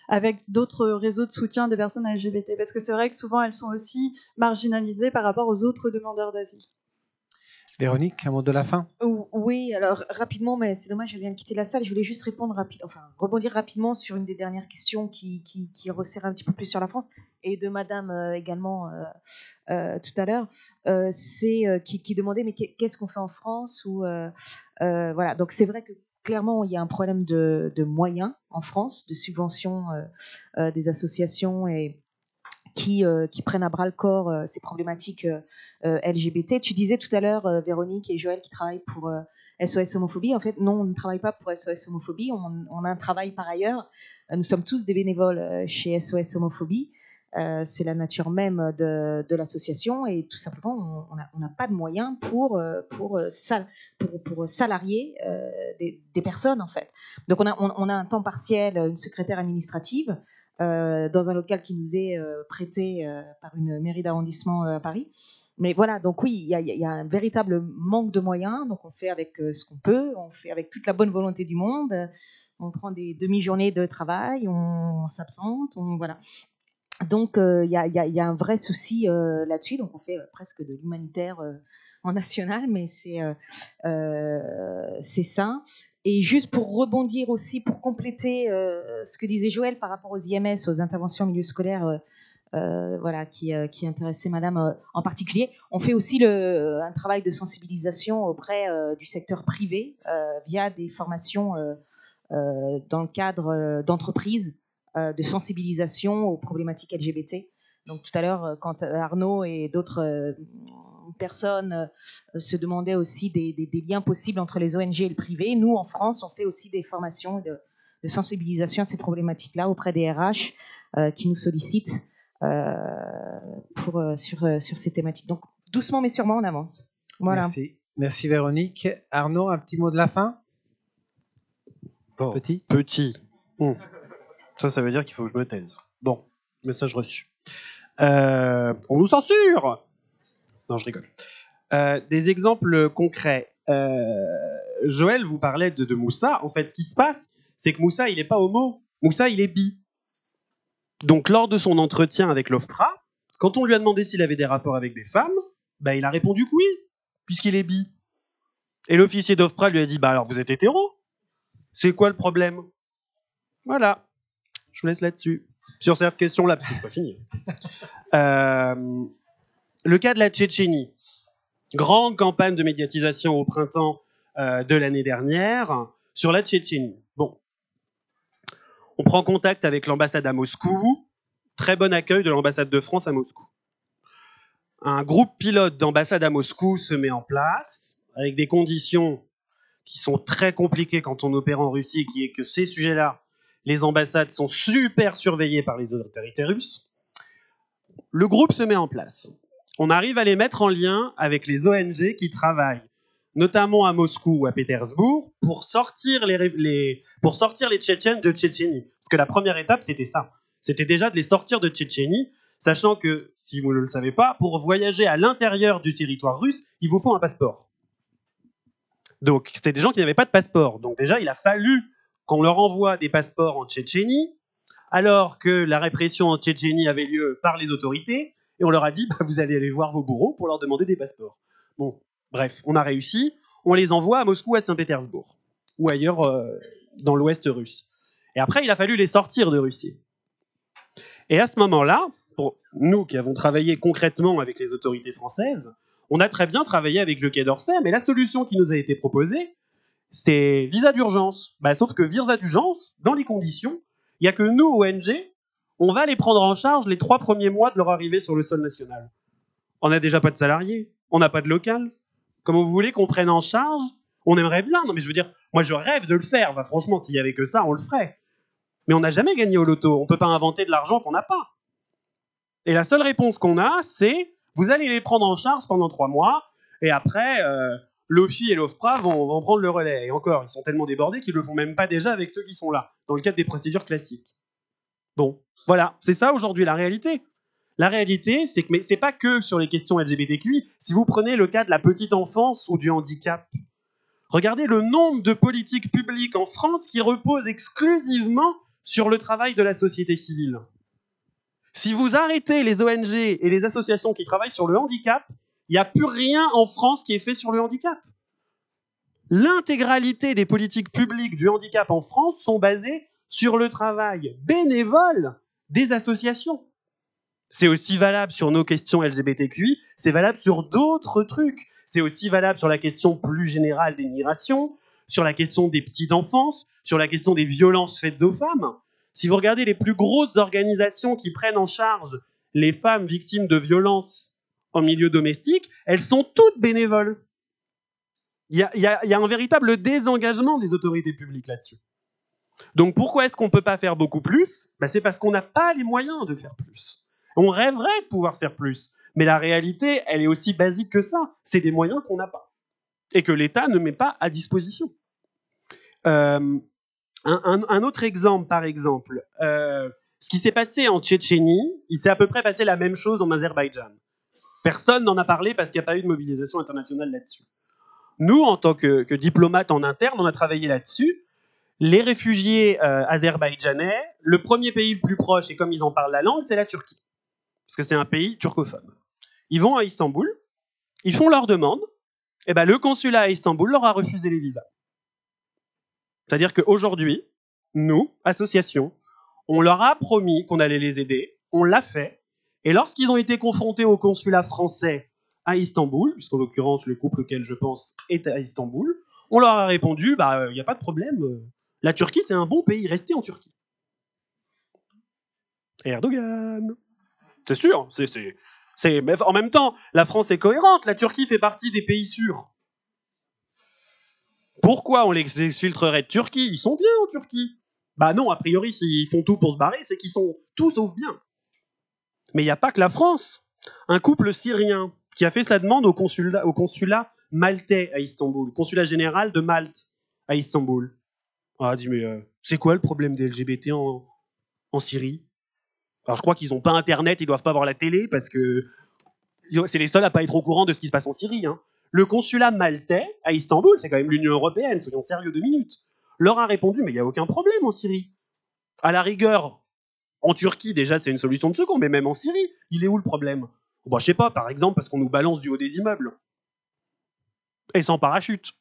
avec d'autres réseaux de soutien des personnes LGBT. Parce que c'est vrai que souvent, elles sont aussi marginalisées par rapport aux autres demandeurs d'asile. Véronique, un mot de la fin? Oui, alors rapidement, mais c'est dommage, je viens de quitter la salle. Je voulais juste rebondir rapidement sur une des dernières questions qui resserre un petit peu plus sur la France, et de Madame également tout à l'heure, qui demandait mais qu'est-ce qu'on fait en France ou voilà. Donc c'est vrai que clairement il y a un problème de moyens en France, de subventions des associations et qui prennent à bras le corps ces problématiques LGBT. Tu disais tout à l'heure, Véronique et Joël, qui travaillent pour SOS Homophobie. En fait, non, on ne travaille pas pour SOS Homophobie. On a un travail par ailleurs. Nous sommes tous des bénévoles chez SOS Homophobie. C'est la nature même de l'association et tout simplement, on n'a pas de moyens pour salarier des personnes, en fait. Donc, on a un temps partiel, une secrétaire administrative, dans un local qui nous est prêté par une mairie d'arrondissement à Paris. Mais voilà, donc oui, il y a un véritable manque de moyens. Donc on fait avec ce qu'on peut, on fait avec toute la bonne volonté du monde. On prend des demi-journées de travail, on s'absente, voilà. Donc il y a un vrai souci là-dessus. Donc on fait presque de l'humanitaire en national, mais c'est ça. Et juste pour rebondir aussi, pour compléter ce que disait Joël par rapport aux IMS, aux interventions en milieu scolaire, voilà, qui intéressait Madame en particulier, on fait aussi un travail de sensibilisation auprès du secteur privé via des formations dans le cadre d'entreprises de sensibilisation aux problématiques LGBT. Donc tout à l'heure, quand Arnaud et d'autres personnes se demandaient aussi des liens possibles entre les ONG et le privé, nous, en France, on fait aussi des formations de sensibilisation à ces problématiques-là auprès des RH qui nous sollicitent sur ces thématiques. Donc doucement mais sûrement, on avance. Voilà. Merci Véronique. Arnaud, un petit mot de la fin? Petit. Ça veut dire qu'il faut que je me taise. Bon, message reçu. On nous censure! Non, je rigole. Des exemples concrets. Joël vous parlait de Moussa. En fait, ce qui se passe, c'est que Moussa, il n'est pas homo. Moussa, il est bi. Donc, lors de son entretien avec l'OFPRA, quand on lui a demandé s'il avait des rapports avec des femmes, bah, il a répondu que oui, puisqu'il est bi. Et l'officier d'OFPRA lui a dit, bah alors vous êtes hétéro? C'est quoi le problème? Voilà. Je vous laisse là-dessus. Sur cette question-là, parce que c'est pas fini. Le cas de la Tchétchénie. Grande campagne de médiatisation au printemps de l'année dernière sur la Tchétchénie. Bon. On prend contact avec l'ambassade à Moscou. Très bon accueil de l'ambassade de France à Moscou. Un groupe pilote d'ambassade à Moscou se met en place avec des conditions qui sont très compliquées quand on opère en Russie, qui est que ces sujets-là, les ambassades sont super surveillées par les autorités russes. Le groupe se met en place. On arrive à les mettre en lien avec les ONG qui travaillent, notamment à Moscou ou à Pétersbourg, pour sortir pour sortir les Tchétchènes de Tchétchénie. Parce que la première étape, c'était ça. C'était déjà de les sortir de Tchétchénie, sachant que, si vous ne le savez pas, pour voyager à l'intérieur du territoire russe, il vous faut un passeport. Donc, c'était des gens qui n'avaient pas de passeport. Donc déjà, il a fallu qu'on leur envoie des passeports en Tchétchénie, alors que la répression en Tchétchénie avait lieu par les autorités, et on leur a dit, bah, vous allez aller voir vos bourreaux pour leur demander des passeports. Bon, bref, on a réussi, on les envoie à Moscou, à Saint-Pétersbourg, ou ailleurs dans l'ouest russe. Et après, il a fallu les sortir de Russie. Et à ce moment-là, pour nous qui avons travaillé concrètement avec les autorités françaises, on a très bien travaillé avec le Quai d'Orsay, mais la solution qui nous a été proposée, c'est visa d'urgence. Bah, sauf que visa d'urgence, dans les conditions, il n'y a que nous, ONG, on va les prendre en charge les 3 premiers mois de leur arrivée sur le sol national. On n'a déjà pas de salariés, on n'a pas de local. Comment vous voulez qu'on prenne en charge? On aimerait bien, non mais je veux dire, moi je rêve de le faire. Enfin, franchement, s'il y avait que ça, on le ferait. Mais on n'a jamais gagné au loto. On ne peut pas inventer de l'argent qu'on n'a pas. Et la seule réponse qu'on a, c'est vous allez les prendre en charge pendant 3 mois, et après, l'OFI et l'OFPRA vont prendre le relais. Et encore, ils sont tellement débordés qu'ils ne le font même pas déjà avec ceux qui sont là, dans le cadre des procédures classiques. Bon, voilà, c'est ça aujourd'hui la réalité. La réalité, c'est que, mais c'est pas que sur les questions LGBTQI. Si vous prenez le cas de la petite enfance ou du handicap, regardez le nombre de politiques publiques en France qui reposent exclusivement sur le travail de la société civile. Si vous arrêtez les ONG et les associations qui travaillent sur le handicap, il n'y a plus rien en France qui est fait sur le handicap. L'intégralité des politiques publiques du handicap en France sont basées sur le travail bénévole des associations. C'est aussi valable sur nos questions LGBTQI, c'est valable sur d'autres trucs. C'est aussi valable sur la question plus générale des migrations, sur la question des petites enfances, sur la question des violences faites aux femmes. Si vous regardez les plus grosses organisations qui prennent en charge les femmes victimes de violences en milieu domestique, elles sont toutes bénévoles. Il y a un véritable désengagement des autorités publiques là-dessus. Donc pourquoi est-ce qu'on ne peut pas faire beaucoup plus? C'est parce qu'on n'a pas les moyens de faire plus. On rêverait de pouvoir faire plus, mais la réalité, elle est aussi basique que ça. C'est des moyens qu'on n'a pas et que l'État ne met pas à disposition. Un autre exemple, par exemple, ce qui s'est passé en Tchétchénie, il s'est à peu près passé la même chose en Azerbaïdjan. Personne n'en a parlé parce qu'il n'y a pas eu de mobilisation internationale là-dessus. Nous, en tant que diplomates en interne, on a travaillé là-dessus. Les réfugiés azerbaïdjanais, le premier pays le plus proche, et comme ils en parlent la langue, c'est la Turquie. Parce que c'est un pays turcophone. Ils vont à Istanbul, ils font leur demande, et le consulat à Istanbul leur a refusé les visas. C'est-à-dire qu'aujourd'hui, nous, associations, on leur a promis qu'on allait les aider, on l'a fait, et lorsqu'ils ont été confrontés au consulat français à Istanbul, puisqu'en l'occurrence le couple auquel je pense est à Istanbul, on leur a répondu, il n'y a pas de problème, la Turquie c'est un bon pays, restez en Turquie. Erdogan. C'est sûr, mais en même temps, la France est cohérente, la Turquie fait partie des pays sûrs. Pourquoi on les exfiltrerait de Turquie? Ils sont bien en Turquie. Non, a priori, s'ils font tout pour se barrer, c'est qu'ils sont tout sauf bien. Mais il n'y a pas que la France. Un couple syrien qui a fait sa demande au consulat maltais à Istanbul, consulat général de Malte à Istanbul. A dit, mais c'est quoi le problème des LGBT en Syrie? Alors je crois qu'ils n'ont pas Internet, ils ne doivent pas voir la télé, parce que c'est les seuls à pas être au courant de ce qui se passe en Syrie. Le consulat maltais à Istanbul, c'est quand même l'Union européenne, soyons sérieux 2 minutes, leur a répondu, mais il n'y a aucun problème en Syrie. À la rigueur, en Turquie, déjà, c'est une solution de secours, mais même en Syrie, il est où le problème? Je sais pas, par exemple, parce qu'on nous balance du haut des immeubles. Et sans parachute.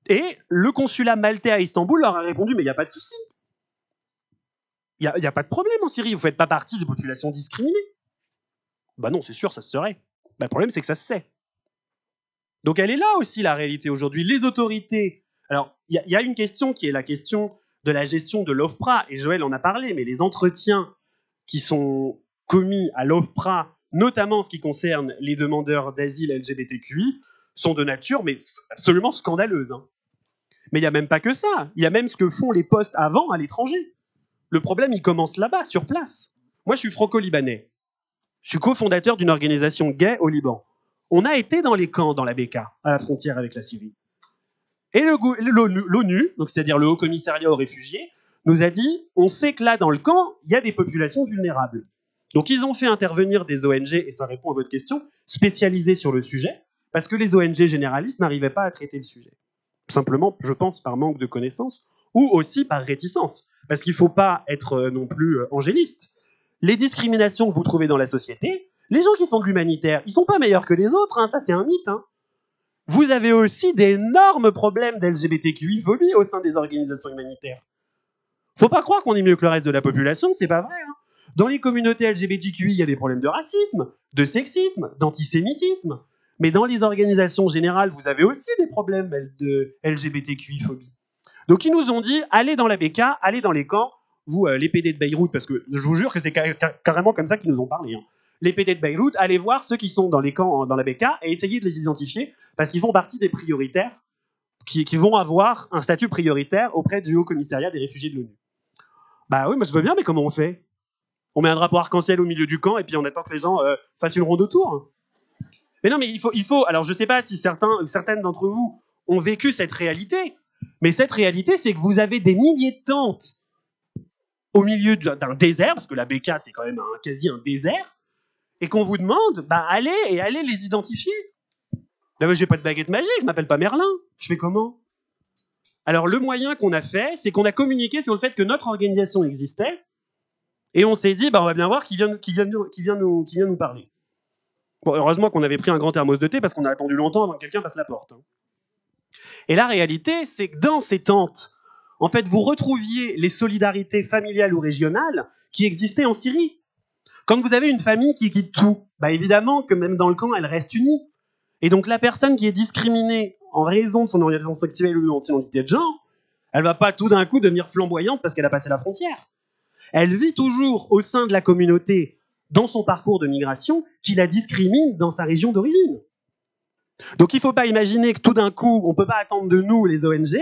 Et le consulat maltais à Istanbul leur a répondu, mais il n'y a pas de souci. Il n'y a pas de problème en Syrie, vous ne faites pas partie des populations discriminées. Non, c'est sûr, ça se serait. Le problème, c'est que ça se sait. Donc elle est là aussi, la réalité aujourd'hui. Les autorités... Alors, il y a une question qui est la question de la gestion de l'OFPRA, et Joël en a parlé, mais les entretiens qui sont commis à l'OFPRA, notamment en ce qui concerne les demandeurs d'asile LGBTQI, sont de nature mais absolument scandaleuse. Mais il n'y a même pas que ça. Il y a même ce que font les postes avant à l'étranger. Le problème, il commence là-bas, sur place. Moi, je suis franco-libanais. Je suis cofondateur d'une organisation gay au Liban. On a été dans les camps, dans la Beka, à la frontière avec la Syrie. Et l'ONU, donc c'est-à-dire le Haut Commissariat aux réfugiés, nous a dit, on sait que là, dans le camp, il y a des populations vulnérables. Donc ils ont fait intervenir des ONG, et ça répond à votre question, spécialisées sur le sujet, parce que les ONG généralistes n'arrivaient pas à traiter le sujet. Simplement, je pense, par manque de connaissances, ou aussi par réticence, parce qu'il ne faut pas être non plus angéliste. Les discriminations que vous trouvez dans la société, les gens qui font de l'humanitaire, ils ne sont pas meilleurs que les autres, hein, ça c'est un mythe. Hein. Vous avez aussi d'énormes problèmes d'LGBTQI-phobie au sein des organisations humanitaires. Faut pas croire qu'on est mieux que le reste de la population, c'est pas vrai. Hein. Dans les communautés LGBTQI, il y a des problèmes de racisme, de sexisme, d'antisémitisme. Mais dans les organisations générales, vous avez aussi des problèmes de LGBTQI-phobie. Donc ils nous ont dit, allez dans la Beka, allez dans les camps, vous, les PD de Beyrouth, parce que je vous jure que c'est carrément comme ça qu'ils nous ont parlé. Hein. Les PD de Beyrouth, allez voir ceux qui sont dans les camps, dans la Beka, et essayez de les identifier, parce qu'ils font partie des prioritaires, qui vont avoir un statut prioritaire auprès du Haut Commissariat des réfugiés de l'ONU. Bah oui, moi je veux bien, mais comment on fait? On met un drapeau arc-en-ciel au milieu du camp, et puis on attend que les gens fassent une ronde autour. Mais non, mais il faut. Alors, je ne sais pas si certaines d'entre vous ont vécu cette réalité, mais cette réalité, c'est que vous avez des milliers de tentes au milieu d'un désert, parce que la Beka, c'est quand même quasi un désert, et qu'on vous demande, bah allez les identifier. Là, j'ai pas de baguette magique, je m'appelle pas Merlin. Je fais comment? Alors, le moyen qu'on a fait, c'est qu'on a communiqué sur le fait que notre organisation existait, et on s'est dit, bah on va bien voir qui vient nous parler. Bon, heureusement qu'on avait pris un grand thermos de thé parce qu'on a attendu longtemps avant que quelqu'un passe la porte. Et la réalité, c'est que dans ces tentes, en fait, vous retrouviez les solidarités familiales ou régionales qui existaient en Syrie. Quand vous avez une famille qui quitte tout, bah évidemment que même dans le camp, elle reste unie. Et donc la personne qui est discriminée en raison de son orientation sexuelle ou de son identité de genre, elle va pas tout d'un coup devenir flamboyante parce qu'elle a passé la frontière. Elle vit toujours au sein de la communauté, dans son parcours de migration, qui la discrimine dans sa région d'origine. Donc il ne faut pas imaginer que tout d'un coup, on ne peut pas attendre de nous, les ONG,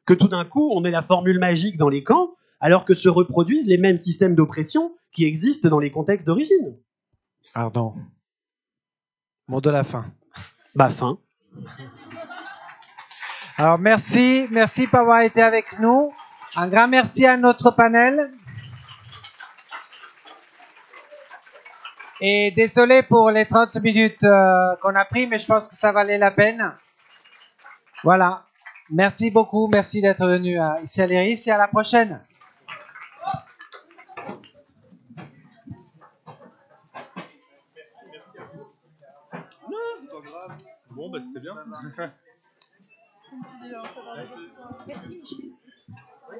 que tout d'un coup, on met la formule magique dans les camps, alors que se reproduisent les mêmes systèmes d'oppression qui existent dans les contextes d'origine. Pardon. Mot de la fin. Bah, fin. Alors merci pour avoir été avec nous. Un grand merci à notre panel. Et désolé pour les 30 minutes qu'on a pris, mais je pense que ça valait la peine. Voilà. Merci beaucoup. Merci d'être venu ici à l'IRIS et à la prochaine. Merci à vous. Non, c'est pas grave. Bon, bah c'était bien. Merci. Merci, Michel. Oui,